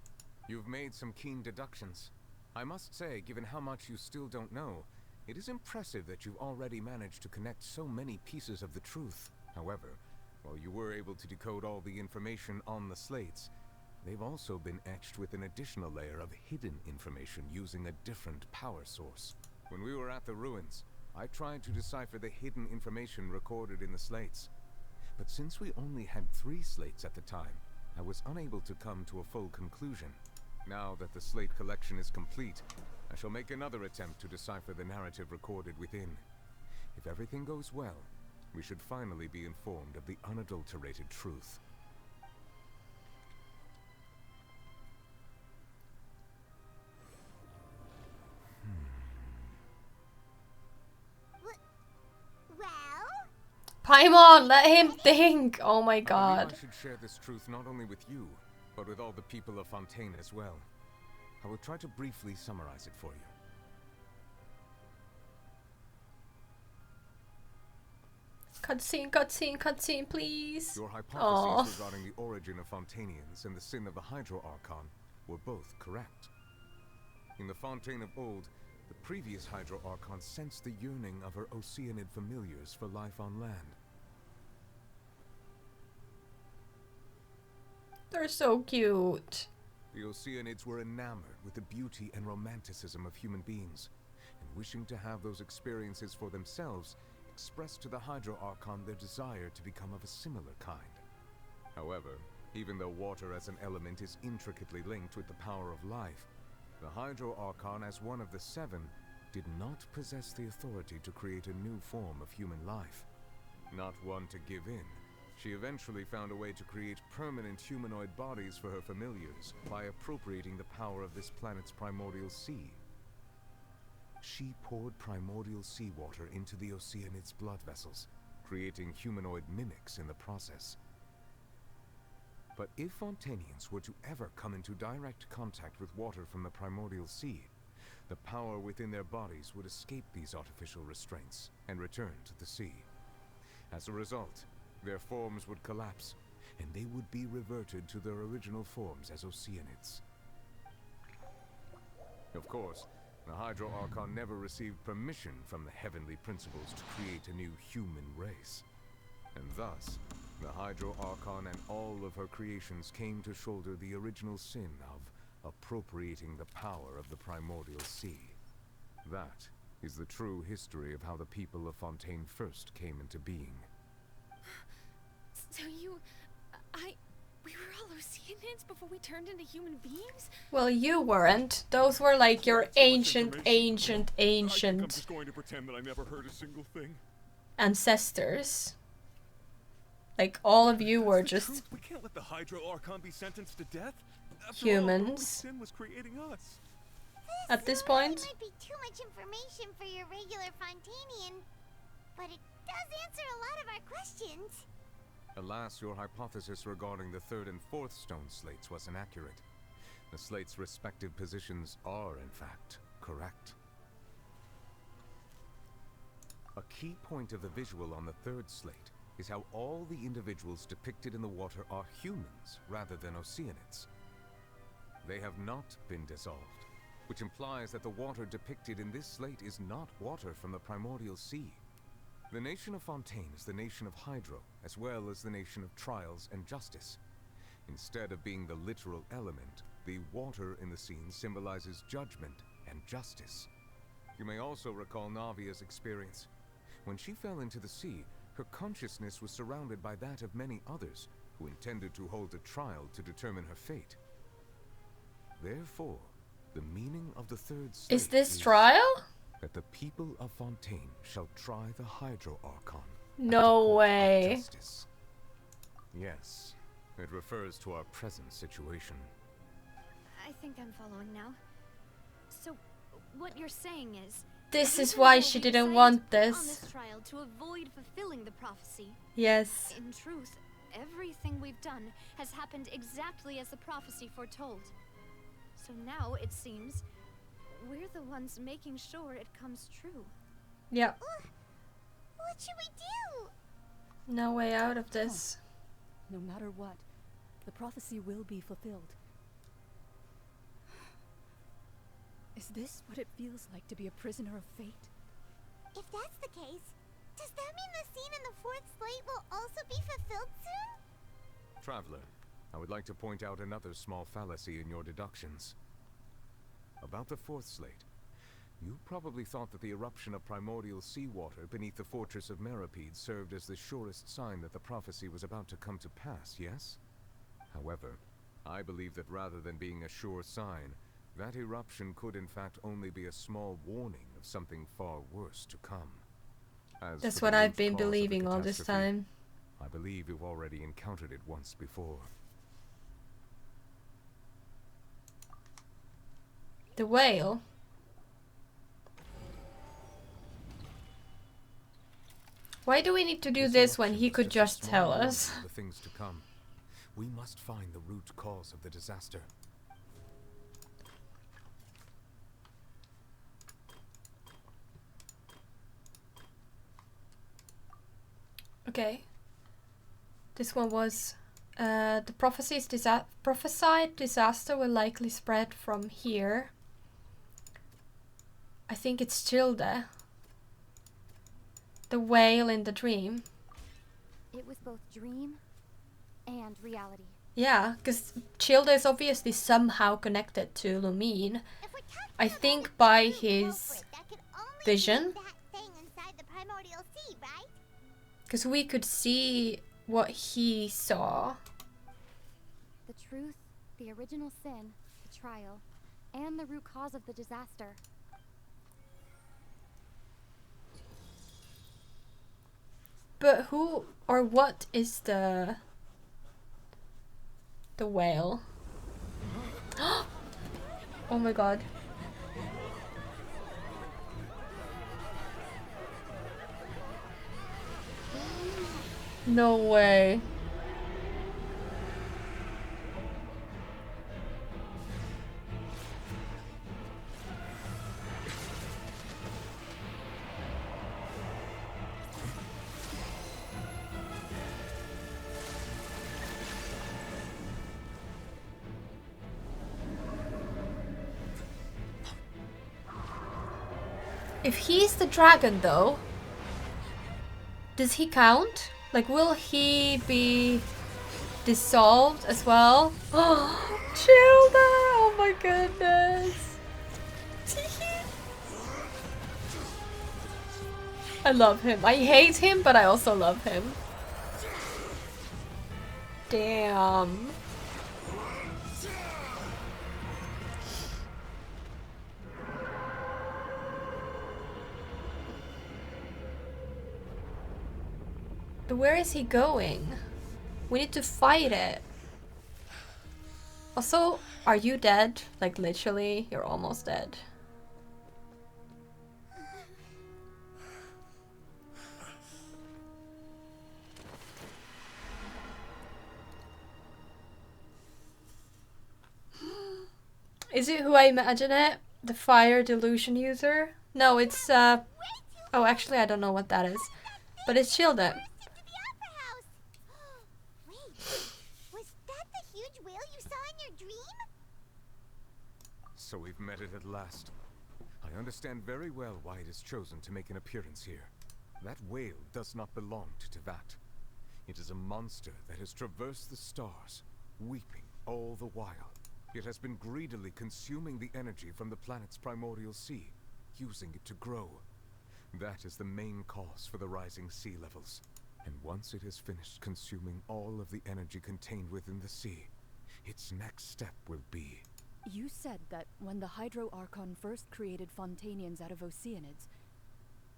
You've made some keen deductions. I must say, given how much you still don't know, it is impressive that you've already managed to connect so many pieces of the truth. However, while you were able to decode all the information on the slates, they've also been etched with an additional layer of hidden information using a different power source. When we were at the ruins, I tried to decipher the hidden information recorded in the slates. But since we only had 3 slates at the time, I was unable to come to a full conclusion. Now that the slate collection is complete, I shall make another attempt to decipher the narrative recorded within. If everything goes well, we should finally be informed of the unadulterated truth. Well? Paimon, let him think! Oh my I god. should share this truth not only with you, but with all the people of Fontaine as well. I will try to briefly summarize it for you. Cutscene, cutscene, cutscene, please. Your hypotheses regarding the origin of Fontainians and the sin of the Hydro Archon were both correct. In the Fontaine of old, the previous Hydro Archon sensed the yearning of her Oceanid familiars for life on land. They're so cute. The Oceanids were enamored with the beauty and romanticism of human beings, and wishing to have those experiences for themselves, expressed to the Hydro Archon their desire to become of a similar kind. However, even though water as an element is intricately linked with the power of life, the Hydro Archon, as one of the 7, did not possess the authority to create a new form of human life. Not one to give in, she eventually found a way to create permanent humanoid bodies for her familiars by appropriating the power of this planet's primordial sea. She poured primordial seawater into the Oceanids' blood vessels, creating humanoid mimics in the process. But if Fontainians were to ever come into direct contact with water from the primordial sea, the power within their bodies would escape these artificial restraints and return to the sea. As a result, their forms would collapse, and they would be reverted to their original forms as Oceanids. Of course, the Hydro Archon never received permission from the heavenly principles to create a new human race. And thus, the Hydro Archon and all of her creations came to shoulder the original sin of appropriating the power of the primordial sea. That is the true history of how the people of Fontaine first came into being. So we were all Oceanids before we turned into human beings? Well, you weren't. Those were like your ancient I'm just going to pretend that I never heard a single thing. ancestors. Like, all of you were just We can't let the Hydro Archon be sentenced to death. After humans. all, sin was creating us. At this point. Might be too much information for your regular Fontainian, but it does answer a lot of our questions. Alas, your hypothesis regarding the 3rd and 4th stone slates was inaccurate. The slates' respective positions are, in fact, correct. A key point of the visual on the 3rd slate is how all the individuals depicted in the water are humans rather than Oceanids. They have not been dissolved, which implies that the water depicted in this slate is not water from the primordial sea. The nation of Fontaine is the nation of Hydro, as well as the nation of trials and justice. Instead of being the literal element, the water in the scene symbolizes judgment and justice. You may also recall Navia's experience. When she fell into the sea, her consciousness was surrounded by that of many others who intended to hold a trial to determine her fate. Therefore, the meaning of the 3rd slate Is this trial? That the people of Fontaine shall try the Hydro Archon. No way. Justice. Yes, it refers to our present situation. I think I'm following now. So, what you're saying is... This is why she didn't want on this. this trial to avoid fulfilling the prophecy. Yes. In truth, everything we've done has happened exactly as the prophecy foretold. So now, it seems, we're the ones making sure it comes true. Yeah. What should we do? No way out of this. No matter what, the prophecy will be fulfilled. Is this what it feels like to be a prisoner of fate? If that's the case, does that mean the scene in the 4th slate will also be fulfilled soon? Traveler, I would like to point out another small fallacy in your deductions. About the fourth slate. You probably thought that the eruption of primordial seawater beneath the fortress of Meripede served as the surest sign that the prophecy was about to come to pass, yes? However, I believe that rather than being a sure sign, that eruption could in fact only be a small warning of something far worse to come. As That's for what the I've root been cause of the believing all this catastrophe, time. I believe you've already encountered it once before. The whale? Why do we need to do this when he could just tell us? The things to come. We must find the root cause of the disaster. Okay. This one was the prophesied disaster will likely spread from here. I think it's Childe. The whale in the dream. It was both dream and reality. Yeah, because Childe is obviously somehow connected to Lumine. I think by his vision. Because we could see what he saw. The truth, the original sin, the trial, and the root cause of the disaster. But who or what is the whale? Oh my god. No way. If he's the dragon though, does he count? Like, will he be dissolved as well? Oh, Childe! Oh my goodness! I love him. I hate him, but I also love him. Damn. But where is he going? We need to fight it. Also, are you dead? Like, literally, you're almost dead. Is it who I imagine it? The fire delusion user? No, it's oh, actually I don't know what that is. But it's Childe. Wait, was that the huge whale you saw in your dream? So we've met it at last. I understand very well why it is chosen to make an appearance here. That whale does not belong to Tevat. It is a monster that has traversed the stars, weeping all the while. It has been greedily consuming the energy from the planet's primordial sea, using it to grow. That is the main cause for the rising sea levels. And once it has finished consuming all of the energy contained within the sea, its next step will be... You said that when the Hydro Archon first created Fontainians out of Oceanids,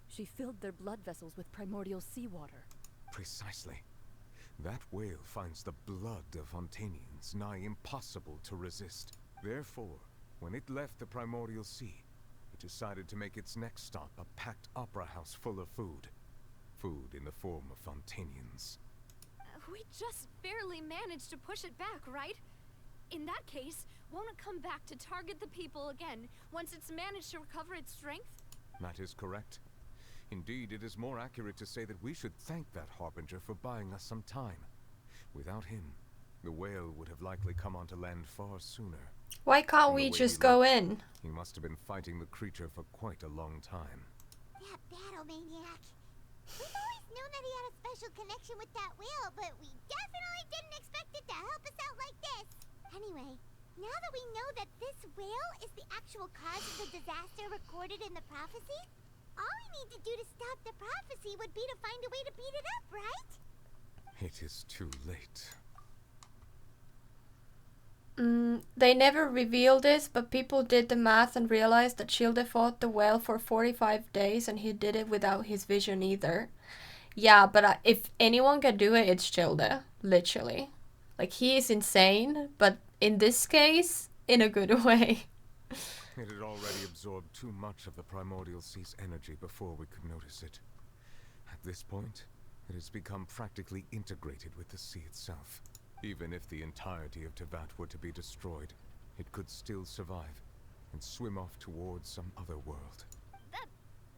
she filled their blood vessels with primordial seawater. Precisely. That whale finds the blood of Fontainians nigh impossible to resist. Therefore, when it left the primordial sea, it decided to make its next stop a packed opera house full of food. Food in the form of Fontainians. We just barely managed to push it back, right? In that case, won't it come back to target the people again once it's managed to recover its strength? That is correct. Indeed, it is more accurate to say that we should thank that Harbinger for buying us some time. Without him, the whale would have likely come onto land far sooner. Why can't we just go in? He must have been fighting the creature for quite a long time. That battle maniac. We've always known that he had a special connection with that whale, but we definitely didn't expect it to help us out like this. Anyway, now that we know that this whale is the actual cause of the disaster recorded in the prophecy, all we need to do to stop the prophecy would be to find a way to beat it up, right? It is too late. They never revealed this, but people did the math and realized that Shilde fought the whale for 45 days and he did it without his vision either. Yeah, but if anyone can do it, it's Shilde. Literally. Like, he is insane, but in this case, in a good way. It had already absorbed too much of the primordial sea's energy before we could notice it. At this point, it has become practically integrated with the sea itself. Even if the entirety of Tevat were to be destroyed, it could still survive and swim off towards some other world.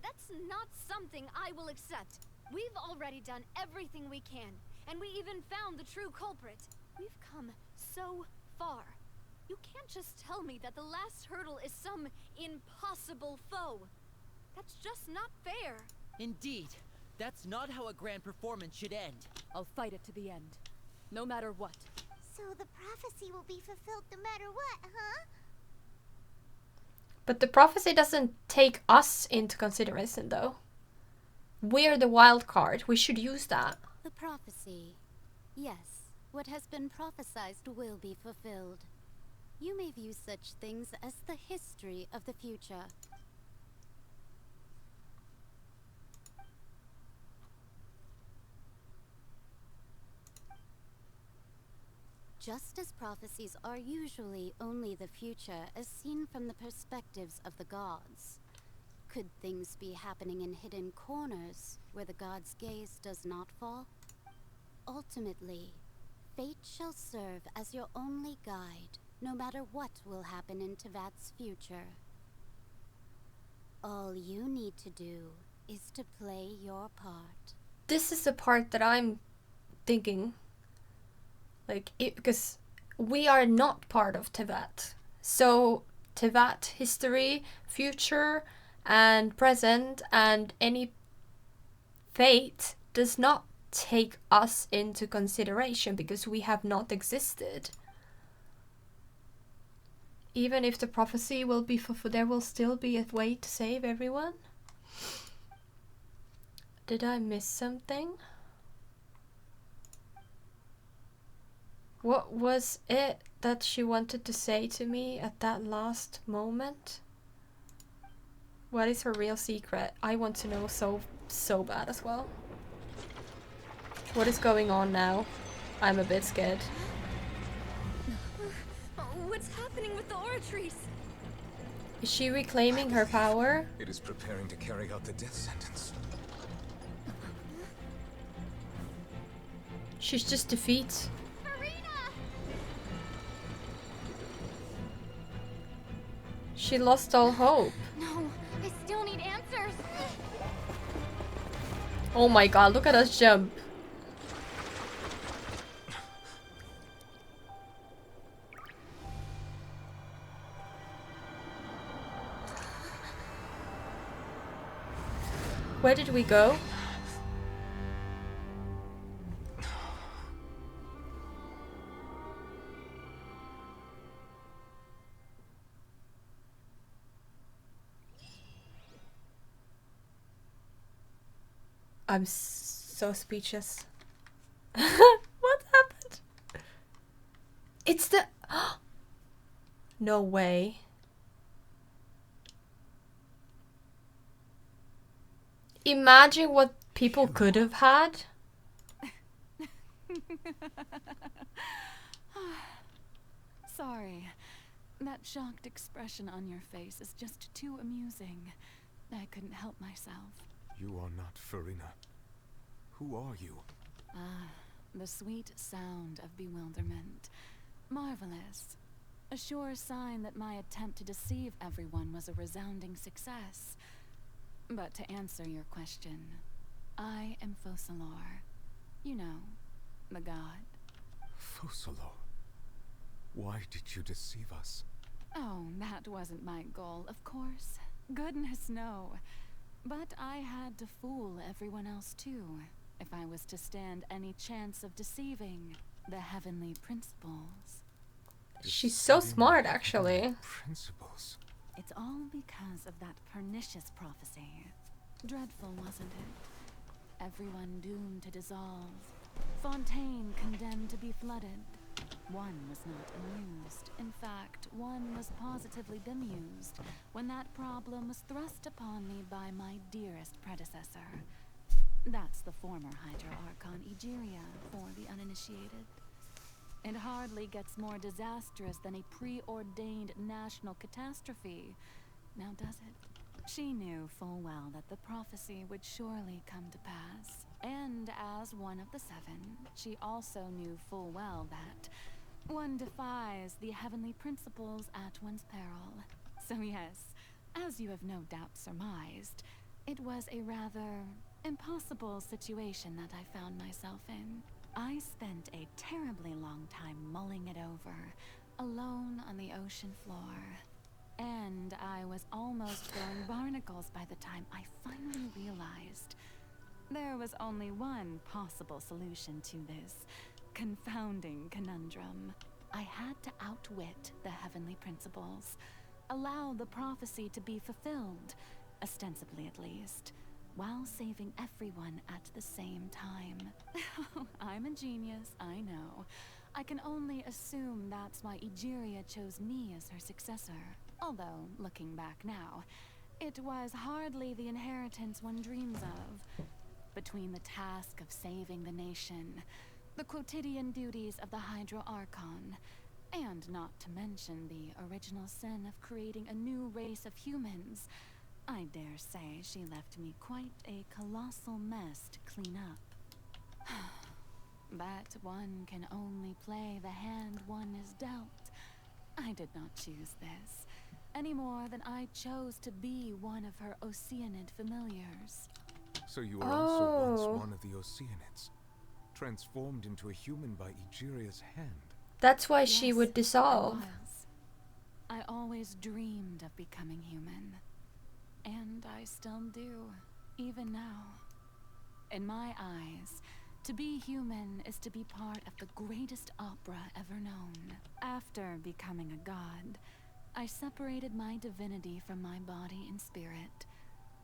That's not something I will accept. We've already done everything we can, and we even found the true culprit. We've come so far. You can't just tell me that the last hurdle is some impossible foe. That's just not fair. Indeed. That's not how a grand performance should end. I'll fight it to the end. No matter what. So the prophecy will be fulfilled no matter what, huh? But the prophecy doesn't take us into consideration, though. We're the wild card. We should use that. The prophecy. Yes, what has been prophesied will be fulfilled. You may view such things as the history of the future. Just as prophecies are usually only the future as seen from the perspectives of the gods, could things be happening in hidden corners where the gods' gaze does not fall? Ultimately, fate shall serve as your only guide, no matter what will happen in Tevat's future. All you need to do is to play your part. This is the part that I'm thinking. Like, because we are not part of Tevat. So, Tevat history, future, and present, and any fate does not take us into consideration because we have not existed. Even if the prophecy will be fulfilled, there will still be a way to save everyone. Did I miss something? What was it that she wanted to say to me at that last moment? What is her real secret? I want to know so bad as well. What is going on now? I'm a bit scared. What's happening with the oratories? Is she reclaiming her power? It is preparing to carry out the death sentence. She's just defeat. She lost all hope. No, I still need answers. Oh my god, look at us jump. Where did we go? I'm so speechless. What happened? It's the... No way. Imagine what people could have had. Sorry. That shocked expression on your face is just too amusing. I couldn't help myself. You are not Furina. Who are you? Ah, the sweet sound of bewilderment. Marvelous. A sure sign that my attempt to deceive everyone was a resounding success. But to answer your question, I am Focalors. You know, the god. Focalors? Why did you deceive us? Oh, that wasn't my goal, of course. Goodness, no. But I had to fool everyone else too. if I was to stand any chance of deceiving the heavenly principles. She's so smart, actually. Principles. It's all because of that pernicious prophecy. Dreadful, wasn't it? Everyone doomed to dissolve. Fontaine condemned to be flooded. One was not amused. In fact, one was positively bemused when that problem was thrust upon me by my dearest predecessor. That's the former Hydro Archon Egeria for the uninitiated. It hardly gets more disastrous than a preordained national catastrophe, now does it? She knew full well that the prophecy would surely come to pass, and as one of the seven, she also knew full well that one defies the heavenly principles at one's peril. So yes, as you have no doubt surmised, it was a rather impossible situation that I found myself in. I spent a terribly long time mulling it over, alone on the ocean floor. And I was almost throwing barnacles by the time I finally realized there was only one possible solution to this confounding conundrum. I had to outwit the heavenly principles, allow the prophecy to be fulfilled, ostensibly at least, while saving everyone at the same time. I'm a genius, I know. I can only assume that's why Egeria chose me as her successor. Although, looking back now, it was hardly the inheritance one dreams of. Between the task of saving the nation, the quotidian duties of the Hydro Archon, and not to mention the original sin of creating a new race of humans, I dare say she left me quite a colossal mess to clean up. But one can only play the hand one is dealt. I did not choose this, any more than I chose to be one of her Oceanid familiars. So you were also once one of the Oceanids, transformed into a human by Egeria's hand. That's why she would dissolve. I always dreamed of becoming human. And I still do, even now. In my eyes, to be human is to be part of the greatest opera ever known. After becoming a god, I separated my divinity from my body and spirit,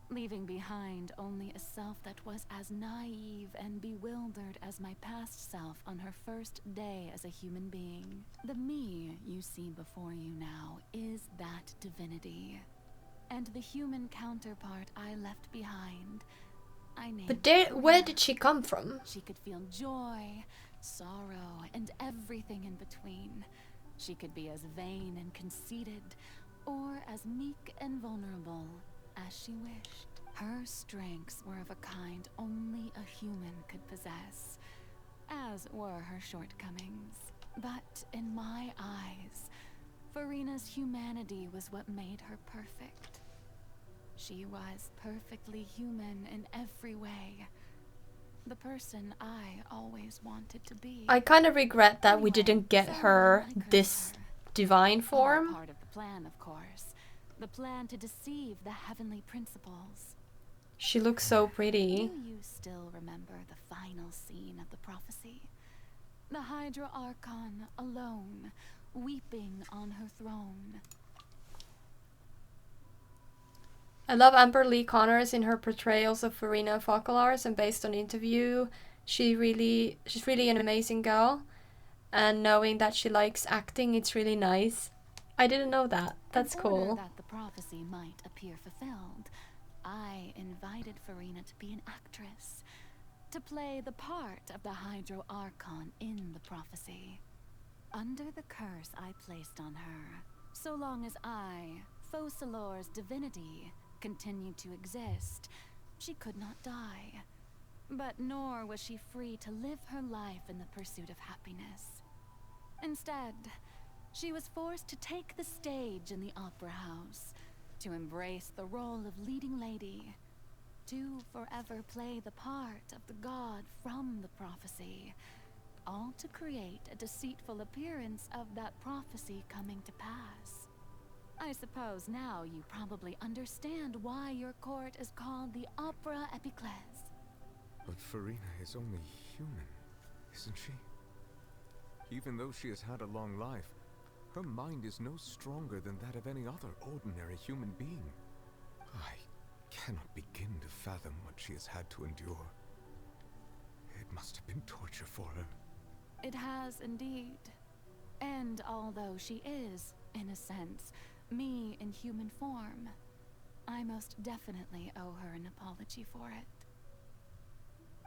leaving behind only a self that was as naive and bewildered as my past self on her first day as a human being. The me you see before you now is that divinity. And the human counterpart I left behind, I named But where did she come from? She could feel joy, sorrow, and everything in between. She could be as vain and conceited, or as meek and vulnerable as she wished. Her strengths were of a kind only a human could possess, as were her shortcomings. But in my eyes, Furina's humanity was what made her perfect. She was perfectly human in every way. The person I always wanted to be. I kind of regret that we didn't get her this divine form. All part of the plan, of course. The plan to deceive the heavenly principles. She looks so pretty. Do you still remember the final scene of the prophecy? The Hydra Archon alone, weeping on her throne. I love Amber Lee Connors in her portrayals of Furina and Focalors, and based on interview, she's really an amazing girl. And knowing that she likes acting, it's really nice. I didn't know that. That's cool. In order that the prophecy might appear fulfilled, I invited Furina to be an actress, to play the part of the Hydro Archon in the prophecy. Under the curse I placed on her, so long as I, Focalors' divinity, continued to exist, she could not die. But nor was she free to live her life in the pursuit of happiness. Instead, she was forced to take the stage in the opera house, to embrace the role of leading lady, to forever play the part of the god from the prophecy, all to create a deceitful appearance of that prophecy coming to pass. I suppose now you probably understand why your court is called the Opera Epiclese. But Furina is only human, isn't she? Even though she has had a long life, her mind is no stronger than that of any other ordinary human being. I cannot begin to fathom what she has had to endure. It must have been torture for her. It has indeed. And although she is, in a sense, me in human form, I most definitely owe her an apology for it.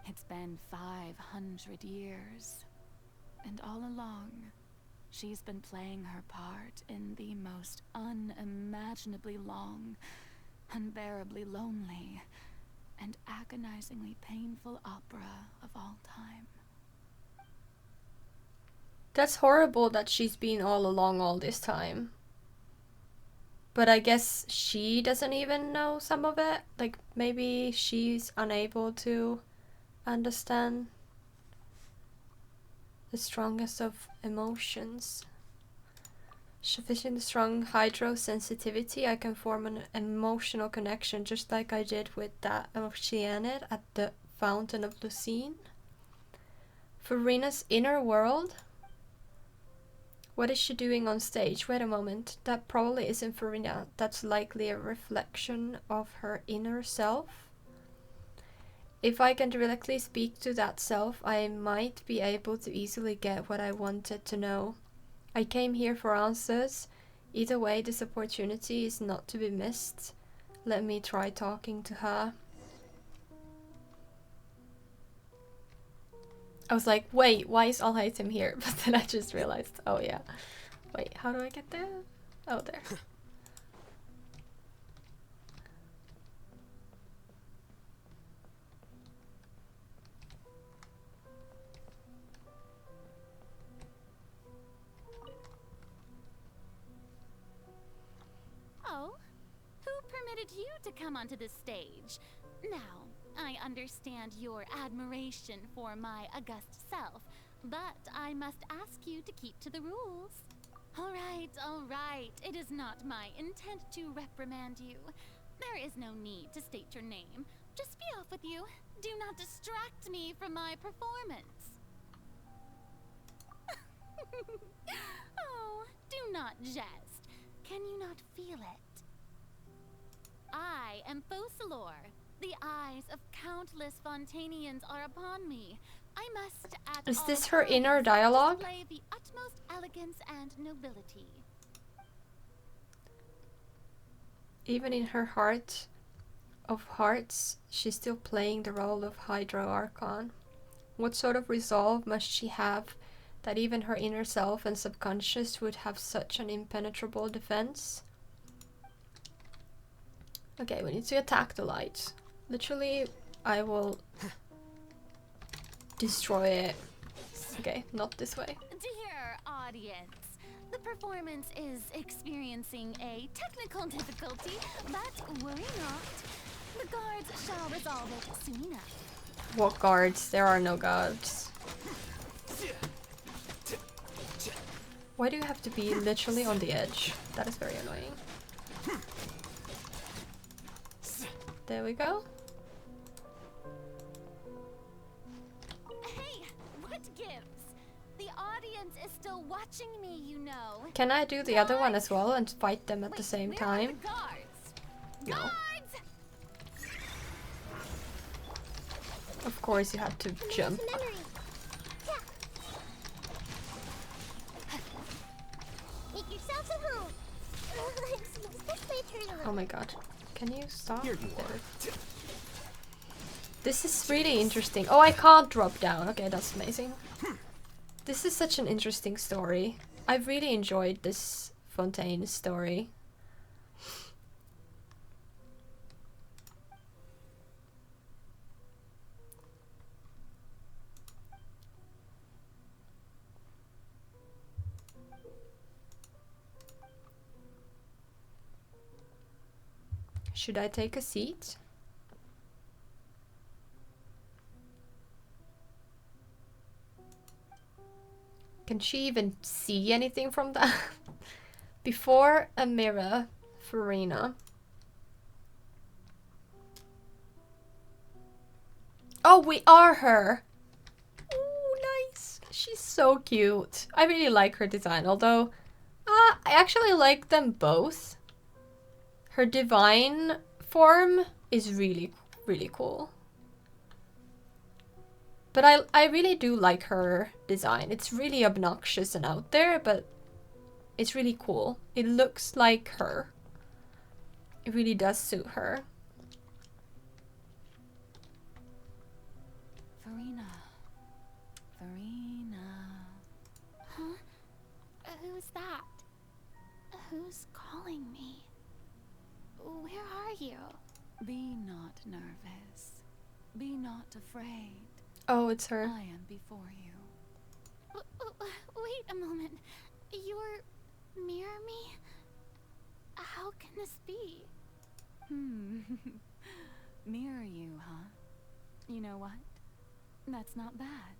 It's been 500 years, and all along, she's been playing her part in the most unimaginably long, unbearably lonely, and agonizingly painful opera of all time. That's horrible that she's been all along all this time. But I guess she doesn't even know some of it. Like, maybe she's unable to understand the strongest of emotions. Sufficient strong hydrosensitivity, I can form an emotional connection just like I did with that Oceanid at the Fountain of Lucine. Furina's inner world? What is she doing on stage? Wait a moment, that probably isn't Furina. That's likely a reflection of her inner self. If I can directly speak to that self, I might be able to easily get what I wanted to know. I came here for answers. Either way, this opportunity is not to be missed. Let me try talking to her. I was like, wait, why is Alhaitham here? But then I just realized, oh yeah. Wait, how do I get there? Oh, there. Oh, who permitted you to come onto the stage? Now, I understand your admiration for my august self, but I must ask you to keep to the rules. All right. It is not my intent to reprimand you. There is no need to state your name. Just be off with you. Do not distract me from my performance. Oh, do not jest. Can you not feel it? I am Focalors. The eyes of countless Fontainians are upon me. I must at Is all this her times inner dialogue? display the utmost elegance and nobility. Even in her heart of hearts, she's still playing the role of Hydro Archon. What sort of resolve must she have that even her inner self and subconscious would have such an impenetrable defense? Okay, we need to attack the light. Literally, I will destroy it. Okay, not this way. Dear audience, the performance is experiencing a technical difficulty, but worry not. The guards shall resolve it soon enough. What guards? There are no guards. Why do you have to be literally on the edge? That is very annoying. There we go. Hey, what gives? The audience is still watching me, you know. Can I do the other one as well and fight them at the same time? Guards! No. Guards! Of course you have to jump. Make yourselves at home. This may turn a little. Oh my god. Can you stop? Here you are. This is really interesting. Oh, I can't drop down. Okay, that's amazing. This is such an interesting story. I've really enjoyed this Fontaine story. Should I take a seat? Can she even see anything from that? Before a mirror, Furina. Oh, we are her. Oh, nice. She's so cute. I really like her design, although I actually like them both. Her divine form is really, really cool. But I really do like her design. It's really obnoxious and out there, but it's really cool. It looks like her. It really does suit her. Furina. Furina. Huh? Who's that? Who's calling me? Where are you? Be not nervous. Be not afraid. Oh, it's her. I am before you. Wait a moment. You're near me? How can this be? Mirror you, huh? You know what? That's not bad.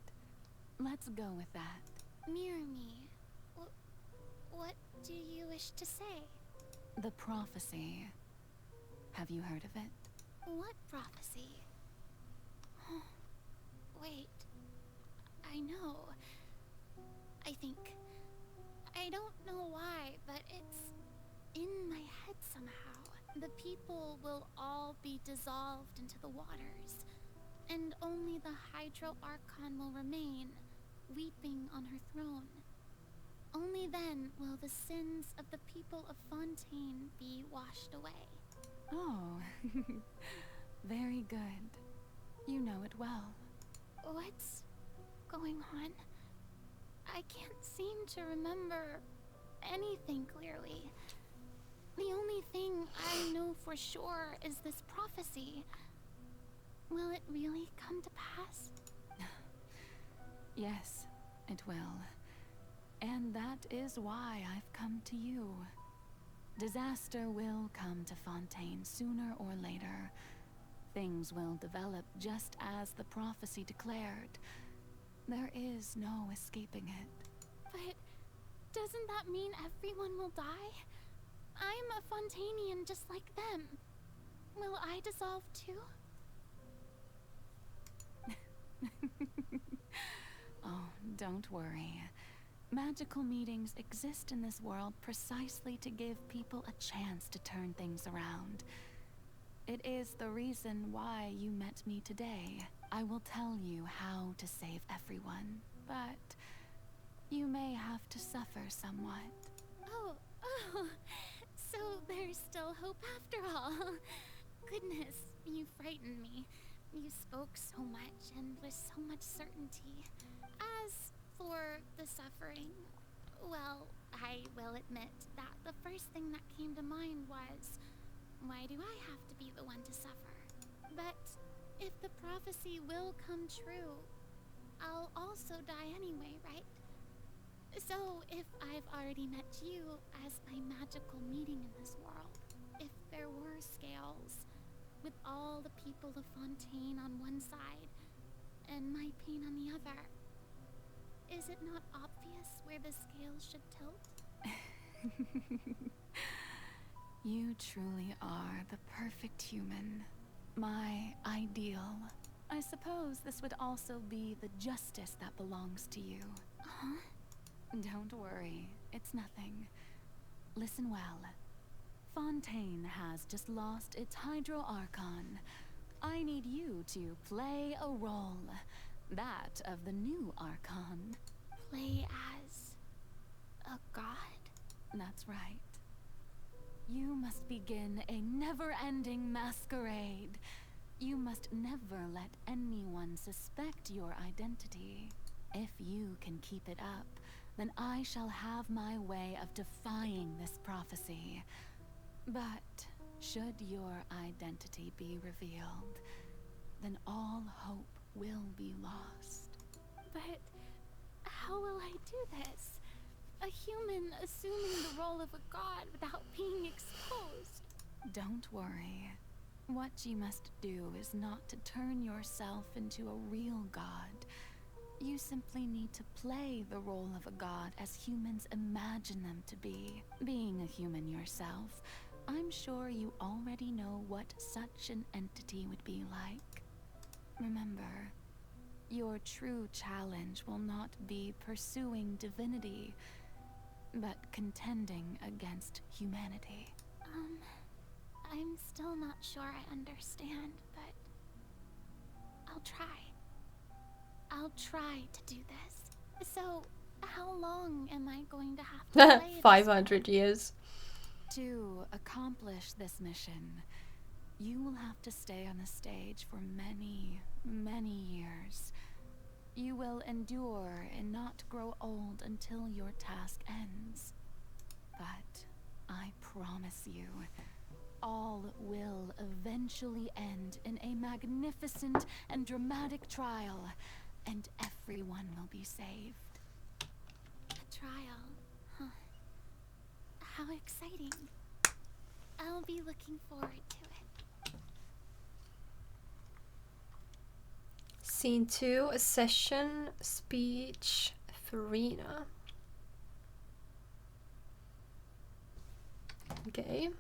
Let's go with that. Mirror me? What do you wish to say? The prophecy. Have you heard of it? What prophecy? Wait. I know. I think. I don't know why, but it's in my head somehow. The people will all be dissolved into the waters, and only the Hydro Archon will remain, weeping on her throne. Only then will the sins of the people of Fontaine be washed away. Oh, very good. You know it well. What's going on? I can't seem to remember anything clearly. The only thing I know for sure is this prophecy. Will it really come to pass? Yes, it will. And that is why I've come to you. Disaster will come to Fontaine sooner or later. Things will develop just as the prophecy declared. There is no escaping it. But doesn't that mean everyone will die? I'm a Fontainian just like them. Will I dissolve too? Oh, don't worry. Magical meetings exist in this world precisely to give people a chance to turn things around. It is the reason why you met me today. I will tell you how to save everyone, but you may have to suffer somewhat. Oh, so there's still hope after all. Goodness, you frightened me. You spoke so much and with so much certainty. As for the suffering, well, I will admit that the first thing that came to mind was, why do I have to be the one to suffer? But if the prophecy will come true, I'll also die anyway, right? So if I've already met you as my magical meeting in this world, if there were scales, with all the people of Fontaine on one side, and my pain on the other, is it not obvious where the scales should tilt? You truly are the perfect human. My ideal. I suppose this would also be the justice that belongs to you. Huh? Don't worry, it's nothing. Listen well. Fontaine has just lost its Hydro Archon. I need you to play a role. That of the new Archon. Play as a god? That's right. You must begin a never-ending masquerade. You must never let anyone suspect your identity. If you can keep it up, then I shall have my way of defying this prophecy. But should your identity be revealed, then all hope will be lost. But how will I do this? A human assuming the role of a god without being exposed. Don't worry. What you must do is not to turn yourself into a real god. You simply need to play the role of a god as humans imagine them to be. Being a human yourself, I'm sure you already know what such an entity would be like. Remember, your true challenge will not be pursuing divinity, but contending against humanity. I'm still not sure I understand, but I'll try. I'll try to do this. So, how long am I going to have to play 500 years. To accomplish this mission, you will have to stay on the stage for many, many years. You will endure and not grow old until your task ends. But I promise you, all will eventually end in a magnificent and dramatic trial, and everyone will be saved. A trial, huh? How exciting. I'll be looking forward to it. Scene 2, a session, speech, Furina. Okay.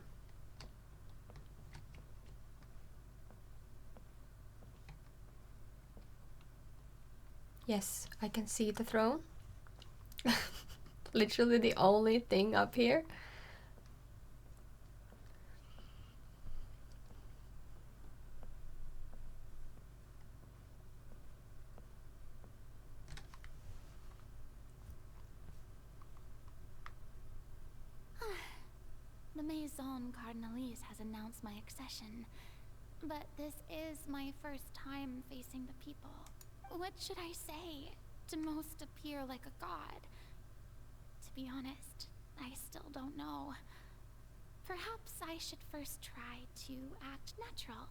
Yes, I can see the throne. Literally the only thing up here. The Maison Cardinalise has announced my accession, but this is my first time facing the people. What should I say to most appear like a god? To be honest, I still don't know. Perhaps I should first try to act natural.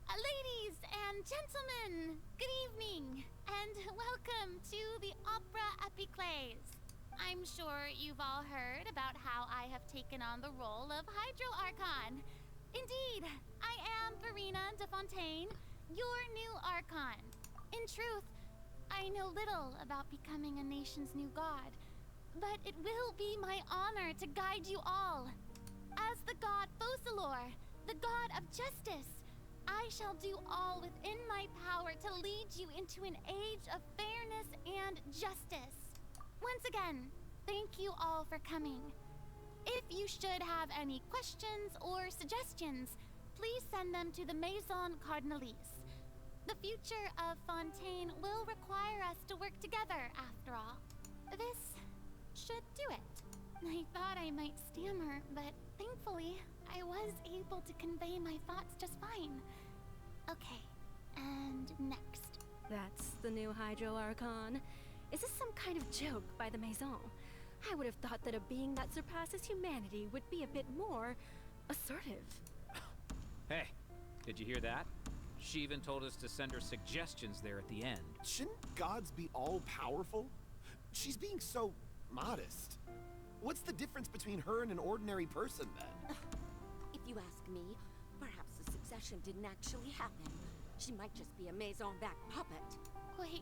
Ladies and gentlemen, good evening, and welcome to the Opera Epiclese. I'm sure you've all heard about how I have taken on the role of Hydro Archon. Indeed, I am Furina de Fontaine, your new Archon. In truth, I know little about becoming a nation's new god, but it will be my honor to guide you all. As the god Focalors, the god of justice, I shall do all within my power to lead you into an age of fairness and justice. Once again, thank you all for coming. If you should have any questions or suggestions, please send them to the Maison Cardinalise. The future of Fontaine will require us to work together, after all. This should do it. I thought I might stammer, but thankfully, I was able to convey my thoughts just fine. Okay, and next. That's the new Hydro Archon. Is this some kind of joke by the Maison? I would have thought that a being that surpasses humanity would be a bit more assertive. Hey, did you hear that? She even told us to send her suggestions there at the end. Shouldn't gods be all-powerful? She's being so modest. What's the difference between her and an ordinary person, then? If you ask me, perhaps the succession didn't actually happen. She might just be a Maison-backed puppet. Wait,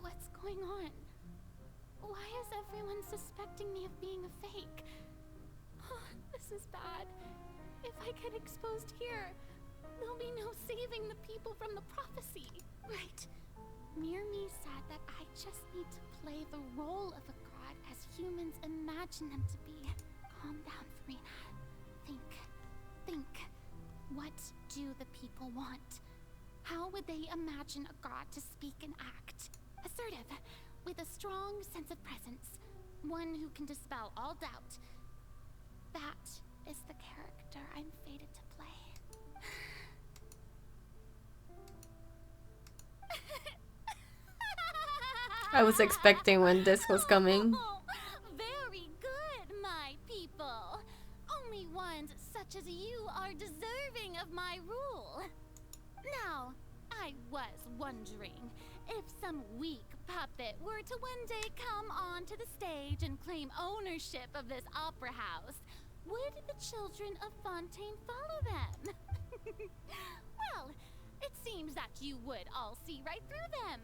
what's going on? Why is everyone suspecting me of being a fake? Oh, this is bad. If I get exposed here, there'll be no saving the people from the prophecy. Right. Mirmi said that I just need to play the role of a god as humans imagine them to be. Calm down, Furina. Think. What do the people want? How would they imagine a god to speak and act? Assertive, with a strong sense of presence. One who can dispel all doubt. That is the character I'm fated to play. I was expecting when this was coming. Very good, my people. Only ones such as you are deserving of my rule. Now, I was wondering if some weak puppet were to one day come onto the stage and claim ownership of this opera house, would the children of Fontaine follow them? Well, it seems that you would all see right through them.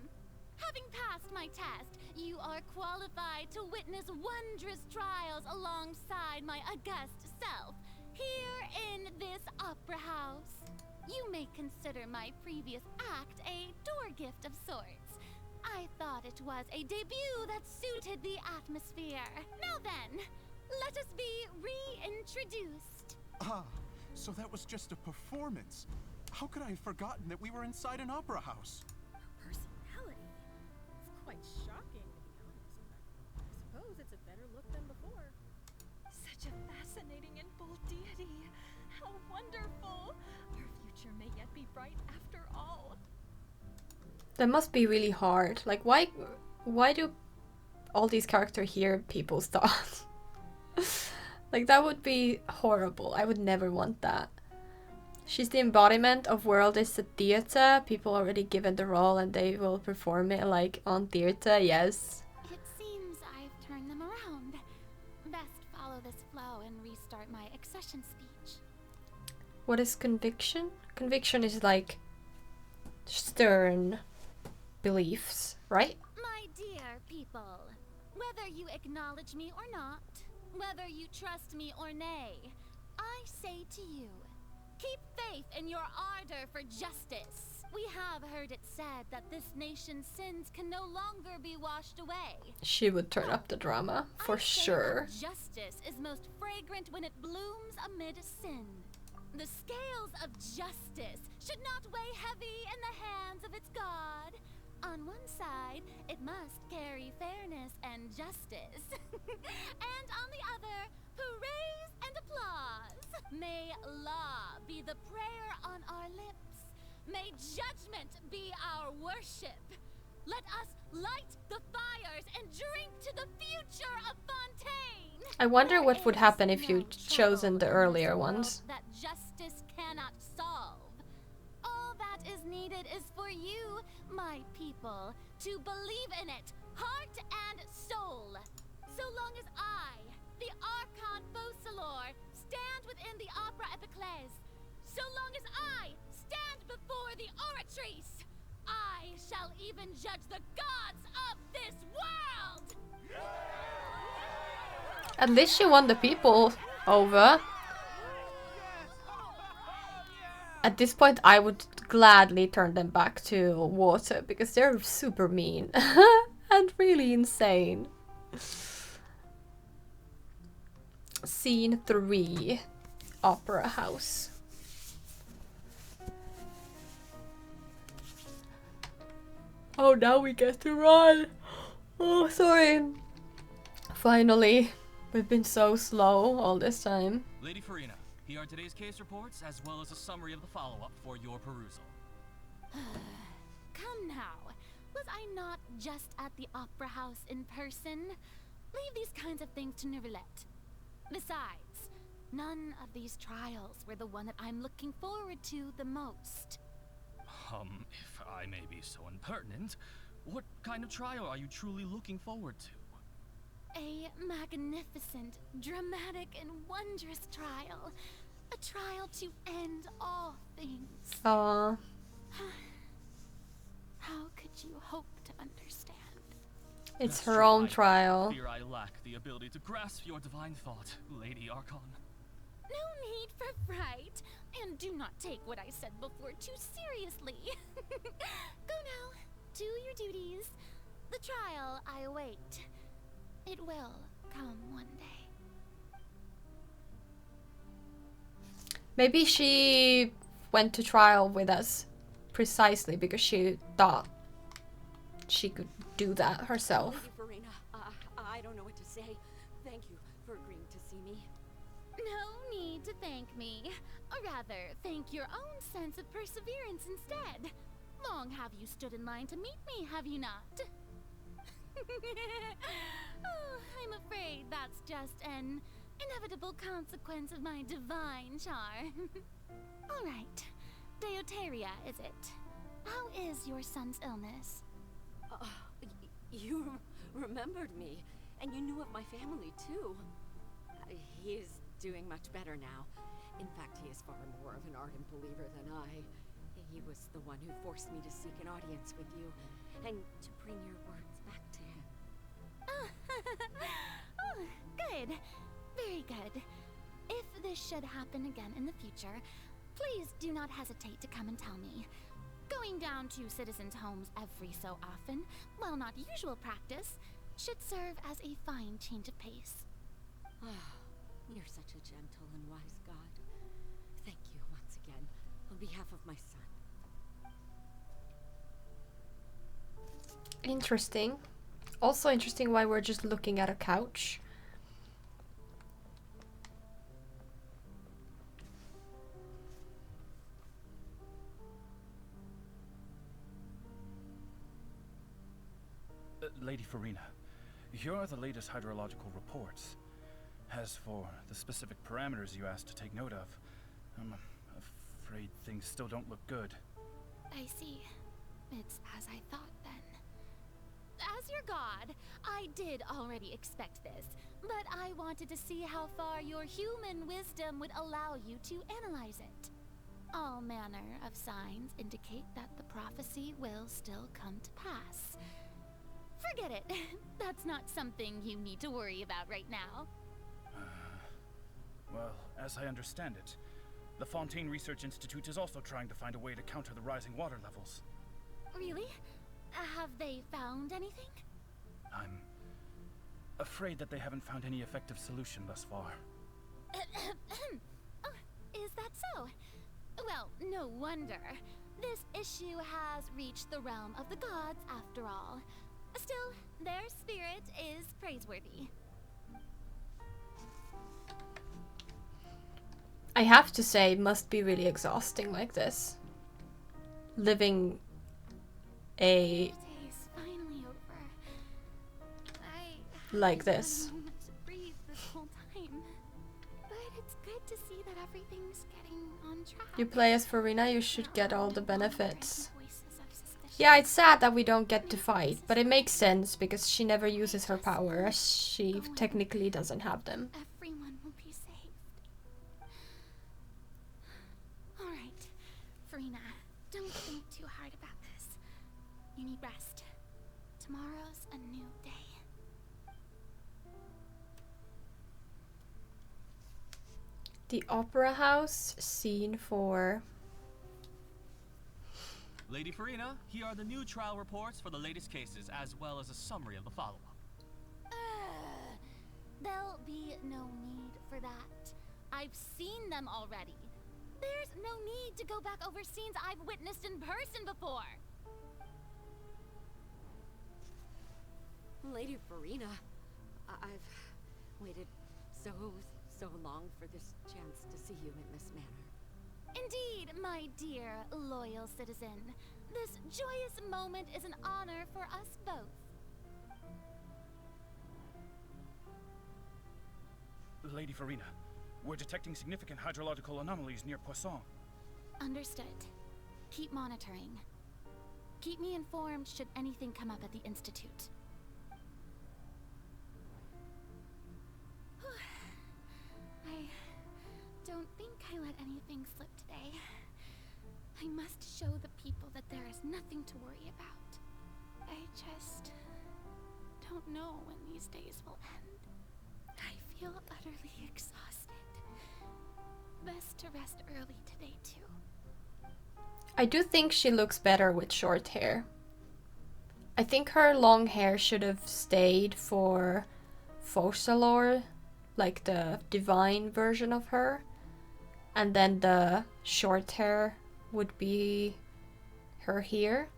Having passed my test, you are qualified to witness wondrous trials alongside my august self, here in this opera house. You may consider my previous act a door gift of sorts. I thought it was a debut that suited the atmosphere. Now then, let us be reintroduced. Ah, so that was just a performance. How could I have forgotten that we were inside an opera house? Personality. It's quite shocking, to be honest. I suppose it's a better look than before. Such a fascinating and bold deity. How wonderful. Our future may yet be bright after all. That must be really hard. Like, why do all these characters hear people's thoughts? Like, that would be horrible. I would never want that. She's the embodiment of world is the theater. People already given the role and they will perform it like on theater. Yes. It seems I've turned them around. Best follow this flow and restart my accession speech. What is conviction? Conviction is like stern beliefs, right? My dear people, whether you acknowledge me or not, whether you trust me or nay, I say to you, keep faith in your ardor for justice. We have heard it said that this nation's sins can no longer be washed away. She would turn up the drama, for sure. Justice is most fragrant when it blooms amid sin. The scales of justice should not weigh heavy in the hands of its God. On one side, it must carry fairness and justice. And on the other, praise and applause. May law be the prayer on our lips. May judgment be our worship. Let us light the fires and drink to the future of Fontaine. I wonder what would happen if you'd chosen the earlier ones. That justice cannot solve. All that is needed is for you, my people, to believe in it, heart and soul. So long as I, the Archon Focalors, stand within the Opera Epiclese, so long as I stand before the oratrice, I shall even judge the gods of this world! At least she won the people over. At this point, I would gladly turn them back to water because they're super mean and really insane. Scene 3, Opera House. Oh, now we get to run. Oh, sorry. Finally, we've been so slow all this time. Lady Furina, here are today's case reports, as well as a summary of the follow-up for your perusal. Come now, was I not just at the Opera House in person? Leave these kinds of things to Neuvillette. Besides, none of these trials were the one that I'm looking forward to the most. If I may be so impertinent, what kind of trial are you truly looking forward to? A magnificent, dramatic, and wondrous trial. A trial to end all things. Aww. How could you hope to understand? It's her own trial. I fear I lack the ability to grasp your divine thought, Lady Archon. No need for fright, and do not take what I said before too seriously. Go now, do your duties. The trial I await. It will come one day. Maybe she went to trial with us precisely because she thought she could do that herself. Lady Furina, I don't know what to say. Thank you for agreeing to see me. No need to thank me. Or rather, thank your own sense of perseverance instead. Long have you stood in line to meet me, have you not? Oh, I'm afraid that's just an inevitable consequence of my divine charm. All right, Deoteria, is it? How is your son's illness? You remembered me, and you knew of my family too. He is doing much better now. In fact, he is far more of an ardent believer than I. He was the one who forced me to seek an audience with you, and to bring your words back to him. Oh, good. Very good. If this should happen again in the future, please do not hesitate to come and tell me. Going down to citizens' homes every so often, while not usual practice, should serve as a fine change of pace. Ah, you're such a gentle and wise god. Thank you once again, on behalf of my son. Interesting. Also interesting why we're just looking at a couch. Lady Furina, here are the latest hydrological reports. As for the specific parameters you asked to take note of, I'm afraid things still don't look good. I see. It's as I thought then. As your god, I did already expect this, but I wanted to see how far your human wisdom would allow you to analyze it. All manner of signs indicate that the prophecy will still come to pass. Forget it. That's not something you need to worry about right now. Well, as I understand it, the Fontaine Research Institute is also trying to find a way to counter the rising water levels. Really? Have they found anything? I'm afraid that they haven't found any effective solution thus far. Oh, is that so? Well, no wonder. This issue has reached the realm of the gods after all. Still, their spirit is praiseworthy. I have to say, it must be really exhausting like this. Living a... Day's finally over. like this. I had to breathe this whole time. But it's good to see that everything's getting on track. You play as Furina, you should get all the benefits. Yeah, it's sad that we don't get to fight, but it makes sense because she never uses her power, as she technically doesn't have them. Everyone will be saved. Alright, Furina, don't think too hard about this. You need rest. Tomorrow's a new day. The Opera House, scene 4. Lady Furina, here are the new trial reports for the latest cases, as well as a summary of the follow-up. There'll be no need for that. I've seen them already. There's no need to go back over scenes I've witnessed in person before. Lady Furina, I've waited so long for this chance to see you in this manner. Indeed, my dear, loyal citizen. This joyous moment is an honor for us both. Lady Furina, we're detecting significant hydrological anomalies near Poisson. Understood. Keep monitoring. Keep me informed should anything come up at the Institute. I don't think I let anything slip today. I must show the people that there is nothing to worry about. I just don't know when these days will end. I feel utterly exhausted. Best to rest early today, too. I do think she looks better with short hair. I think her long hair should have stayed for Focalors, like the divine version of her. And then the short hair would be her here.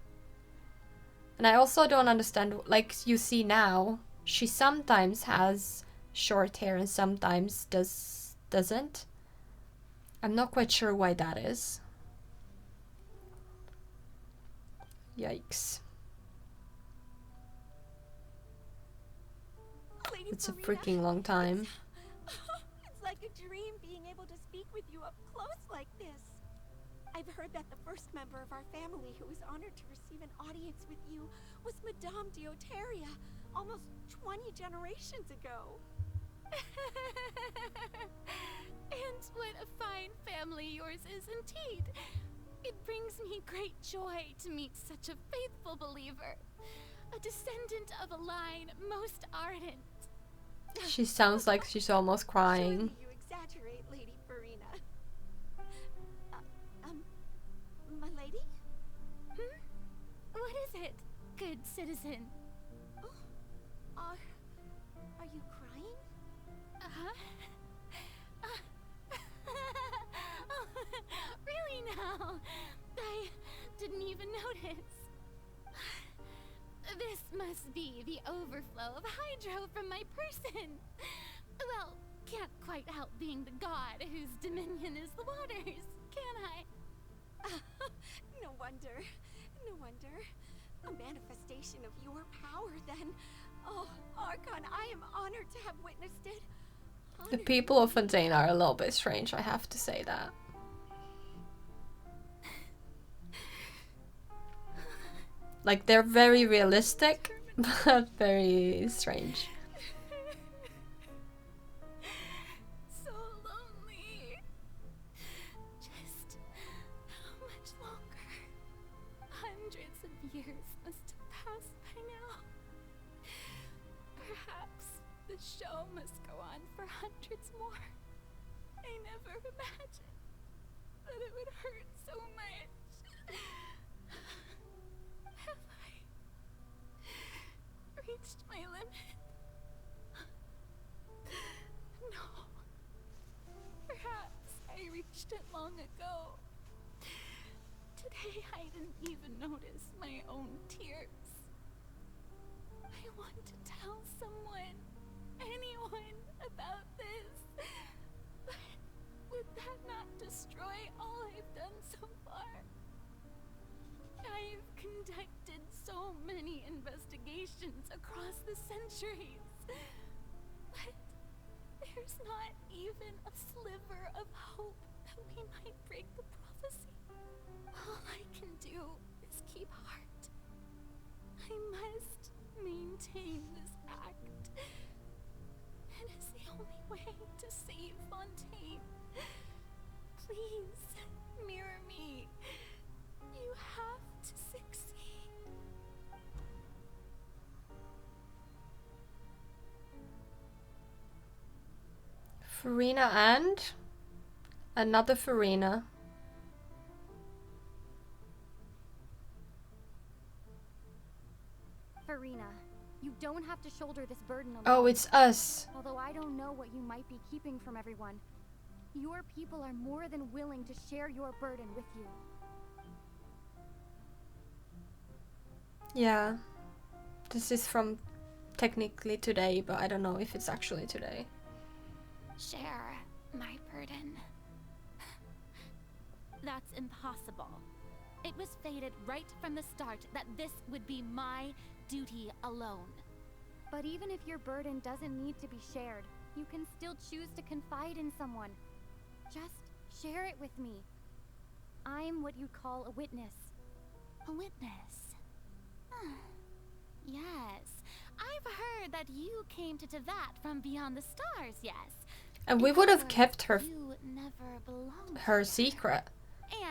And I also don't understand, like you see now, she sometimes has short hair and sometimes doesn't. I'm not quite sure why that is. Yikes. Lady It's a Furina, freaking long time. It's like a dream being able to speak with you up close like this. I've heard that the first member of our family who was honored to receive an audience with you was Madame Dioteria, almost 20 generations ago. And what a fine family yours is indeed. It brings me great joy to meet such a faithful believer. A descendant of a line most ardent. She sounds like she's almost crying. You exaggerate, Lady Furina. good citizen. Are you crying? Oh, really now? I didn't even notice. This must be the overflow of hydro from my person. Well, can't quite help being the god whose dominion is the waters, can I? No wonder. No wonder. A manifestation of your power, then. Oh, Archon, I am honored to have witnessed it. The people of Fontaine are a little bit strange, I have to say that. Like, they're very realistic, but very strange. So lonely. Just how much longer? Hundreds of years must have passed by now. Perhaps the show must go on for hundreds more. I never imagined that it would hurt so much. Have I reached my limit? No. Perhaps I reached it long ago. Today I didn't even notice my own tears. I want to tell someone, anyone, about this. But would that not destroy all I've done so far? I've conducted so many investigations across the centuries. But there's not even a sliver of hope that we might break the prophecy. All I can do is keep heart. I must maintain this act. It is the only way to save Fontaine. Please, mirror me. You have to succeed. Furina and another Furina. Furina, you don't have to shoulder this burden alone. Oh, it's us. Although I don't know what you might be keeping from everyone, your people are more than willing to share your burden with you. Yeah. This is from technically today, but I don't know if it's actually today. Share my burden. That's impossible. It was fated right from the start that this would be my duty alone. But even if your burden doesn't need to be shared, you can still choose to confide in someone. Just share it with me. I'm what you'd call a witness. A witness? Yes. I've heard that you came to Tevat from beyond the stars, yes. And we would have kept her You never belonged her secret.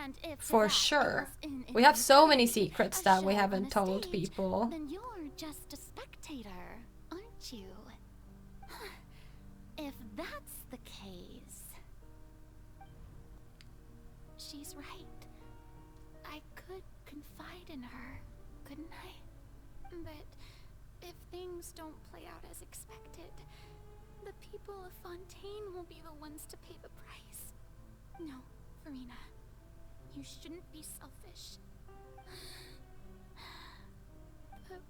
And if For Tevat sure. is in We have so many eternity, secrets a that we show on haven't a told stage, people. Then you're just a spectator, aren't you? If that's the case... She's right. I could confide in her, couldn't I? But if things don't play out as expected, the people of Fontaine will be the ones to pay the price. No, Furina. You shouldn't be selfish. But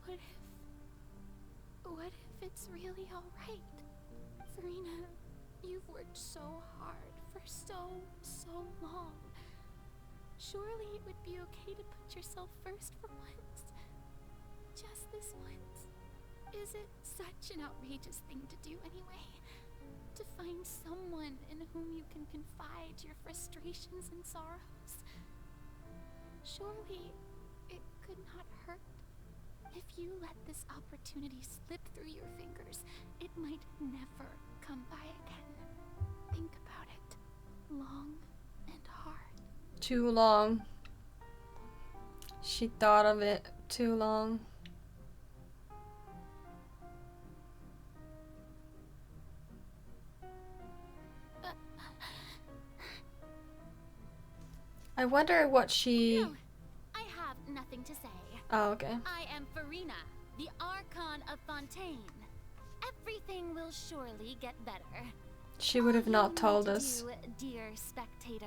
what if it's really alright? Furina, you've worked so hard for so long. Surely it would be okay to put yourself first for once. Just this once. Is it such an outrageous thing to do anyway? To find someone in whom you can confide your frustrations and sorrows? Surely it could not hurt. If you let this opportunity slip through your fingers, it might never come by again. Think about it long and hard. Too long. She thought of it too long. I wonder what she... No, I have nothing to say. Oh, okay. I am Furina, the Archon of Fontaine. Everything will surely get better. She would have not told us. All you need to do, dear spectator,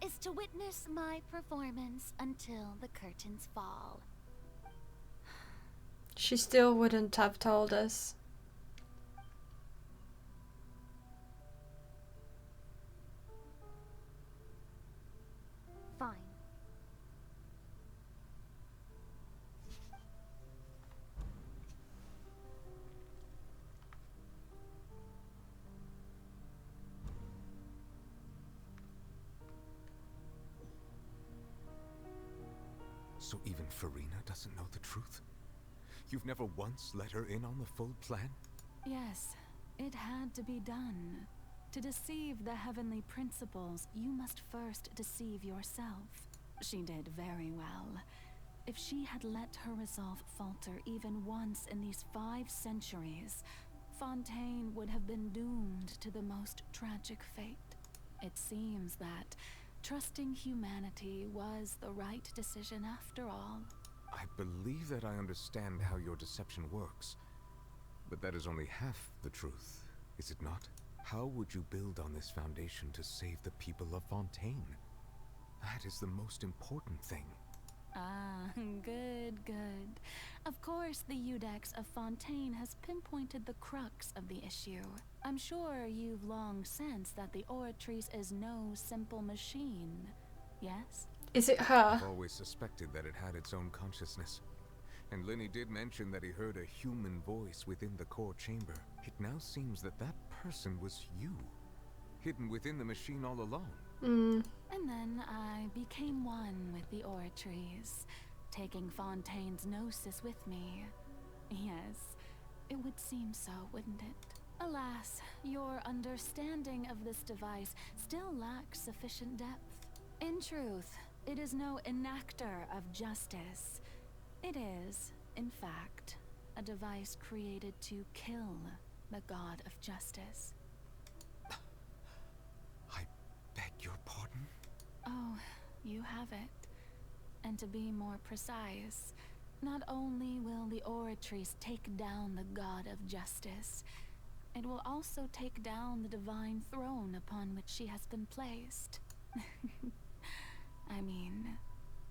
is to witness my performance until the curtains fall. She still wouldn't have told us. Fine. So even Furina doesn't know the truth? You've never once let her in on the full plan? Yes, it had to be done. To deceive the heavenly principles, you must first deceive yourself. She did very well. If she had let her resolve falter even once in these 5 centuries, Fontaine would have been doomed to the most tragic fate. It seems that trusting humanity was the right decision after all. I believe that I understand how your deception works. But that is only half the truth, is it not? How would you build on this foundation to save the people of Fontaine? That is the most important thing. Ah, good, good. Of course, the Udex of Fontaine has pinpointed the crux of the issue. I'm sure you've long sensed that the Oratrice is no simple machine, yes? Is it her? I've always suspected that it had its own consciousness. And Lenny did mention that he heard a human voice within the core chamber. It now seems that that person was you, hidden within the machine all along. And then I became one with the Oratrice, taking Fontaine's gnosis with me. Yes, it would seem so, wouldn't it? Alas, your understanding of this device still lacks sufficient depth. In truth, it is no enactor of justice. It is, in fact, a device created to kill the god of justice. Beg your pardon? Oh, you have it. And to be more precise, not only will the Oratrice take down the god of justice, it will also take down the divine throne upon which she has been placed. I mean,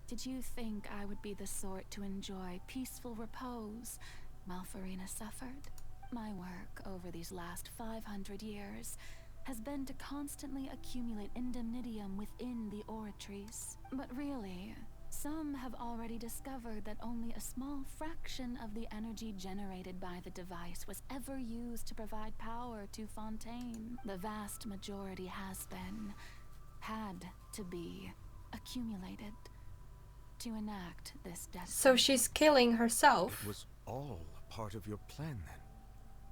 did you think I would be the sort to enjoy peaceful repose while Furina suffered? My work over these last 500 years has been to constantly accumulate indemnitium within the Oratrice. But really, some have already discovered that only a small fraction of the energy generated by the device was ever used to provide power to Fontaine. The vast majority had to be accumulated to enact this death. So she's killing herself. It was all part of your plan then?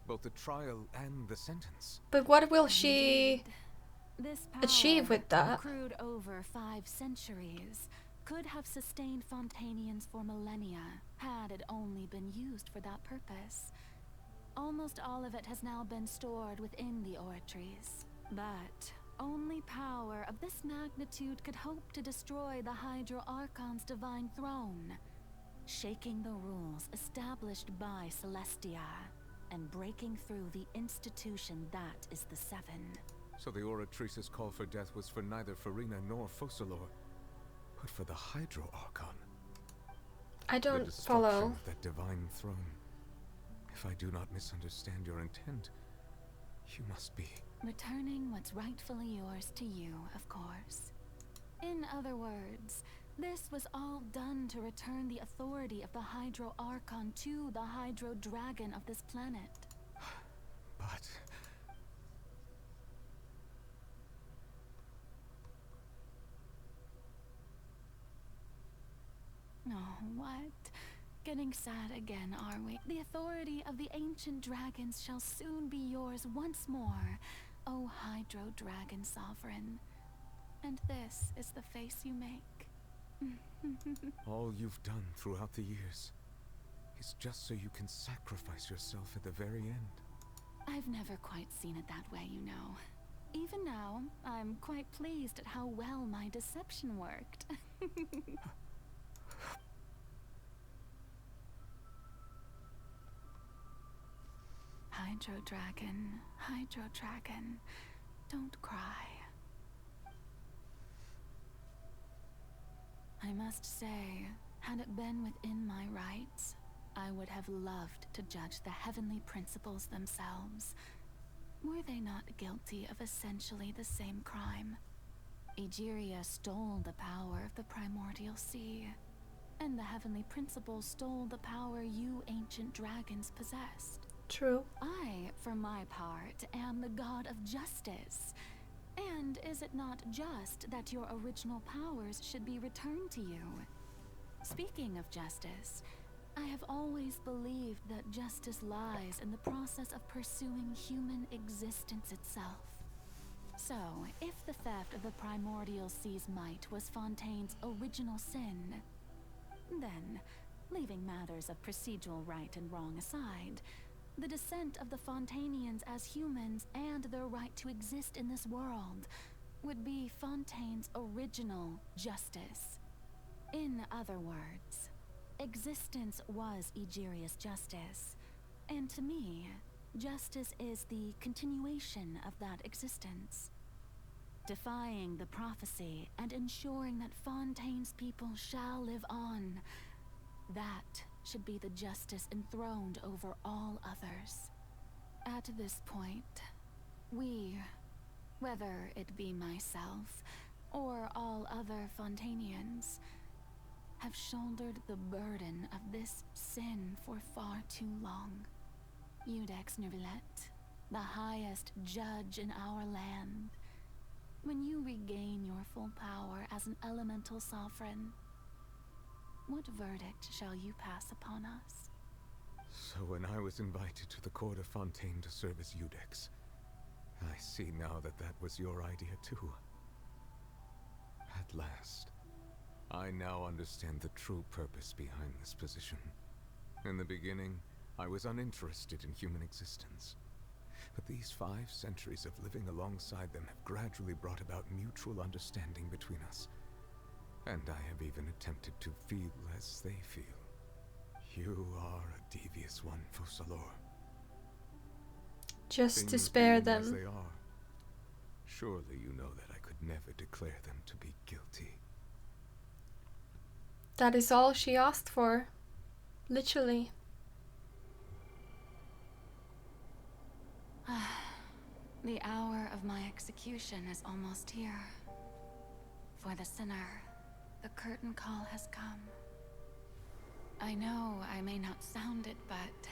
Both the trial and the sentence. But what will she this achieve with that? Accrued over 5 centuries, could have sustained Fontainians for millennia, had it only been used for that purpose. Almost all of it has now been stored within the Oratrice. But only power of this magnitude could hope to destroy the Hydro Archon's divine throne, shaking the rules established by Celestia, and breaking through the institution that is the Seven. So the Oratrice's call for death was for neither Furina nor Focalors, but for the Hydro Archon. I don't the follow. destruction of that divine throne. If I do not misunderstand your intent, you must be... returning what's rightfully yours to you, of course. In other words, this was all done to return the authority of the Hydro Archon to the Hydro Dragon of this planet. But... Oh, what? Getting sad again, are we? The authority of the ancient dragons shall soon be yours once more, O Hydro Dragon Sovereign. And this is the face you make. all you've done throughout the years is just so you can sacrifice yourself at the very end. I've never quite seen it that way, you know. Even now, I'm quite pleased at how well my deception worked. Hydro Dragon, Hydro Dragon, don't cry. I must say, had it been within my rights, I would have loved to judge the heavenly principles themselves. Were they not guilty of essentially the same crime? Egeria stole the power of the primordial sea, and the heavenly principles stole the power you ancient dragons possessed. True. I, for my part, am the god of justice. And is it not just that your original powers should be returned to you? Speaking of justice, I have always believed that justice lies in the process of pursuing human existence itself. So, if the theft of the primordial sea's might was Fontaine's original sin, then, leaving matters of procedural right and wrong aside, the descent of the Fontainians as humans and their right to exist in this world would be Fontaine's original justice. In other words, existence was Egeria's justice, and to me, justice is the continuation of that existence. Defying the prophecy and ensuring that Fontaine's people shall live on, that should be the justice enthroned over all others. At this point, we, whether it be myself or all other Fontainians, have shouldered the burden of this sin for far too long. Iudex Nervillet, the highest judge in our land, when you regain your full power as an elemental sovereign, what verdict shall you pass upon us? So when I was invited to the court of Fontaine to serve as Iudex, I see now that that was your idea too. At last, I now understand the true purpose behind this position. In the beginning, I was uninterested in human existence. But these 5 centuries of living alongside them have gradually brought about mutual understanding between us. And I have even attempted to feel as they feel. You are a devious one, Focalors. Just to spare Things being as them. they are, surely you know that I could never declare them to be guilty. That is all she asked for. Literally. The hour of my execution is almost here. For the sinner, the curtain call has come. I know I may not sound it, but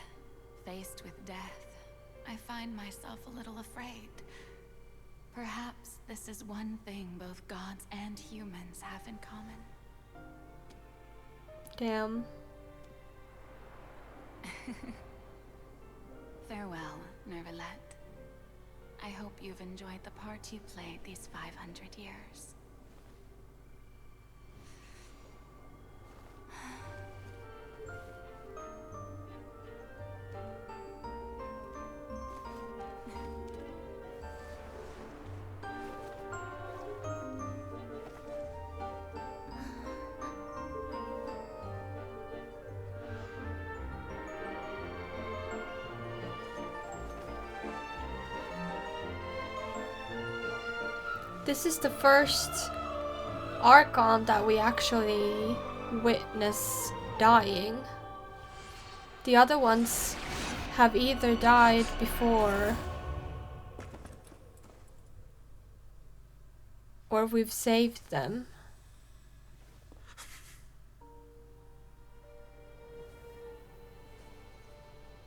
faced with death, I find myself a little afraid. Perhaps this is one thing both gods and humans have in common. Damn. Farewell, Nervillet. I hope you've enjoyed the part you played these 500 years. This is the first Archon that we actually witness dying. The other ones have either died before or we've saved them.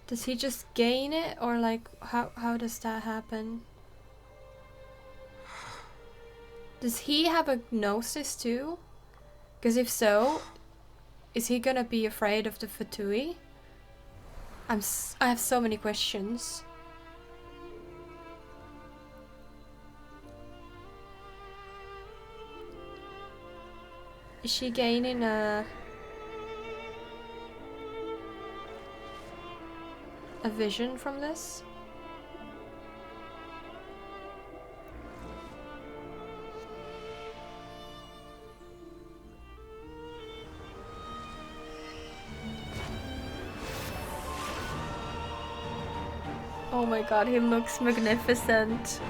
Does he just gain it, or like how does that happen? Does he have a gnosis too? Because if so, is he gonna be afraid of the Fatui? I have so many questions. Is she gaining a vision from this? Oh my god, he looks magnificent.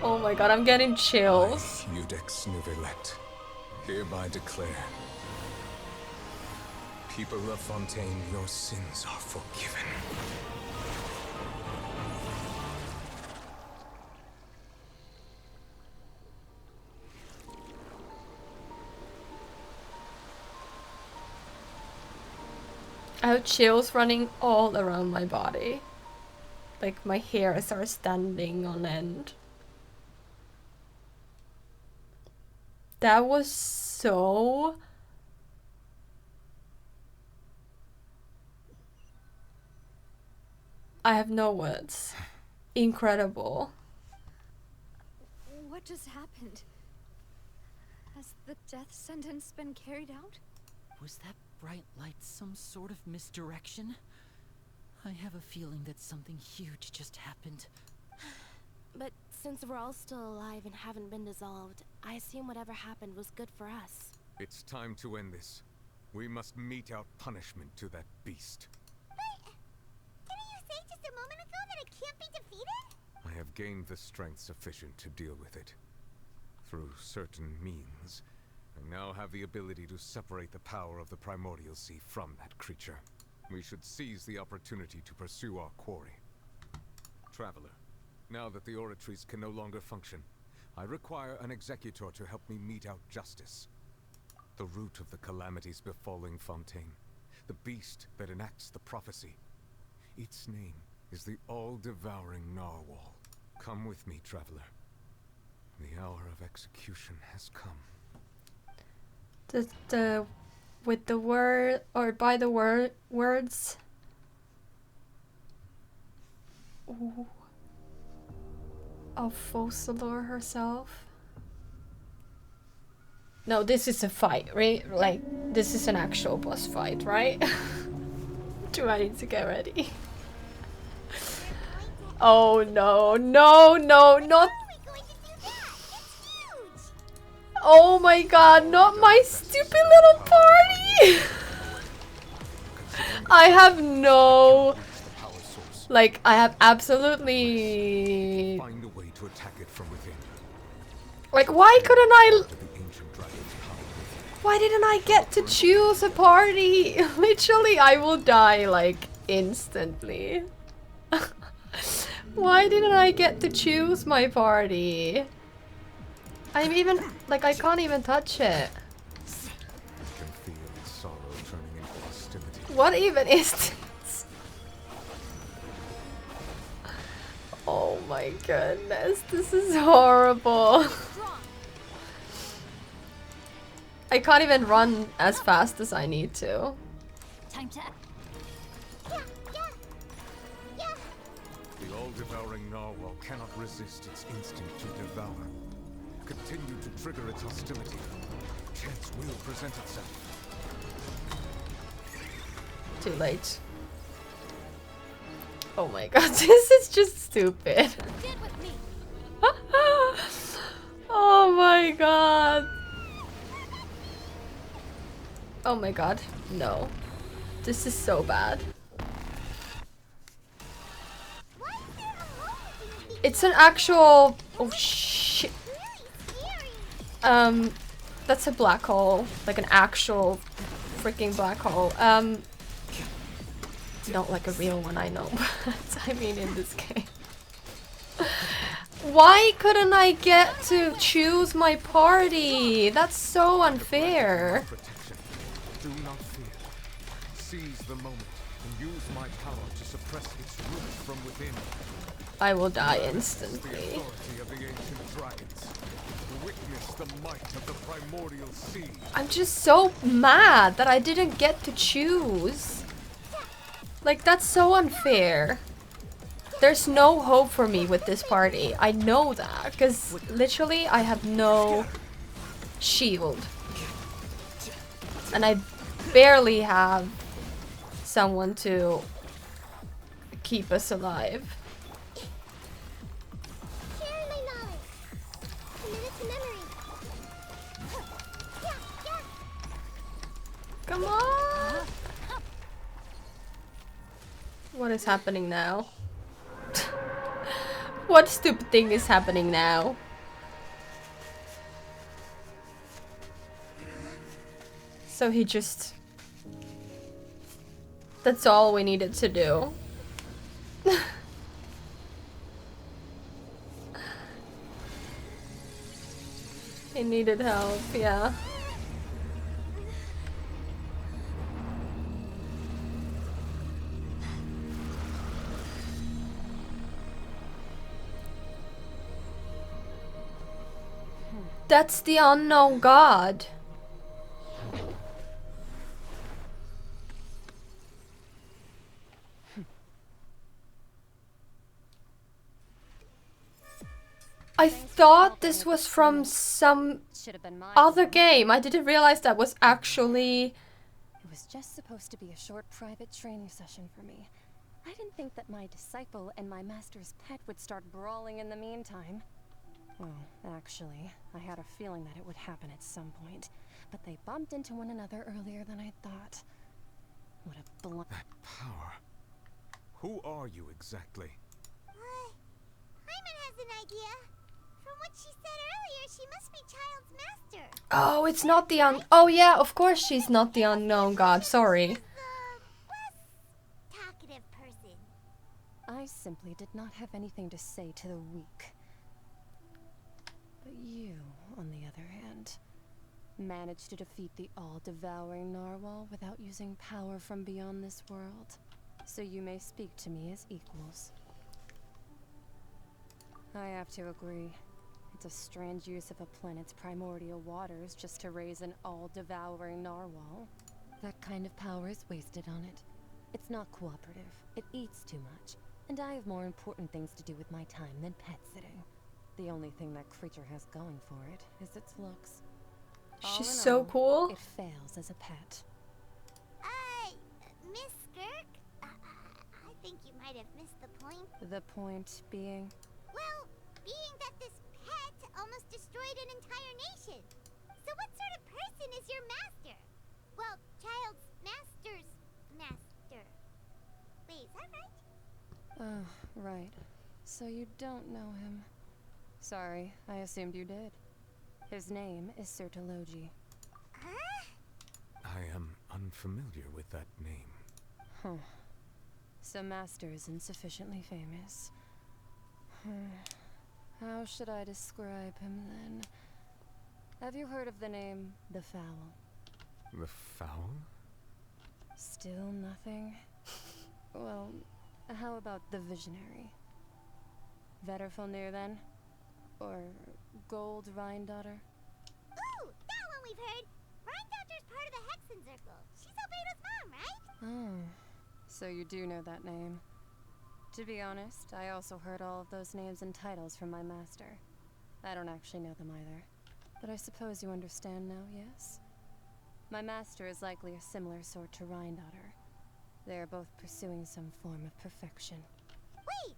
Oh my god, I'm getting chills. I, Judex Nuvelet, hereby declare, people of Fontaine, your sins are forgiven. I have chills running all around my body. Like my hairs are standing on end. That was so... I have no words. Incredible. What just happened? Has the death sentence been carried out? Was that bright light some sort of misdirection? I have a feeling that something huge just happened. But since we're all still alive and haven't been dissolved, I assume whatever happened was good for us. It's time to end this. We must mete out punishment to that beast. Didn't you say just a moment ago that it can't be defeated? I have gained the strength sufficient to deal with it. Through certain means, I now have the ability to separate the power of the Primordial Sea from that creature. We should seize the opportunity to pursue our quarry. Traveler, now that the oratories can no longer function, I require an executor to help me mete out justice. The root of the calamities befalling Fontaine, the beast that enacts the prophecy. Its name is the all-devouring Narwhal. Come with me, traveler. The hour of execution has come. With the word, or by the words. Ooh. Of Focalors herself. No, this is a fight, right? Like, this is an actual boss fight, right? Do I need to get ready? Oh no, no, no, not... Oh my god, not my stupid little party! I have no... Like, I have absolutely... Find a way to attack it from within. Like, why couldn't I... Why didn't I get to choose a party? Literally, I will die, like, instantly. Why didn't I get to choose my party? I'm even, like, I can't even touch it. What even is this? Oh my goodness, this is horrible. I can't even run as fast as I need to. Time to... The all-devouring Narwhal cannot resist its instinct to devour. Continue to trigger its hostility. Chance will present itself. Too late. Oh my god, this is just stupid. Oh my god. Oh my god, no. This is so bad. It's an actual... Oh shit. That's a black hole. Like an actual freaking black hole. Not like a real one, I know. But I mean in this game. Why couldn't I get to choose my party? That's so unfair. Do not fear. Seize the moment and use my power to suppress its roots from within. I will die instantly. The authority of the ancient dragons. Witness the might of the primordial sea. I'm just so mad that I didn't get to choose. Like, that's so unfair. There's no hope for me with this party. I know that, because literally I have no shield. And I barely have someone to keep us alive. Come on! What is happening now? What stupid thing is happening now? So he just... That's all we needed to do. He needed help, yeah. That's the unknown god. I thought this was from some other game. I didn't realize that was actually... It was just supposed to be a short private training session for me. I didn't think that my disciple and my master's pet would start brawling in the meantime. Well, actually, I had a feeling that it would happen at some point, but they bumped into one another earlier than I thought. What a blunt... That power. Who are you exactly? Hyman has an idea. From what she said earlier, she must be Child's master. Oh, it's not the Oh yeah, of course she's not the unknown god, sorry. Talkative person. I simply did not have anything to say to the weak. But you, on the other hand, managed to defeat the all-devouring narwhal without using power from beyond this world. So you may speak to me as equals. I have to agree. It's a strange use of a planet's primordial waters just to raise an all-devouring narwhal. That kind of power is wasted on it. It's not cooperative. It eats too much. And I have more important things to do with my time than pet sitting. The only thing that creature has going for it is its looks. She's so cool. It fails as a pet. Miss Skirk? I think you might have missed the point. The point being? Well, being that this pet almost destroyed an entire nation. So what sort of person is your master? Well, Child's master's master. Wait, is that right? Oh, right. So you don't know him. Sorry, I assumed you did. His name is Sertologi. Huh? I am unfamiliar with that name. Huh. So Master isn't sufficiently famous. How should I describe him then? Have you heard of the name The Fowl? The Fowl? Still nothing? Well, how about the Visionary? Vetterfilnir then? Or Gold Rhindaughter? Ooh, that one we've heard. Rhindaughter's part of the Hexen Circle. She's Albedo's mom, right? Oh, so you do know that name. To be honest, I also heard all of those names and titles from my master. I don't actually know them either. But I suppose you understand now, yes? My master is likely a similar sort to Rhindaughter. They are both pursuing some form of perfection. Wait,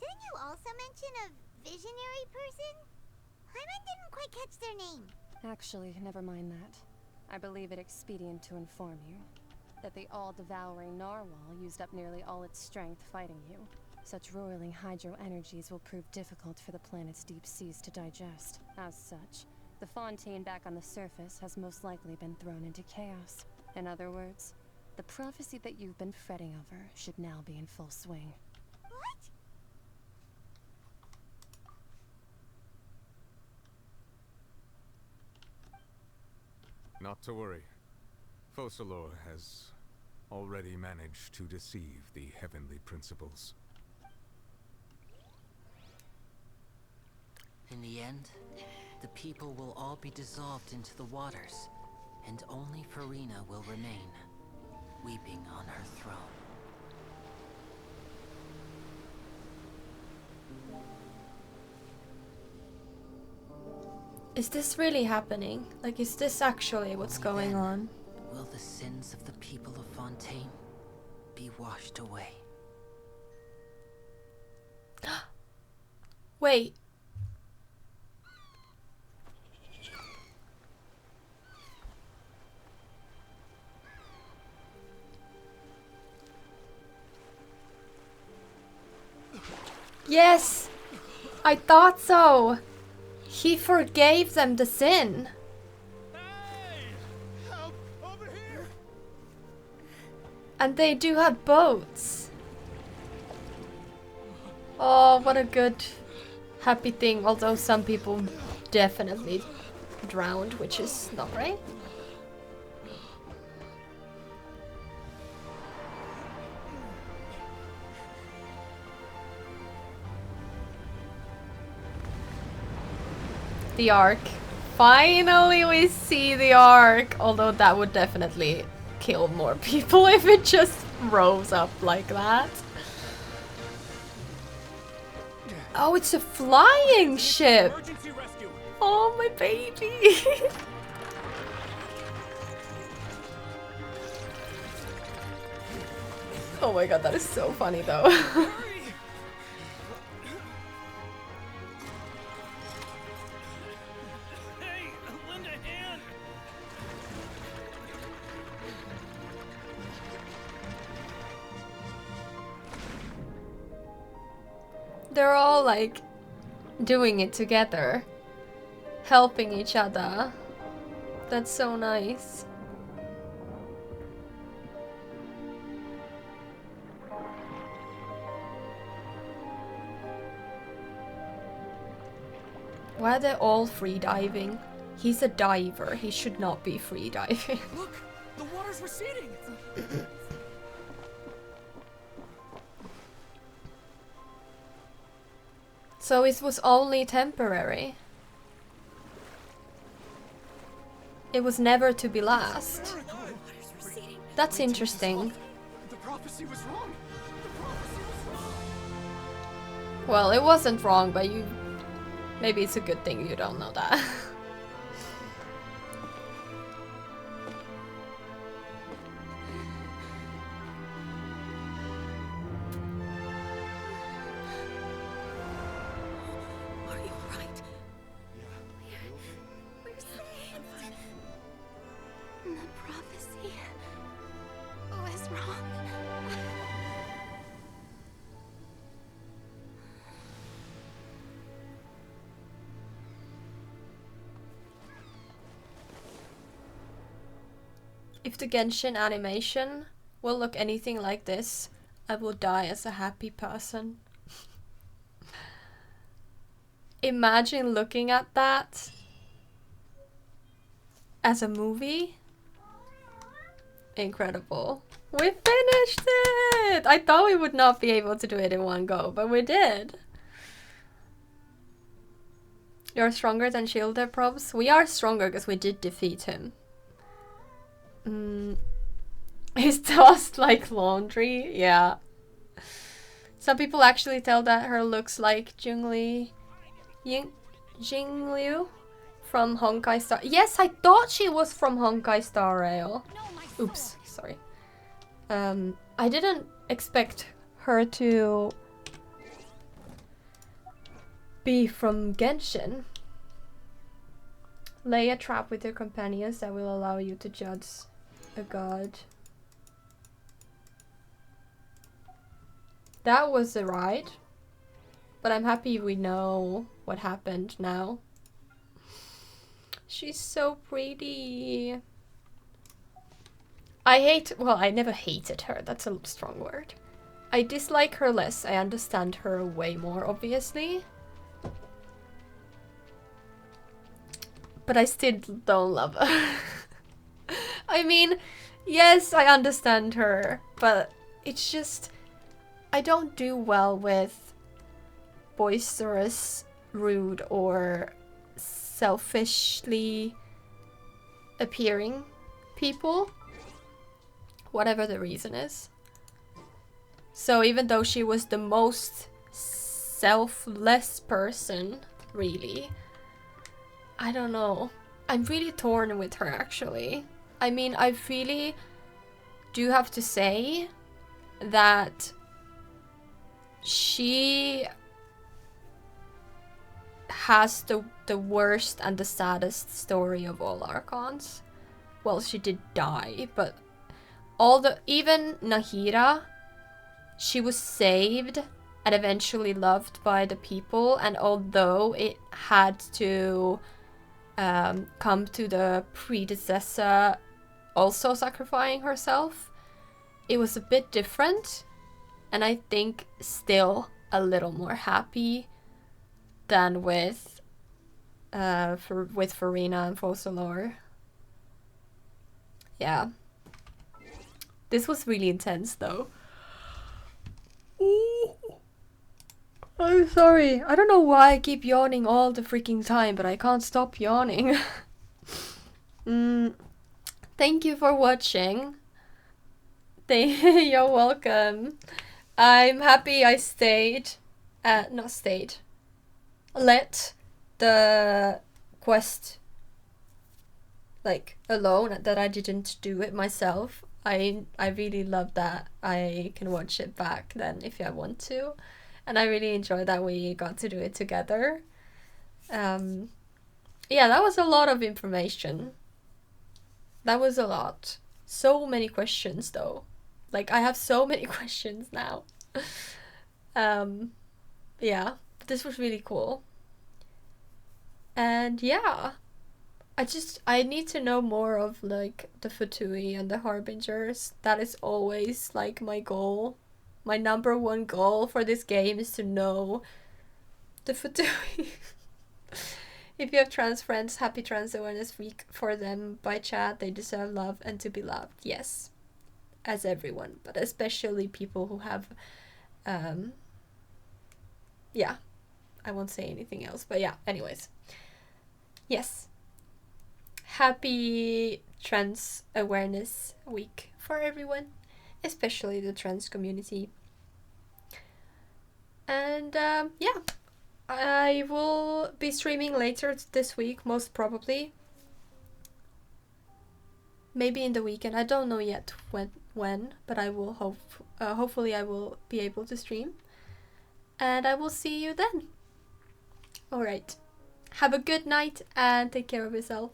didn't you also mention a visionary person? Hyman didn't quite catch their name. Actually, never mind that. I believe it expedient to inform you that the all-devouring narwhal used up nearly all its strength fighting you. Such roiling hydro energies will prove difficult for the planet's deep seas to digest. As such, the Fontaine back on the surface has most likely been thrown into chaos. In other words, the prophecy that you've been fretting over should now be in full swing. What? Not to worry. Focalors has already managed to deceive the heavenly principles. In the end, the people will all be dissolved into the waters, and only Furina will remain, weeping on her throne. Is this really happening? Like, is this actually what's going on? Will the sins of the people of Fontaine be washed away? Wait. Yes! I thought so! He forgave them the sin. And they do have boats. Oh, what a good, happy thing. Although some people definitely drowned, which is not right. The Ark. Finally we see the Ark! Although that would definitely kill more people if it just rose up like that. Oh, it's a flying ship! Oh, my baby! Oh my god, that is so funny though. They're all like doing it together, helping each other. That's so nice. Why are they all free diving? He's a diver. He should not be free diving. Look, the water's receding. So it was only temporary. It was never to be last. That's interesting. The prophecy was wrong. Well, it wasn't wrong, but you... Maybe it's a good thing you don't know that. If the Genshin animation will look anything like this, I will die as a happy person. Imagine looking at that as a movie. Incredible. We finished it! I thought we would not be able to do it in one go, but we did. You're stronger than Shielder, probs? We are stronger because we did defeat him. He's tossed like laundry, yeah. Some people actually tell that her looks like Jingliu from Honkai Star. Yes, I thought she was from Honkai Star Rail. Oops, sorry. I didn't expect her to be from Genshin. Lay a trap with your companions that will allow you to judge a god. That was a ride, but I'm happy we know what happened now. She's so pretty. I never hated her, that's a strong word. I dislike her less, I understand her way more, obviously. But I still don't love her. I mean, yes, I understand her, but it's just... I don't do well with boisterous, rude, or selfishly appearing people. Whatever the reason is. So even though she was the most selfless person, really, I don't know. I'm really torn with her, actually. I mean, I really do have to say that she has the worst and the saddest story of all Archons. Well, she did die, but even Nahira, she was saved and eventually loved by the people. And although it had to come to the predecessor also sacrificing herself, it was a bit different, and I think still a little more happy than with Furina and Focalors. Yeah. This was really intense though. Ooh. I'm sorry. I don't know why I keep yawning all the freaking time, but I can't stop yawning. Thank you for watching. You're welcome. I'm happy I stayed. Not stayed. Let the quest like alone, that I didn't do it myself. I really love that I can watch it back then if I want to, and I really enjoy that we got to do it together. Yeah, that was a lot of information. That was a lot. So many questions though. Like, I have so many questions now. Yeah, this was really cool. And yeah, I need to know more of like the Fatui and the Harbingers. That is always like my goal. My number one goal for this game is to know the Fatui. If you have trans friends, happy Trans Awareness Week for them by chat. They deserve love and to be loved. Yes, as everyone, but especially people who have yeah, I won't say anything else, but yeah, anyways. Yes. Happy Trans Awareness Week for everyone, especially the trans community. And yeah, I will be streaming later this week, most probably. Maybe in the weekend. I don't know yet when, but I will hopefully I will be able to stream. And I will see you then. Alright. Have a good night and take care of yourself.